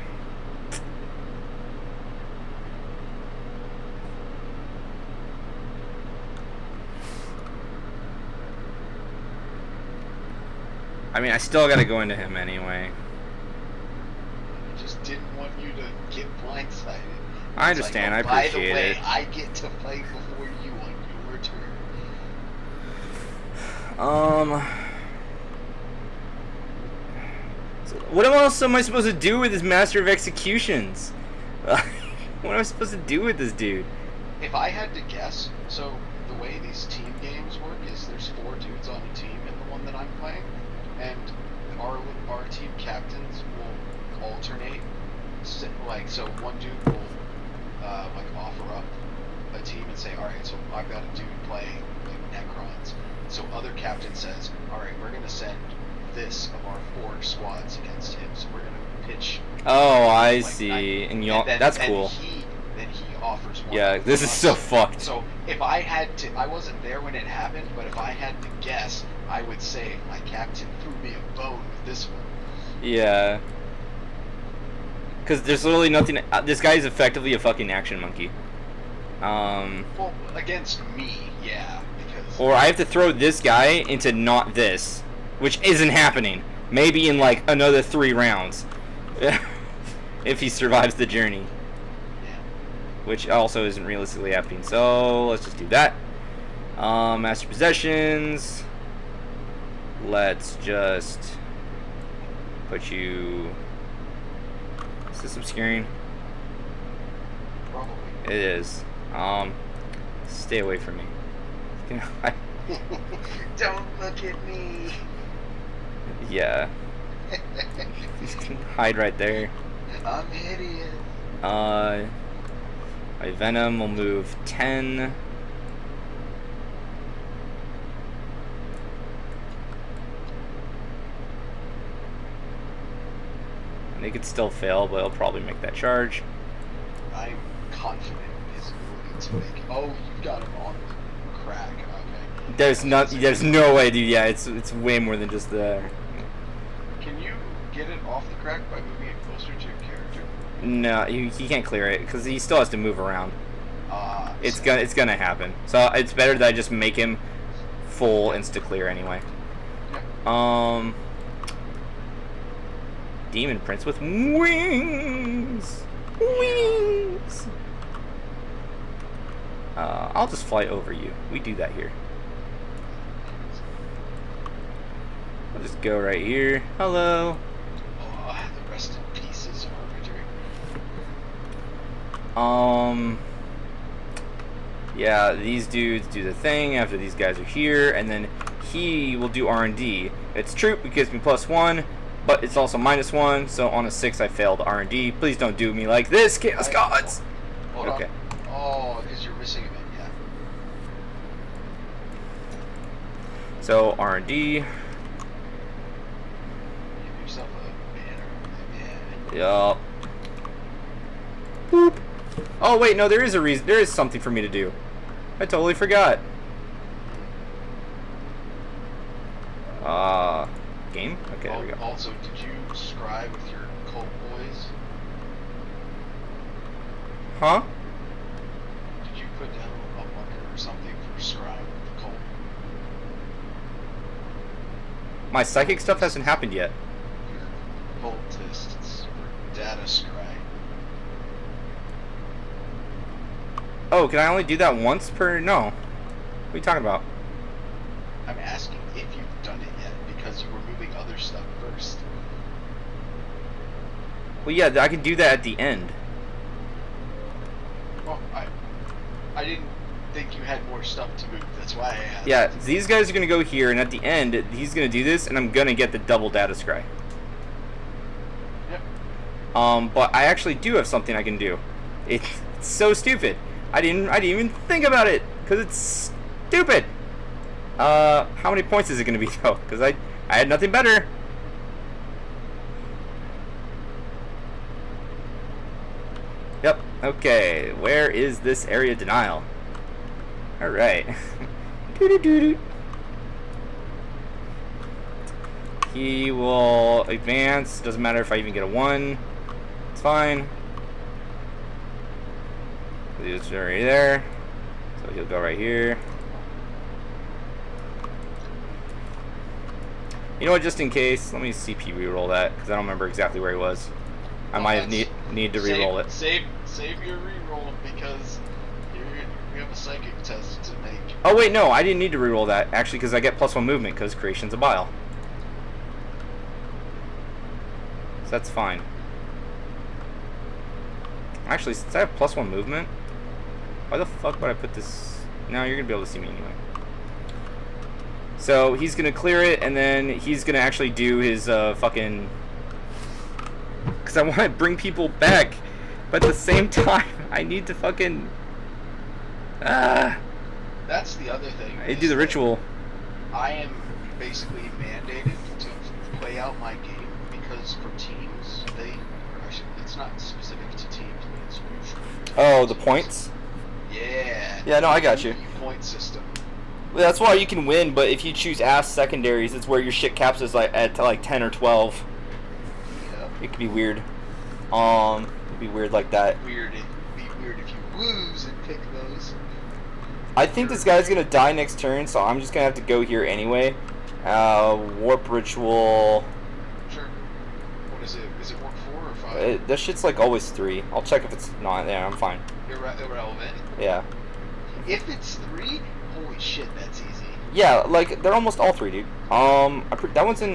I mean, I still gotta go into him anyway. I just didn't want you to get blindsided. I It's understand, like, I oh, appreciate by the way, it. I get to fight before you on your turn. What else am I supposed to do with this Master of Executions? What am I supposed to do with this dude? If I had to guess, so the way these team games work is there's 4 dudes on a team in the one that I'm playing, and our team captains will alternate. So one dude will like offer up a team and say, all right, so I've got a dude playing like Necrons. So other captain says, all right, we're gonna send this of our 4 squads against him. So we're gonna pitch. Oh, I like, see. And you, and then, that's and cool. Then he offers one. Yeah, of this is us. so fucked. So if I had to, I wasn't there when it happened, but if I had to guess, I would say my captain threw me a bone with this one. Yeah. Because there's literally nothing. This guy is effectively a fucking action monkey. Well, against me, yeah, because. Or I have to throw this guy into not this, which isn't happening. Maybe in like another 3 rounds, if he survives the journey. Yeah. Which also isn't realistically happening. So let's just do that. Master possessions. Let's just put you. Is this obscuring? Probably. It is. Stay away from me. Don't look at me. Yeah. Hide right there. I'm hideous. My venom will move 10. They could still fail, but he'll probably make that charge. I'm confident in his ability to make. Oh, you've got him on the crack. Okay. There's no way, dude. Yeah, it's way more than just the. Can you get it off the crack by moving it closer to your character? No, he can't clear it because he still has to move around. It's gonna happen. So it's better that I just make him full insta clear anyway. Yeah. Demon Prince with wings. Wings. I'll just fly over you. We do that here. I'll just go right here. Hello. Oh, the rest in pieces arbiter. Yeah, these dudes do the thing after these guys are here, and then he will do R&D. It's troop, it gives me +1, but it's also -1, so on a 6 I failed R&D. Please don't do me like this, Chaos Gods! Hold Okay. on. Oh, because you're missing a bit, yeah. So R&D. Give yourself a banner. Yeah. Yup. Boop. Oh wait, no, there is a reason. There is something for me to do. I totally forgot. Game? Okay, there we go. Also, did you scribe with your cult boys? Huh? Did you put down a marker or something for scribe with the cult? My psychic stuff hasn't happened yet. Your cultists for data scribe. Oh, can I only do that once per? No. What are you talking about? I'm asking if you've done it yet because you were moving other stuff first. Well, yeah, I can do that at the end. Well, I didn't think you had more stuff to move. That's why I asked. Yeah, these guys are gonna go here, and at the end, he's gonna do this, and I'm gonna get the double data scry. Yep. But I actually do have something I can do. It's so stupid. I didn't even think about it because it's stupid. How many points is it gonna be though? Because I had nothing better. Yep. Okay. Where is this area denial? All right. Doo-doo-doo-doo. He will advance. Doesn't matter if I even get a 1. It's fine. It's right there. So he'll go right here. You know what? Just in case, let me CP reroll that because I don't remember exactly where he was. I might have need to reroll it. Save your reroll because you have a psychic test to make. Oh wait, no, I didn't need to reroll that actually because I get +1 movement because Creations of Bile. So that's fine. Actually, since I have +1 movement, why the fuck would I put this? No, you're gonna be able to see me anyway. So he's gonna clear it, and then he's gonna actually do his fucking. Because I want to bring people back, but at the same time, I need to fucking. That's the other thing. I do the ritual. I am basically mandated to play out my game because for teams, it's not specific to teams, but it's usually. Oh, the points? Yeah. Yeah, no, I got you. Point system. Well, that's why you can win, but if you choose ass secondaries, it's where your shit caps is like at like 10 or 12. It could be weird. It'd be weird like that. It'd be weird if you lose and pick those. I think this guy's gonna die next turn, so I'm just gonna have to go here anyway. Warp Ritual. Sure. What is it? Is it warp 4 or 5? That shit's like always 3. I'll check if it's not. Yeah, I'm fine. Irrelevant. Yeah. If it's 3, holy shit, that's easy. Yeah, like they're almost all 3, dude. That one's in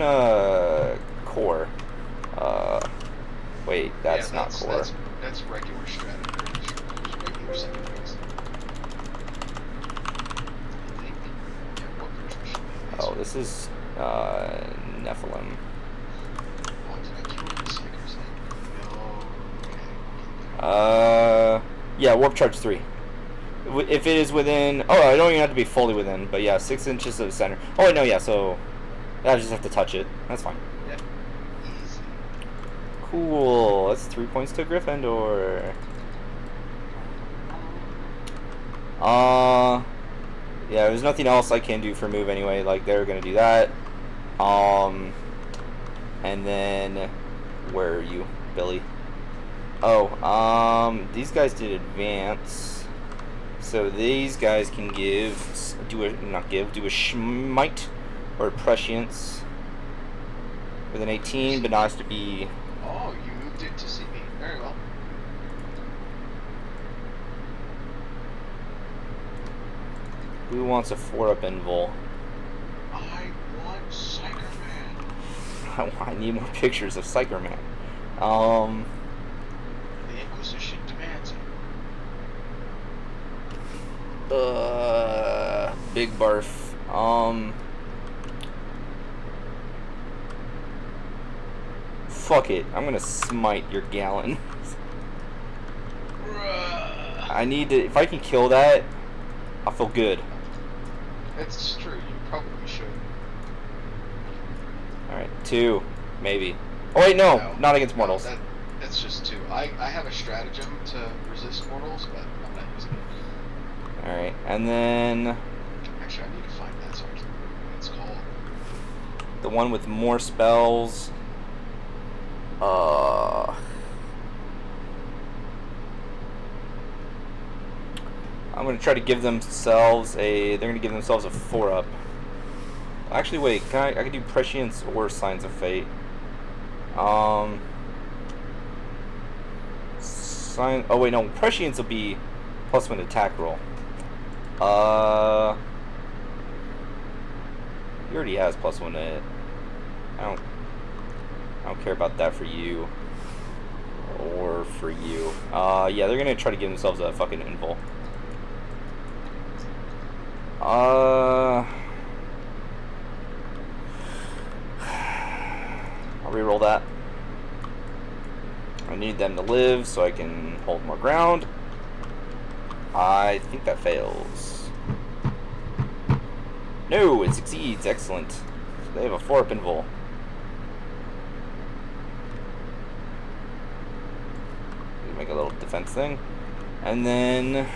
core. Wait, that's not core. That's regular strategy. Regular secondaries. I think. Yeah, what version should be? Oh, this is Nephilim. Oh, did I kill the Seekers? No. Okay. Yeah, warp charge 3. If it is within, oh, I don't even have to be fully within, but yeah, 6 inches of the center. Oh wait, no, yeah, so I just have to touch it. That's fine. Yeah. Easy. Cool. That's 3 points to Gryffindor. Yeah, there's nothing else I can do for move anyway. Like they're gonna do that. And then where are you, Billy? Oh, these guys did advance. So these guys can do a smite or a prescience with an 18, but not has to be. Oh, you moved it to see me. Very well. Who wants a 4-up invul? I want Psyker Man. I need more pictures of Psyker Man. The Inquisition demands it. Big barf. Fuck it. I'm gonna smite your gallon. I need to. If I can kill that, I'll feel good. That's true. You probably should. All right, 2, maybe. Oh wait, no, not against mortals. That's just 2. I have a stratagem to resist mortals, but I'm not using it. All right, and then Actually, I need to find that so I can remember what it's called. the one with more spells. I'm gonna try to give themselves a. They're gonna give themselves a 4-up. Actually, wait. I can do prescience or signs of fate. Oh wait, no. Prescience will be +1 attack roll. He already has +1 to hit. I don't care about that for you. Or for you. Yeah, they're gonna try to give themselves a fucking invul. I'll reroll that. I need them to live so I can hold more ground. I think that fails. No, it succeeds. Excellent. So they have a 4-up invul. Make a little defense thing. And then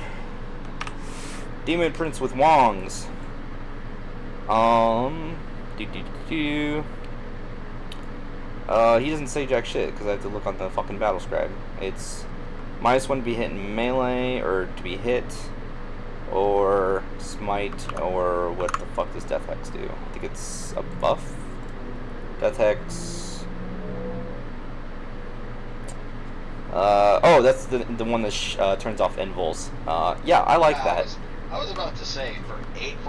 Demon Prince with Wongs. He doesn't say jack shit because I have to look on the fucking battle scribe. It's -1 to be hit in melee or to be hit, or smite, or what the fuck does Death Hex do? I think it's a buff. Death Hex. Oh, that's the one that turns off invuls. Yeah, I like that. I was about to say for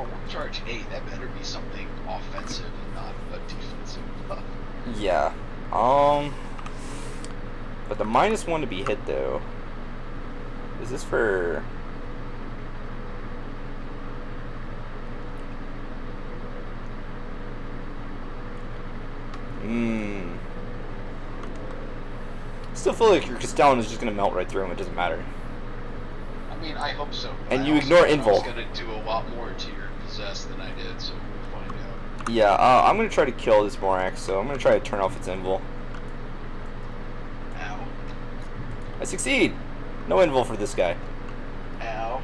warp charge 8, that better be something offensive and not a defensive buff. Yeah. But the -1 to be hit though. Is this for? Still feel like your Castellan is just gonna melt right through him. It doesn't matter. I mean, I hope so. And you ignore invul. I was gonna do a lot more to your possess than I did, so we'll find out. Yeah, I'm gonna try to kill this Morax, so I'm gonna try to turn off its invul. Ow. I succeed. No invul for this guy. Ow.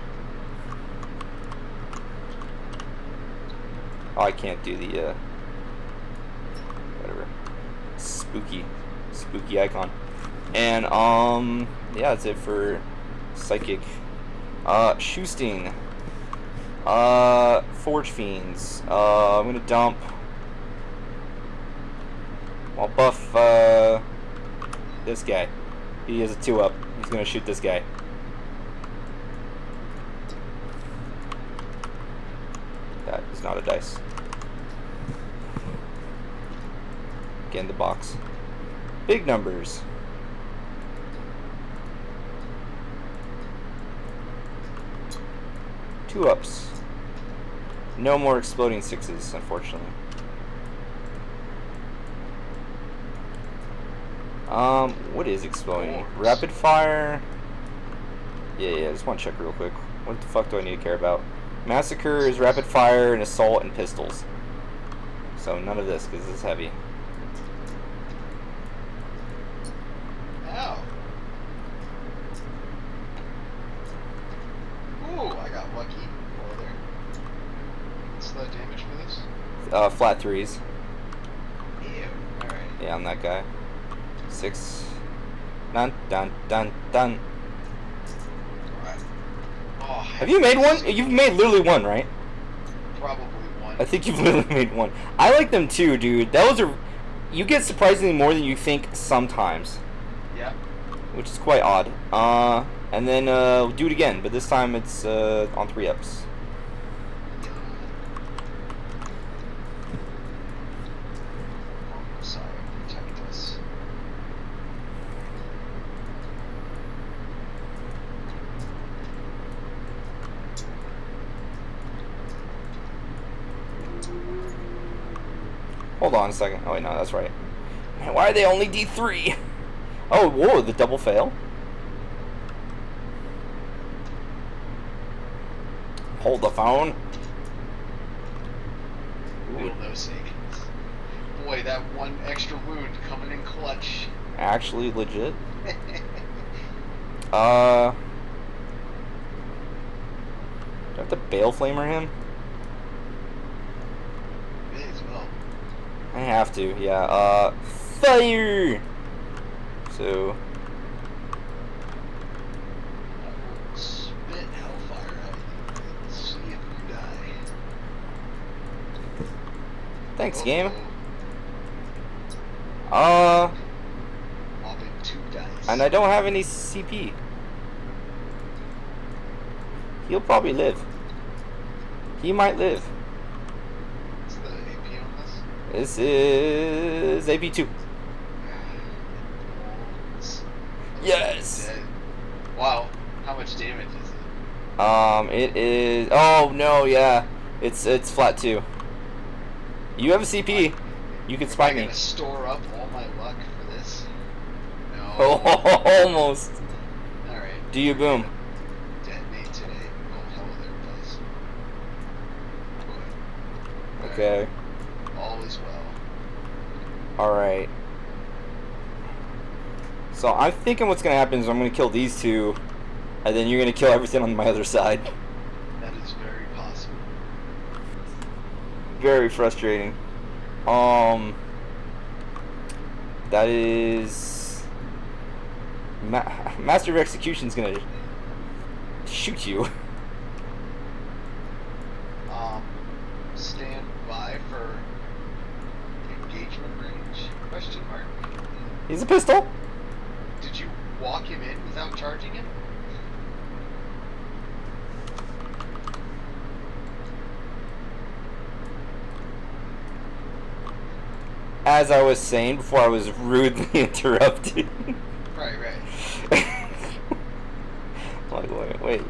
Oh, I can't do the whatever. Spooky spooky icon. And yeah, that's it for Psychic. Shoosting. Forge Fiends. I'm gonna dump. I'll buff this guy. He has a 2-up. He's gonna shoot this guy. That is not a dice. Get in the box. Big numbers. Two ups. No more exploding 6s, unfortunately. What is exploding? Rapid fire. Yeah, I just want to check real quick. What the fuck do I need to care about? Massacre is rapid fire and assault and pistols. So none of this, because this is heavy. Ow. Ooh, I got lucky over there. What's the damage for this? Flat 3s. Ew. Alright. Yeah, I'm that guy. 6. Dun dun dun dun. Alright. Oh, Have you made one? You've made literally one, right? Probably one. I think you've literally made one. I like them too, dude. Those are... You get surprisingly more than you think sometimes. Yep. Which is quite odd. And then we'll do it again, but this time it's on 3-ups. Oh, sorry. Protect us. Hold on a second. Oh wait, no, that's right. Man, why are they only D3? Oh, whoa, the double fail? Hold the phone. Real no savings. Boy, that one extra wound coming in clutch. Actually legit. Do I have to Bale Flamer him? May as well. I have to, yeah. Fire! So, I will spit hellfire at you and see if you die. thanks, game. Popping 2 dice. And I don't have any CP. He'll probably live. He might live. What's the AP on this? This is AP2. Yes! Dead. Wow, how much damage is it? It is... Oh, no, yeah. It's flat 2. You have a CP. You can spike Am I me. gonna store up all my luck for this? No. Oh, almost. Alright. Do you boom? Detonate today. Oh, hell there it does. Boy. Okay. All is well. Alright. So I'm thinking what's going to happen is I'm going to kill these two, and then you're going to kill everything on my other side. That is very possible. Very frustrating. That is... Master of Execution's going to shoot you. Stand by for engagement range? Question mark. He's a pistol. Did you walk him in without charging him? As I was saying before I was rudely interrupted. Right. Wait.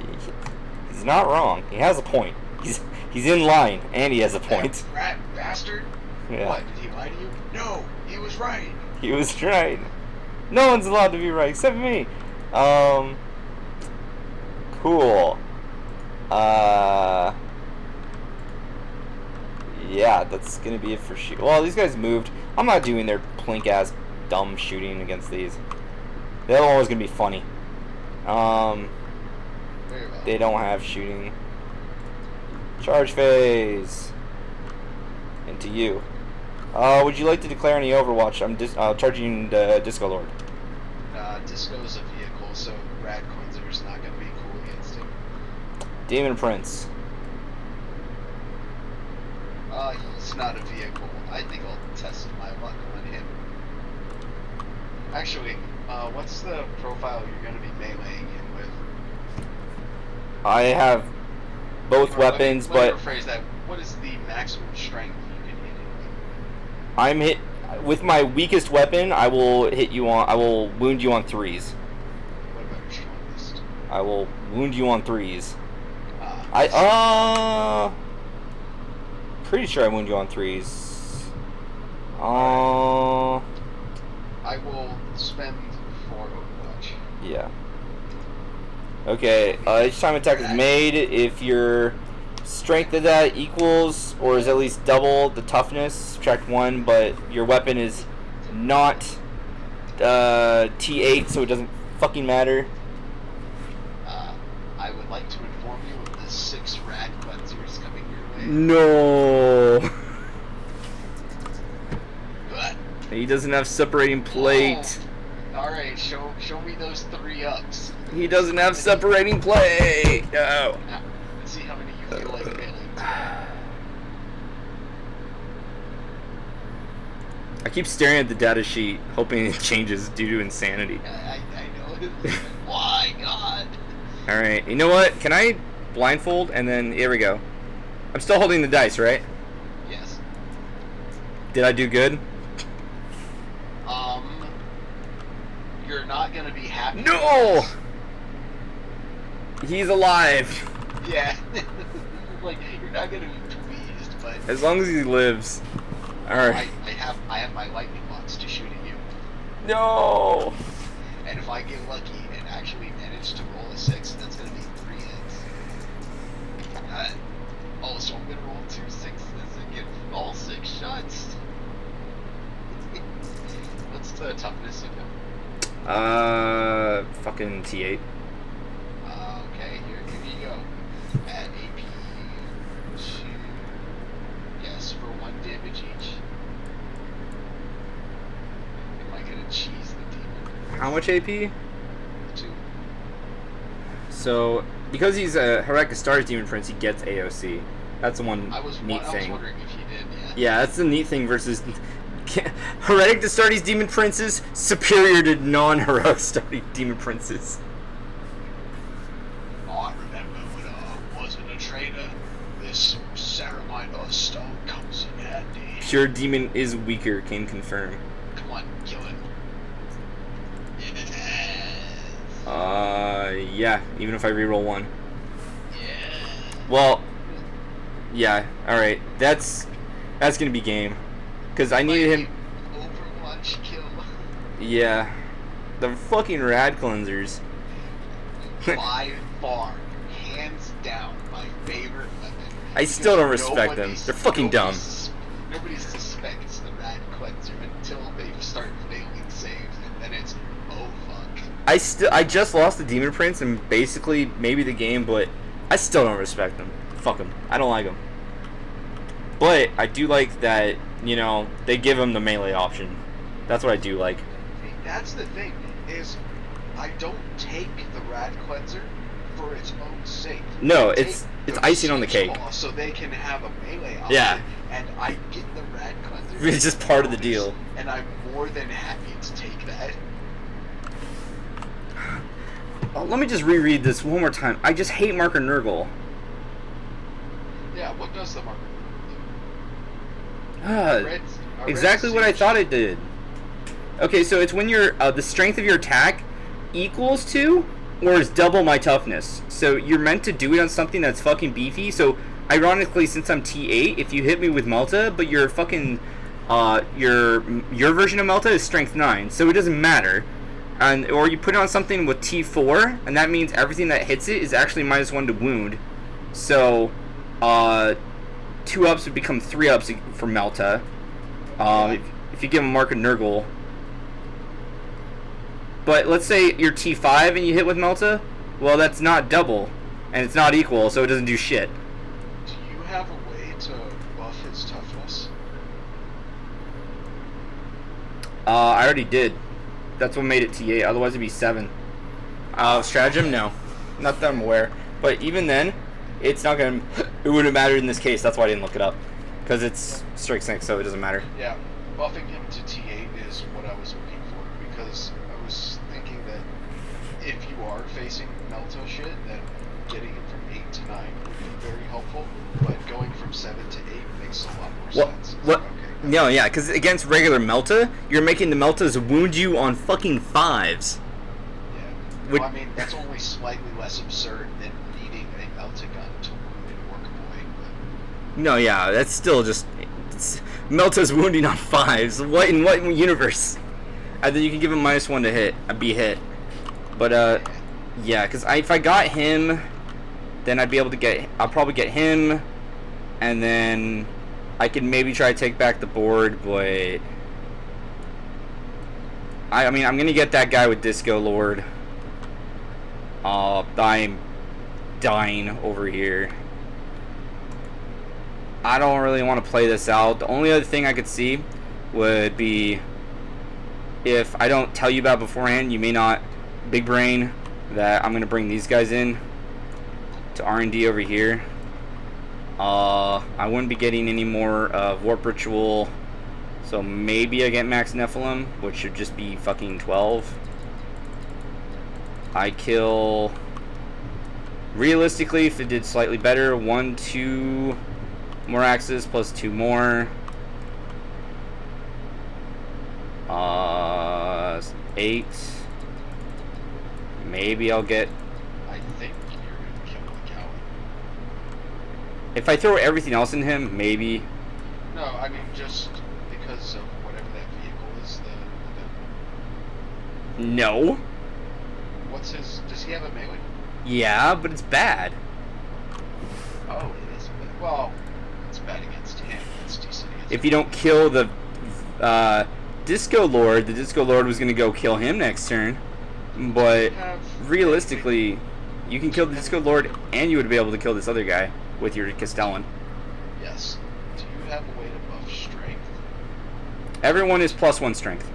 He's not wrong. He has a point. He's in line, and he has a point. That rat bastard! Yeah. What, did he lie to you? No, he was right. He was right. No one's allowed to be right except me. Cool. Yeah, that's gonna be it for shoot. Well, these guys moved. I'm not doing their plink ass dumb shooting against these. The other one was gonna be funny. Very well. They don't have shooting. Charge phase. Into you. Would you like to declare any Overwatch? I'm charging the Disco Lord. Disco's a vehicle, so Rad Cleanser's not gonna be cool against him. Demon Prince. He's not a vehicle. I think I'll test my luck on him. Actually, what's the profile you're gonna be meleeing him with? I have both weapons, let me but rephrase that. What is the maximum strength you can hit him with? I'm hit with my weakest weapon. I will hit you on. I will wound you on 3s. What about your strongest? I will wound you on 3s. Pretty sure I wound you on 3s. I will spend 4 Overwatch. Yeah. Okay. Each time attack is made, if your strength of that equals or is at least double the toughness, subtract 1. But your weapon is not T8, so it doesn't fucking matter. I would like to inform you of the 6 Rad Cleansers coming your way. No. What? He doesn't have separating plate. Oh. Alright, show me those 3 ups. He doesn't have separating plate. No. Now, let's see how many you feel like failing to. I keep staring at the data sheet, hoping it changes due to insanity. I know. Why, God? Alright, you know what? Can I blindfold and then here we go. I'm still holding the dice, right? Yes. Did I do good? You're not gonna be happy. No! He's alive. Yeah. Like, you're not gonna be pleased, but As long as he lives. Alright. I have my lightning box to shoot at you. No! And if I get lucky and actually manage to roll a 6, that's gonna be 3 hits. So I'm gonna roll 2 6s and get all 6 shots. What's the toughness of him? Fucking T8. Okay, here you go. Add AP 2. Yes, for 1 damage each. Am I gonna cheese the demon? How much AP? 2. So, because he's a Heretic Astartes Demon Prince, he gets AOC. That's the one neat thing. I was wondering if he did, yeah. Yeah, that's the neat thing versus Heretic Astartes Demon Princes superior to non-Heretic Astartes Demon Princes. Oh, I remember when I wasn't a traitor. This Saramine stone comes in handy. Pure Demon is weaker, can confirm. Come on, kill him. Yes. Yeah, even if I reroll 1. Yeah. Well, yeah, alright. That's gonna be game. Because I needed him. Overwatch kill. Yeah. The fucking Rad Cleansers. By far, hands down, my favorite weapon. I still don't respect them. They're fucking dumb. Nobody suspects the Rad Cleanser until they start failing saves, and then it's, oh fuck. I just lost the Demon Prince and basically maybe the game, but I still don't respect them. Fuck them. I don't like them. But I do like that, you know, they give him the melee option. That's what I do like. That's the thing, is I don't take the Rad Cleanser for its own sake. No, it's icing on the cake. So they can have a melee option. Yeah. And I get the Rad Cleanser. It's just part of the deal. And I'm more than happy to take that. Oh, let me just reread this one more time. I just hate Marker Nurgle. Yeah, what does the marker do? Exactly what I thought it did. Okay, so it's when your the strength of your attack equals to or is double my toughness. So you're meant to do it on something that's fucking beefy. So ironically, since I'm T8, if you hit me with Melta, but your fucking your version of Melta is strength 9, so it doesn't matter. And or you put it on something with T4, and that means everything that hits it is actually -1 to wound. So 2 ups would become 3 ups for Melta. If you give him Mark and Nurgle. But let's say you're T5 and you hit with Melta, well, that's not double, and it's not equal, so it doesn't do shit. Do you have a way to buff his toughness? I already did. That's what made it T8. Otherwise it'd be 7. Stratagem, no. Not that I'm aware. But even then, it's not gonna. It wouldn't matter in this case. That's why I didn't look it up. Because it's strike 6, so it doesn't matter. Yeah, buffing him to T8 is what I was looking for, because I was thinking that if you are facing Melto shit, then getting him from 8 to 9 would be very helpful, but going from 7 to 8 makes a lot more sense. What? Okay. No, yeah, because against regular Melta, you're making the Meltas wound you on fucking 5s. Yeah. Would- Well, I mean, that's only slightly less absurd than needing a Melta gun to wound an Orc boy. But No, yeah, that's still just Melta's wounding on 5s. What in what universe? And then you can give him -1 to hit, be hit. But yeah, because if I got him, then I'd be able to get. I'll probably get him, and then I could maybe try to take back the board. But I mean, I'm gonna get that guy with Disco Lord. I'm dying over here. I don't really want to play this out. The only other thing I could see would be if I don't tell you about beforehand, you may not big brain that I'm going to bring these guys in to R&D over here. I wouldn't be getting any more of Warp Ritual, so maybe I get Max Nephilim, which should just be fucking 12. I kill, realistically, if it did slightly better, 1, 2 more axes plus 2 more. 8. Maybe I'll get. I think you're gonna kill the Cowan. If I throw everything else in him, maybe. No, I mean just because of whatever that vehicle is. No. What's his? Does he have a melee? Yeah, but it's bad. Oh, it is. Well, it's bad against him. It's decent against. If you don't kill the Disco Lord, the Disco Lord was gonna go kill him next turn. But realistically, you can kill the Disco Lord and you would be able to kill this other guy with your Castellan. Yes. Do you have a way to buff strength? Everyone is +1 strength.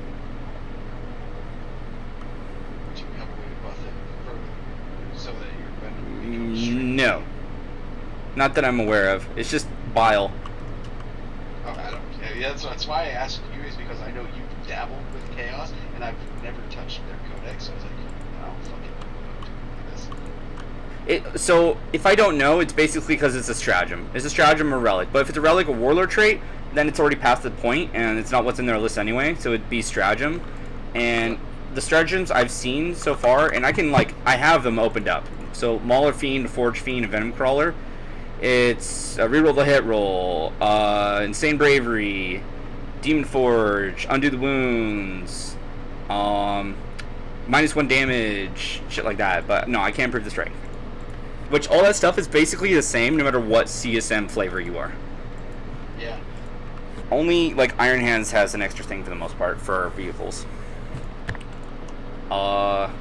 Do you have a way to buff it further so that your venom becomes strength? No. Not that I'm aware of. It's just bile. Oh, I don't. Yeah, that's why I asked you, is because I know you dabbled with Chaos, and I've never touched their codex. So I was like, oh, fucking this. So if I don't know, it's basically because it's a stratagem. It's a stratagem or relic. But if it's a relic or warlord trait, then it's already past the point, and it's not what's in their list anyway. So it'd be stratagem, and the stratagems I've seen so far, and I have them opened up. So Mauler Fiend, Forge Fiend, and Venom Crawler. It's reroll the hit roll, Insane Bravery, Demon Forge, Undo the Wounds, -1 damage, shit like that. But no, I can't improve the strength. Which all that stuff is basically the same no matter what CSM flavor you are. Yeah. Only like Iron Hands has an extra thing for the most part for vehicles.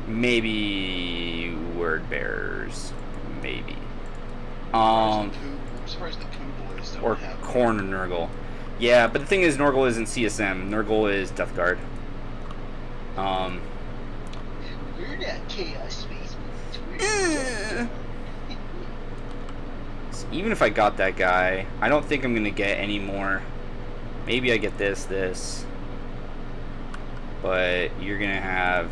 Maybe Word Bearers, maybe. I'm surprised the Pooh Boys don't Or have Korn and Nurgle. Yeah, but the thing is, Nurgle isn't CSM. Nurgle is Death Guard. We're not Chaos Space Marines. So even if I got that guy, I don't think I'm gonna get any more. Maybe I get this. But you're gonna have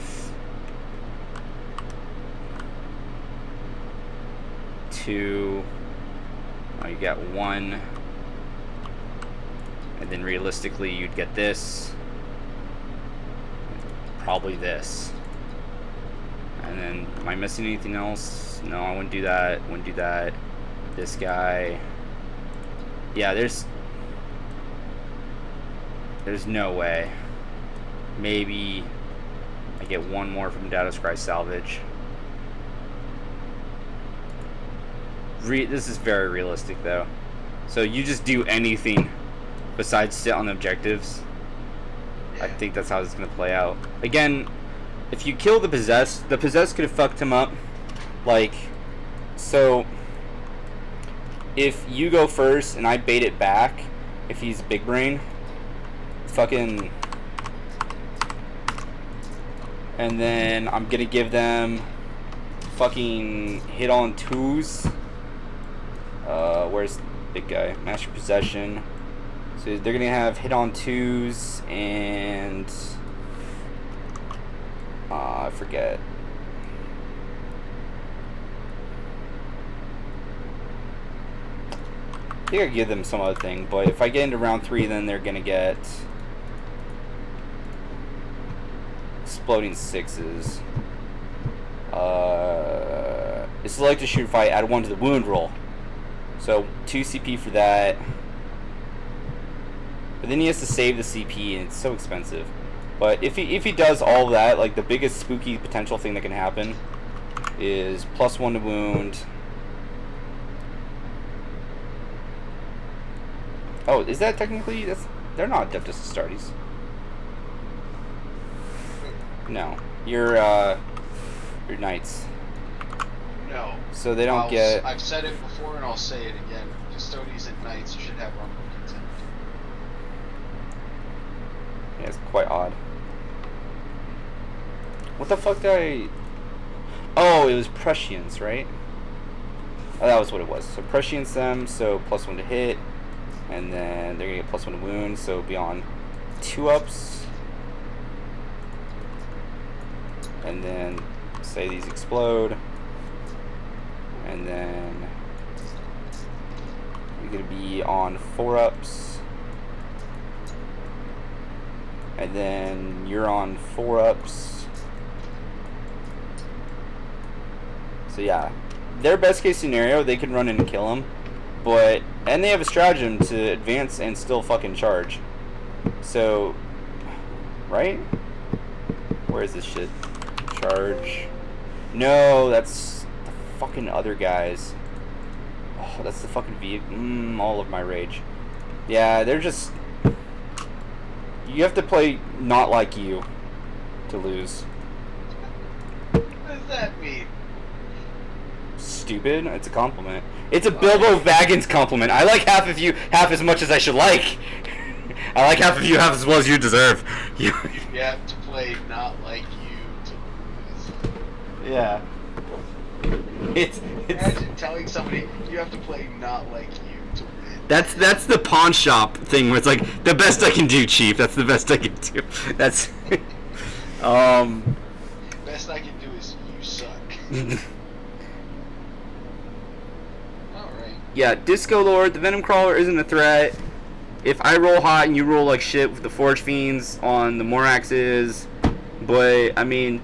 2. Oh, you got 1. And then realistically, you'd get this. Probably this. And then, am I missing anything else? No, I wouldn't do that. Wouldn't do that. This guy. Yeah, there's no way. Maybe I get 1 more from Data Scry Salvage. This is very realistic, though. So you just do anything besides sit on objectives. Yeah. I think that's how it's going to play out. Again, if you kill the Possessed could have fucked him up. Like, so if you go first and I bait it back, if he's big brain, fucking And then I'm gonna give them fucking hit on 2s. Where's the big guy? Master Possession. So they're gonna have hit on 2s and I forget. I think I give them some other thing, but if I get into round 3, then they're gonna get exploding 6s. It's select to shoot fight, add 1 to the wound roll. So 2 CP for that. But then he has to save the CP, and it's so expensive. But if he does all that, like the biggest spooky potential thing that can happen is +1 to wound. Oh, is that technically? They're not Adeptus Astartes. No, you're knights. No. So they don't get. I've said it before and I'll say it again. Custodians and knights should have rumble contempt. Yeah, it's quite odd. What the fuck did I... Oh, it was Prescience, right? Oh, that was what it was. So Prescience them, so +1 to hit. And then they're gonna get +1 to wound, so beyond 2-ups. And then say these explode. And then you're gonna be on 4-ups. And then you're on 4-ups. So yeah, their best case scenario, they can run in and kill him, and they have a stratagem to advance and still fucking charge. So, right? Where is this shit? Charge. No, that's the fucking other guys. Oh, that's the fucking vehicle. All of my rage. Yeah, they're just. You have to play not like you to lose. What does that mean? Stupid? It's a compliment. It's a Bilbo Baggins compliment. I like half of you half as much as I should like. I like half of you half as well as you deserve. You have to play not like you to lose. Yeah. It's Imagine telling somebody you have to play not like you to win. That's the pawn shop thing where it's like the best I can do, Chief. That's the best I can do. That's Best I can do is you suck. Alright. Yeah, Disco Lord, the Venom Crawler isn't a threat. If I roll hot and you roll like shit with the Forge Fiends on the Moraxes, but I mean,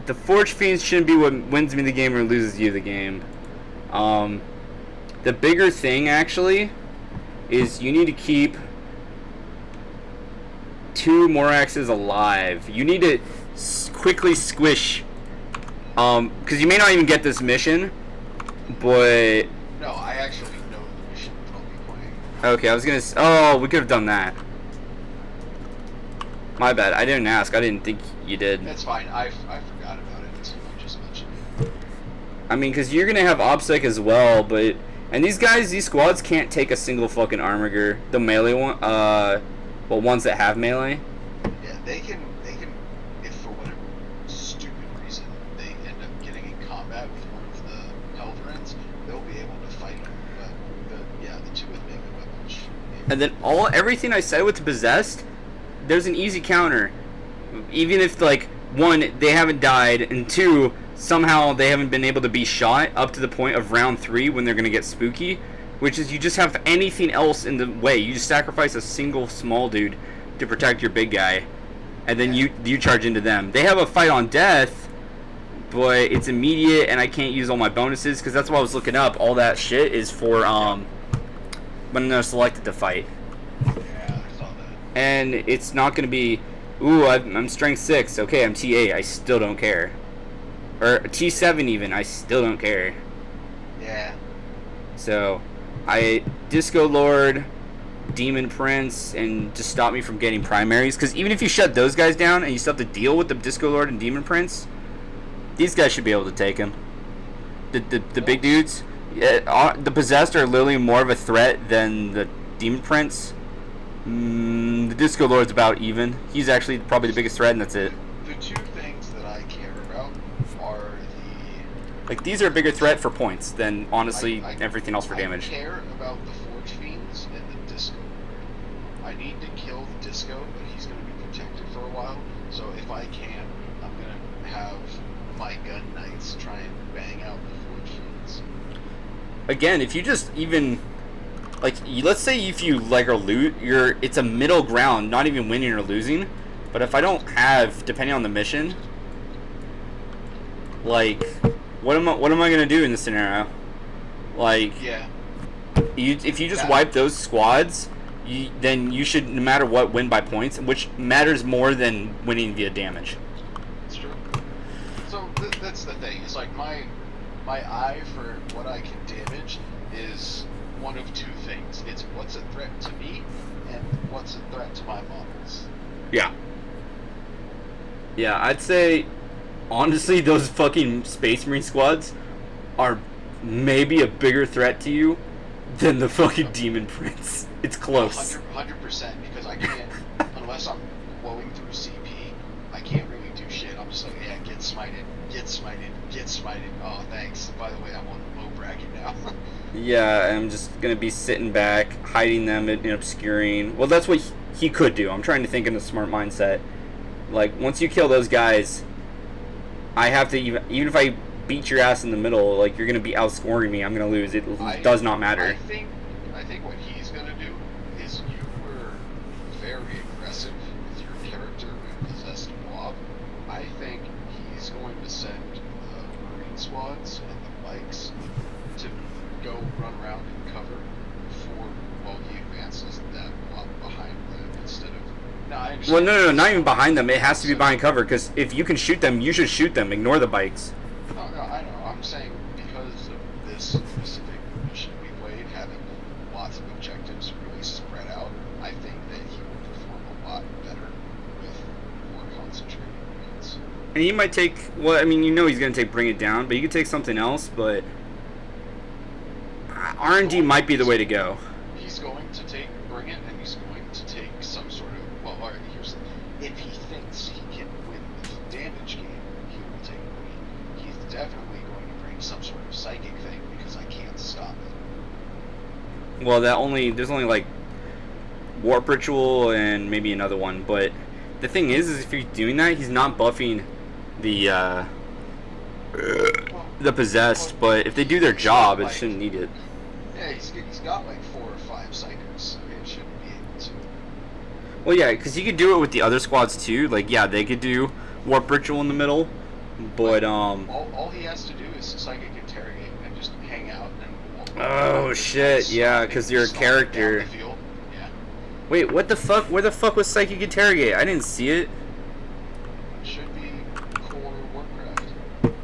the Forge Fiends shouldn't be what wins me the game or loses you the game. The bigger thing actually is you need to keep 2 Moraxes alive. You need to quickly squish, because you may not even get this mission, but... No, I actually know the mission I'll be playing. Okay, I was gonna... Oh, we could have done that. My bad, I didn't ask. I didn't think you did. That's fine, I forgot about it until you just mentioned it. I mean, because you're gonna have OBSEC as well, but... And these guys, these squads can't take a single fucking armor. The melee one, well, ones that have melee. Yeah, they can, if for whatever stupid reason they end up getting in combat with one of the Helverins, they'll be able to fight them. But the 2 with melee weapons. And then everything I said with the possessed, there's an easy counter. Even if, like, 1, they haven't died, and 2, somehow they haven't been able to be shot up to the point of round 3 when they're going to get spooky, which is you just have anything else in the way. You just sacrifice a single small dude to protect your big guy, and then you charge into them. They have a fight on death, but it's immediate, and I can't use all my bonuses, because that's what I was looking up. All that shit is for when they're selected to fight. Yeah, I saw that. And it's not going to be, ooh, I'm strength 6, okay, I'm T8, I still don't care. Or T7 even, I still don't care. Yeah. So, Disco Lord, Demon Prince, and just stop me from getting primaries. Because even if you shut those guys down and you still have to deal with the Disco Lord and Demon Prince, these guys should be able to take him. The big dudes, the Possessed are literally more of a threat than the Demon Prince. The Disco Lord's about even. He's actually probably the biggest threat, and that's it. The 2 things that I Like, these are a bigger threat for points than, honestly, everything else for I damage. care about the Forge Fiends and the Disco Lord. I need to kill the Disco, but he's going to be protected for a while. So if I can, I'm going to have my Gun Knights try and bang out the Forge Fiends. Again, if you just even... Like, let's say if you, like, are it's a middle ground, not even winning or losing. But if I don't have, depending on the mission... Like... What am I gonna do in this scenario? Like, yeah, if you just wipe those squads, then you should, no matter what, win by points, which matters more than winning via damage. it's true. So that's the thing. It's like my eye for what I can damage is one of two things. It's what's a threat to me, and what's a threat to my models. Yeah. Yeah, I'd say, honestly, those fucking Space Marine squads are maybe a bigger threat to you than the fucking Demon Prince. It's close. 100%, because I can't, unless I'm blowing through CP, I can't really do shit. I'm just like, yeah, get smited, get smited, get smited. Oh, thanks. By the way, I'm on the low bracket now. Yeah, I'm just gonna be sitting back, hiding them and obscuring. Well, that's what he could do. I'm trying to think in a smart mindset. Like, once you kill those guys... I have to, even if I beat your ass in the middle, like, you're going to be outscoring me, I'm going to lose. It does not matter. I think what he's going to do is you were very aggressive with your character when possessed Blob. I think he's going to send the Marine squads and the bikes to go run around and cover while he advances that Blob behind them instead of... Well, no, not even behind them. It has to be behind cover, because if you can shoot them, you should shoot them. Ignore the bikes. No, I know. I'm saying because of this specific mission we played, having lots of objectives really spread out, I think that he will perform a lot better with more concentrated units. And he might take... Well, I mean, you know he's going to take Bring It Down, but he could take something else, but... R&D might be the way to go. He's going to take Bring It, and he's going to take some sort of... Well, all right, here's the... If he thinks he can win the damage game, he will take Bring It. He's definitely going to bring some sort of psychic thing, because I can't stop it. Well, there's only, like, Warp Ritual and maybe another one, but the thing is if he's doing that, he's not buffing the Possessed, but if they do their job, it shouldn't need it. Yeah, he's got like 4 or 5 psychers, so it shouldn't be able to. Well, yeah, because he could do it with the other squads too. Like, yeah, they could do Warp Ritual in the middle, but all he has to do is psychic interrogate and just hang out and. Oh shit! Yeah, because you're a character. Yeah. Wait, what the fuck? Where the fuck was psychic interrogate? I didn't see it. It should be core Warcraft.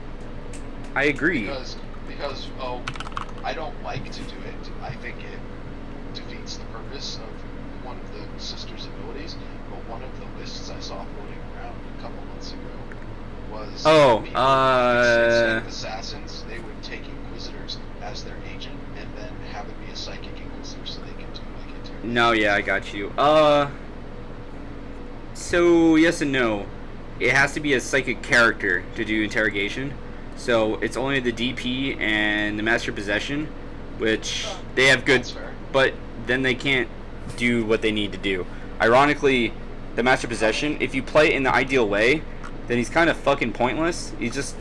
I agree. Because I don't like to do it. I think it defeats the purpose of one of the sisters' abilities. But one of the lists I saw floating around a couple months ago was instead of assassins, they would take inquisitors as their agent, and then have it be a psychic inquisitor so they can do like interrogation. No, yeah, I got you. So yes and no. It has to be a psychic character to do interrogation. So it's only the DP and the Master Possession, which they have good, but then they can't do what they need to do. Ironically, the Master Possession, if you play it in the ideal way, then he's kind of fucking pointless. He's just...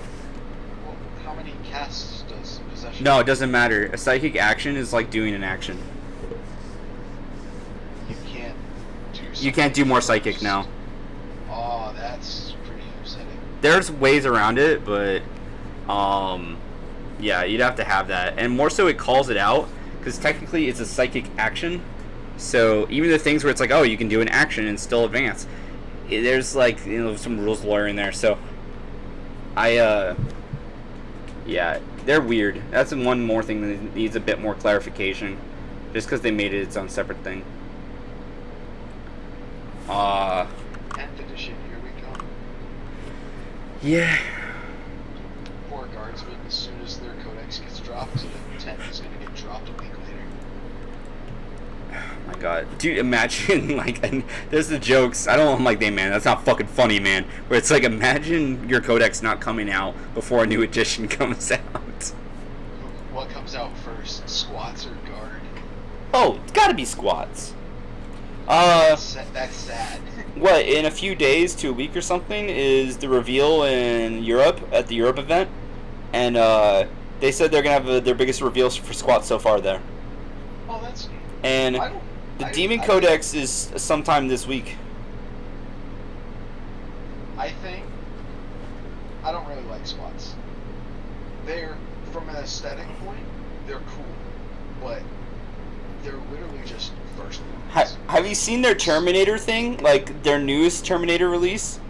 Well, how many casts does Possession... No, it doesn't matter. A psychic action is like doing an action. You can't do... You can't do more psychic now. Oh, that's pretty upsetting. There's ways around it, but... yeah, you'd have to have that. And more so it calls it out, because technically it's a psychic action. So even the things where it's like, oh, you can do an action and still advance, there's like, some rules lawyer in there. So yeah, they're weird. That's one more thing that needs a bit more clarification, just because they made it its own separate thing. 10th edition, here we go. Yeah. Poor guardsmen, as soon as their codex gets dropped, the 10th is going to get dropped a week later. My God, dude! Imagine like, and there's the jokes. I don't know. I'm like, man, that's not fucking funny, man. Where it's like, imagine your codex not coming out before a new edition comes out. What comes out first, squats or guard? Oh, it's got to be squats. That's sad. What, in a few days to a week or something is the reveal in Europe at the Europe event, and they said they're gonna have their biggest reveals for squats so far there. Oh, that's neat. And the Demon Codex is sometime this week. I think I don't really like squats. They're, from an aesthetic point, they're cool, but they're literally just first ones. Have you seen their Terminator thing? Like their newest Terminator release?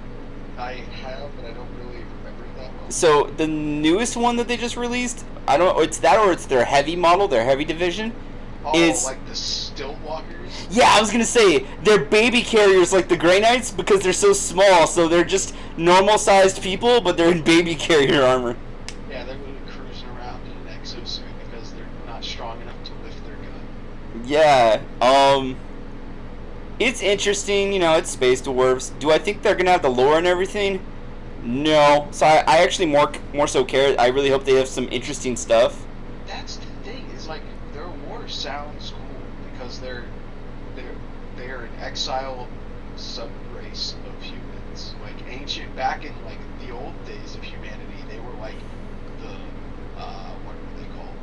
I have, but I don't really remember it that well. So the newest one that they just released, I don't know, it's that or it's their heavy model, their heavy division. Oh, like the stilt walkers? Yeah, I was gonna say they're baby carriers like the Grey Knights because they're so small, so they're just normal sized people, but they're in baby carrier armor. Yeah, they're literally cruising around in an exosuit because they're not strong enough to lift their gun. Yeah, it's interesting, you know, it's Space Dwarves. Do I think they're gonna have the lore and everything? No. So I actually more so care. I really hope they have some interesting stuff. That's the thing, is like their war sounds cool because they're an exile sub-race of humans. Like ancient, back in like the old days of humanity, they were like the what were they called?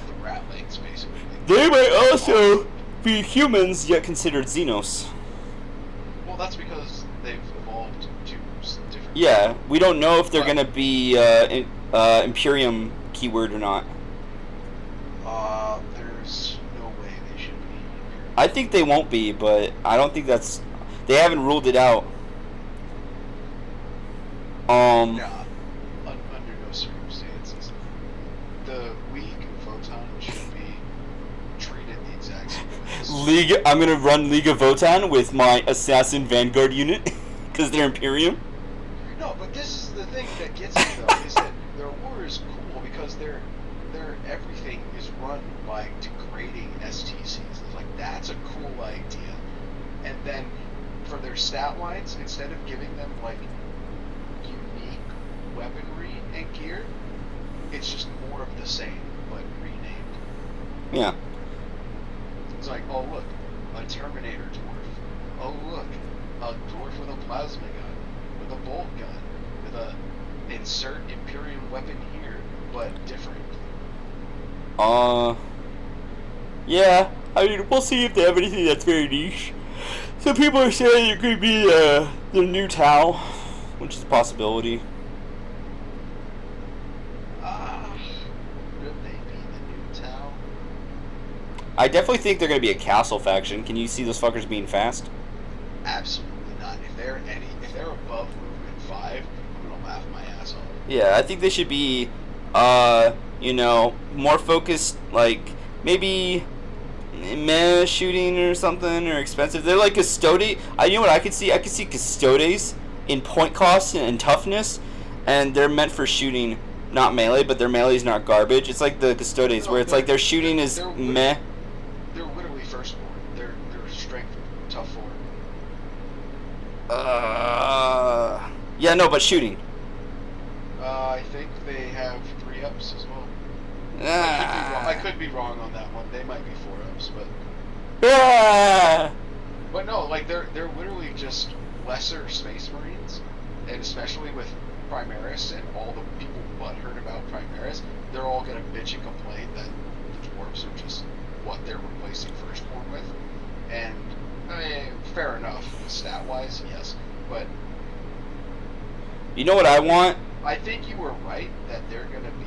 The ratlings, basically. They might also be humans yet considered Xenos. Well, that's because they've evolved to different. Yeah, we don't know if they're gonna be Imperium keyword or not. There's no way they should be. I think they won't be, but I don't think that's. They haven't ruled it out. Nah, under no circumstances. The League of Photon should be treated the exact same way. I'm gonna run League of Votan with my Assassin Vanguard unit because they're Imperium. No, but this is the thing that gets me though, is that their war is cool because their everything is run by degrading STCs. It's like, that's a cool idea. And then for their stat lines, instead of giving them like unique weaponry and gear, it's just more of the same, but renamed. Yeah. It's like, oh look, a Terminator dwarf. Oh look, a dwarf with a plasma gun, with a bolt gun, with a insert Imperial weapon here, but different. Yeah. I mean, we'll see if they have anything that's very niche. Some people are saying it could be the new Tau, which is a possibility. Could they be the new Tau? I definitely think they're going to be a castle faction. Can you see those fuckers being fast? Absolutely not. If they're above movement 5, I'm gonna laugh my ass off. Yeah, I think they should be, you know, more focused, like, maybe meh shooting or something, or expensive. They're like Custodes. You know what I could see? I could see Custodes in point cost and toughness, and they're meant for shooting, not melee, but their melee is not garbage. It's like the Custodes, where it's like their shooting is meh. They're literally firstborn. They're strength tough 4. Yeah, no, but shooting. I think they have 3-ups as well. Ah. I could be wrong on that one. They might be 4-ups, but Ah. but no, like they're literally just lesser Space Marines, and especially with Primaris and all the people butthurt about Primaris, they're all gonna bitch and complain that the dwarves are just what they're replacing firstborn with, and I mean, fair enough, stat-wise, yes, but You know what I want? I think you were right that they're gonna be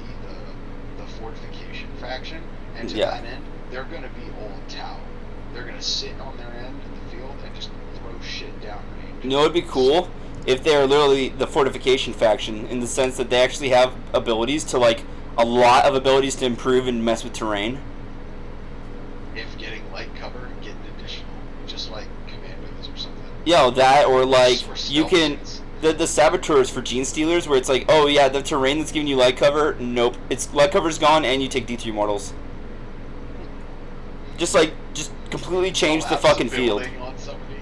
the fortification faction, and to Yeah. that end, they're gonna be old Tau. They're gonna sit on their end of the field and just throw shit downrange. You know what would be cool? If they're literally the fortification faction, in the sense that they actually have abilities to, like, a lot of abilities to improve and mess with terrain. If getting light cover and getting additional, just like commandos or something. Yeah, that, or like, Just for you can... stealth. The saboteurs for Gene Stealers, where it's like, oh yeah, the terrain that's giving you light cover, nope. It's light cover's gone and you take D3 mortals. Just completely change the Collapse a fucking field. building on somebody.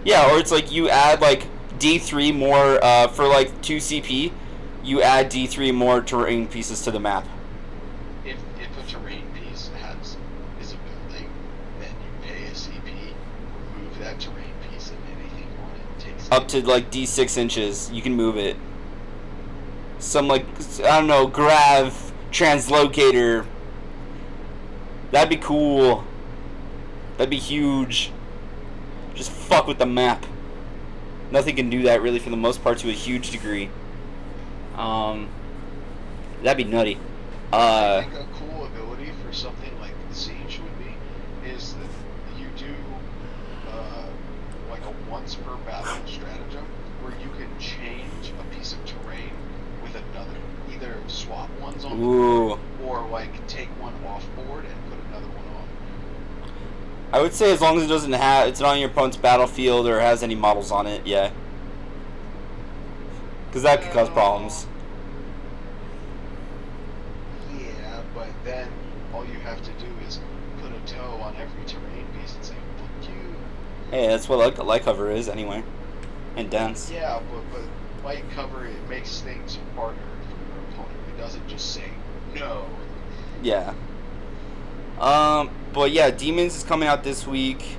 Yeah, or it's like you add like D3 more for like 2 CP. You add D3 more terrain pieces to the map. If a terrain piece is a building, then you pay a CP, remove that terrain piece, and anything on it takes Up to like D6 inches, you can move it. Some like, I don't know, grav translocator. That'd be cool. That'd be huge. Just fuck with the map. Nothing can do that really for the most part to a huge degree. That'd be nutty. I think a cool ability for something like the Siege would be is that you do like a once per battle stratagem where you can change a piece of terrain with another. Either swap ones on the board or like take one off board and put another one on. I would say as long as it doesn't have, it's not on your opponent's battlefield or has any models on it, yeah. Because that could cause problems. Yeah, but then all you have to do is put a toe on every terrain piece and say, fuck you. Hey, that's what light cover is anyway. And dense. Yeah, but light cover, it makes things harder for your opponent. It doesn't just say no. Yeah. But yeah, Demons is coming out this week.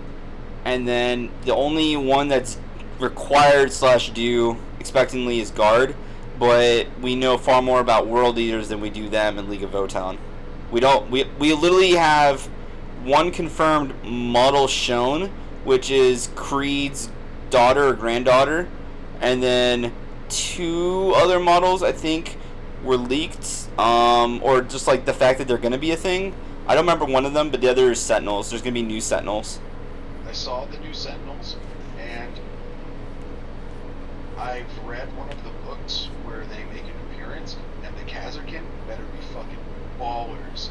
And then the only one that's required / due expectantly is Guard. But we know far more about World Eaters than we do them in League of Votown. We literally have one confirmed model shown, which is Creed's daughter or granddaughter, and then 2 other models I think were leaked, or just like the fact that they're gonna be a thing. I don't remember one of them, but the other is Sentinels. There's gonna be new Sentinels. I saw the new Sentinels, and I've read one of the books where they make an appearance, and the Kazarkin better be fucking ballers.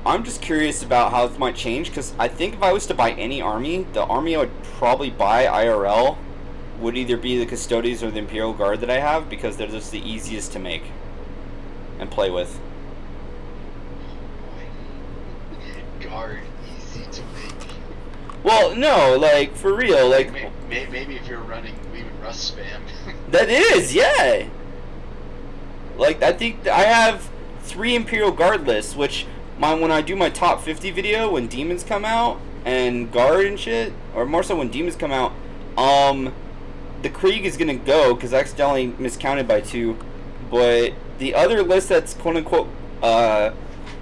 I'm just curious about how this might change, because I think if I was to buy any army, the army I would probably buy IRL would either be the Custodians or the Imperial Guard that I have, because they're just the easiest to make and play with. Guard, easy to make. Well, no, like, for real, like... Maybe if you're running Leaving Rust spam. That is, yeah! Like, I think I have 3 Imperial Guard lists, which... when I do my top 50 video, when Demons come out, and Guard and shit, or more so when Demons come out, the Krieg is gonna go, because I accidentally miscounted by 2, but the other list that's quote-unquote,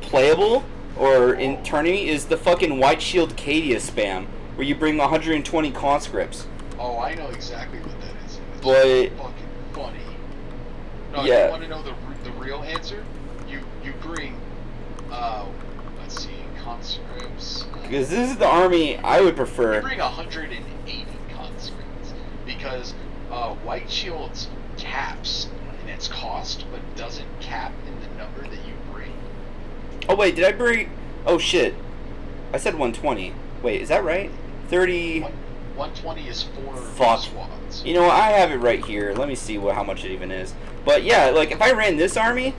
playable, or in tourney, is the fucking White Shield Cadia spam, where you bring 120 conscripts. Oh, I know exactly what that is. It's but... fucking funny. No, yeah. You want to know the real answer? You bring... let's see, conscripts. Because this is the army I would prefer. You bring 180 conscripts because White Shield's caps in its cost, but doesn't cap in the number that you bring. Oh wait, did I bring? Oh shit, I said 120. Wait, is that right? 30. 120 is 4 Fuck. squads. You know what? I have it right here. Let me see how much it even is. But yeah, like if I ran this army,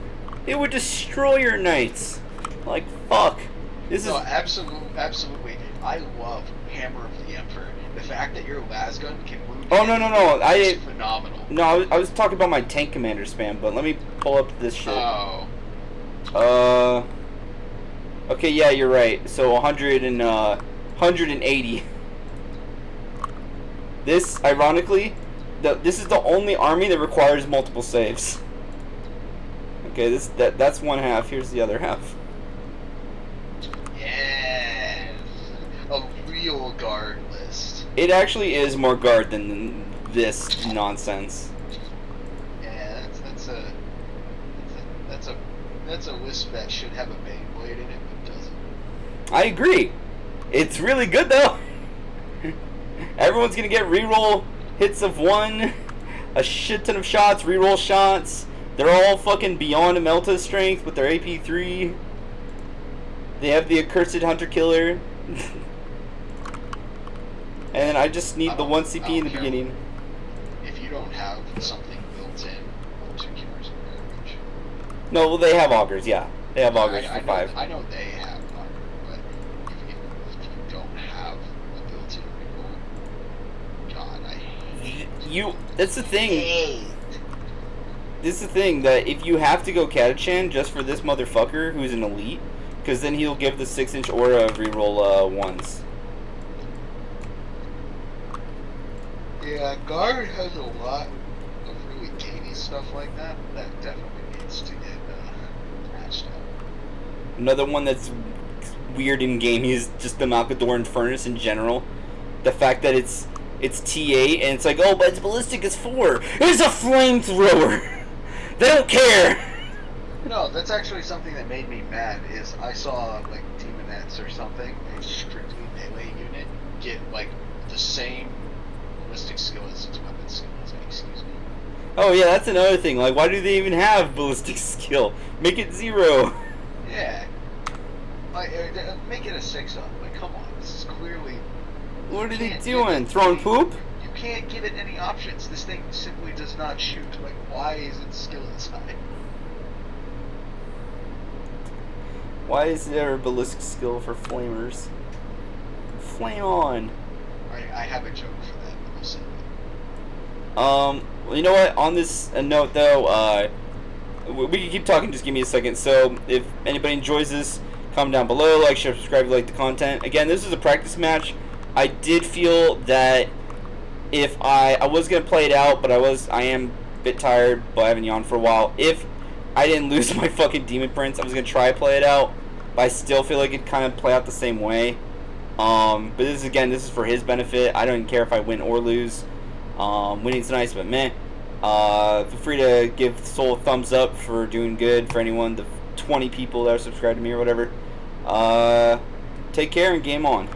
it would destroy your knights. Like, fuck. This is... Absolutely. I love Hammer of the Emperor. The fact that your lasgun can move... Oh, no. Is phenomenal. No, I was talking about my tank commander spam, but let me pull up this shit. Oh. Okay, yeah, you're right. So, 180. This, ironically, this is the only army that requires multiple saves. Okay, that's one half. Here's the other half. Yes, a real guard list. It actually is more guard than this nonsense. Yeah, that's a list that should have a Beyblade in it, but doesn't. I agree. It's really good though. Everyone's gonna get reroll hits of 1, a shit ton of shots, reroll shots. They're all fucking beyond Imelta's strength with their AP3. They have the accursed hunter killer. And I just need the 1 CP in the beginning. If you don't have something built in, Secures and garbage. No, well they have augers, yeah. They have augers for 5. I know they have auger, but That's the thing. Hey. This is the thing, that if you have to go Catachan just for this motherfucker who's an elite, because then he'll give the 6-inch aura reroll ones. Yeah, Guard has a lot of really gamey stuff like that. That definitely needs to get patched out. Another one that's weird in game is just the Malkador Furnace in general. The fact that it's T8 and it's like, oh, but its ballistic is 4. It's a flamethrower. They don't care. No, that's actually something that made me mad. Is I saw like Demonettes or something, a strictly melee unit, get like the same ballistic skill as its weapon skill. Excuse me. Oh yeah, that's another thing. Like, why do they even have ballistic skill? Make it 0. Yeah. Like, make it a 6-up. Like, come on, this is clearly. What are they doing? Throwing poop? You can't give it any options. This thing simply does not shoot. Like, why is its skill this high? Why is there a ballistic skill for flamers? Flame on. I have a joke for that, but we'll save it. Well, you know what? On this note, though, we can keep talking. Just give me a second. So, if anybody enjoys this, comment down below, like, share, subscribe if you like the content. Again, this is a practice match. I did feel that if I was gonna play it out, but I am a bit tired, but I haven't yawned for a while. If I didn't lose my fucking Demon Prince, I was gonna try to play it out, but I still feel like it'd kind of play out the same way. But this is for his benefit. I don't care if I win or lose. Winning's nice, but meh. Feel free to give Soul a thumbs up for doing good. For anyone, the 20 people that are subscribed to me or whatever. Take care and game on.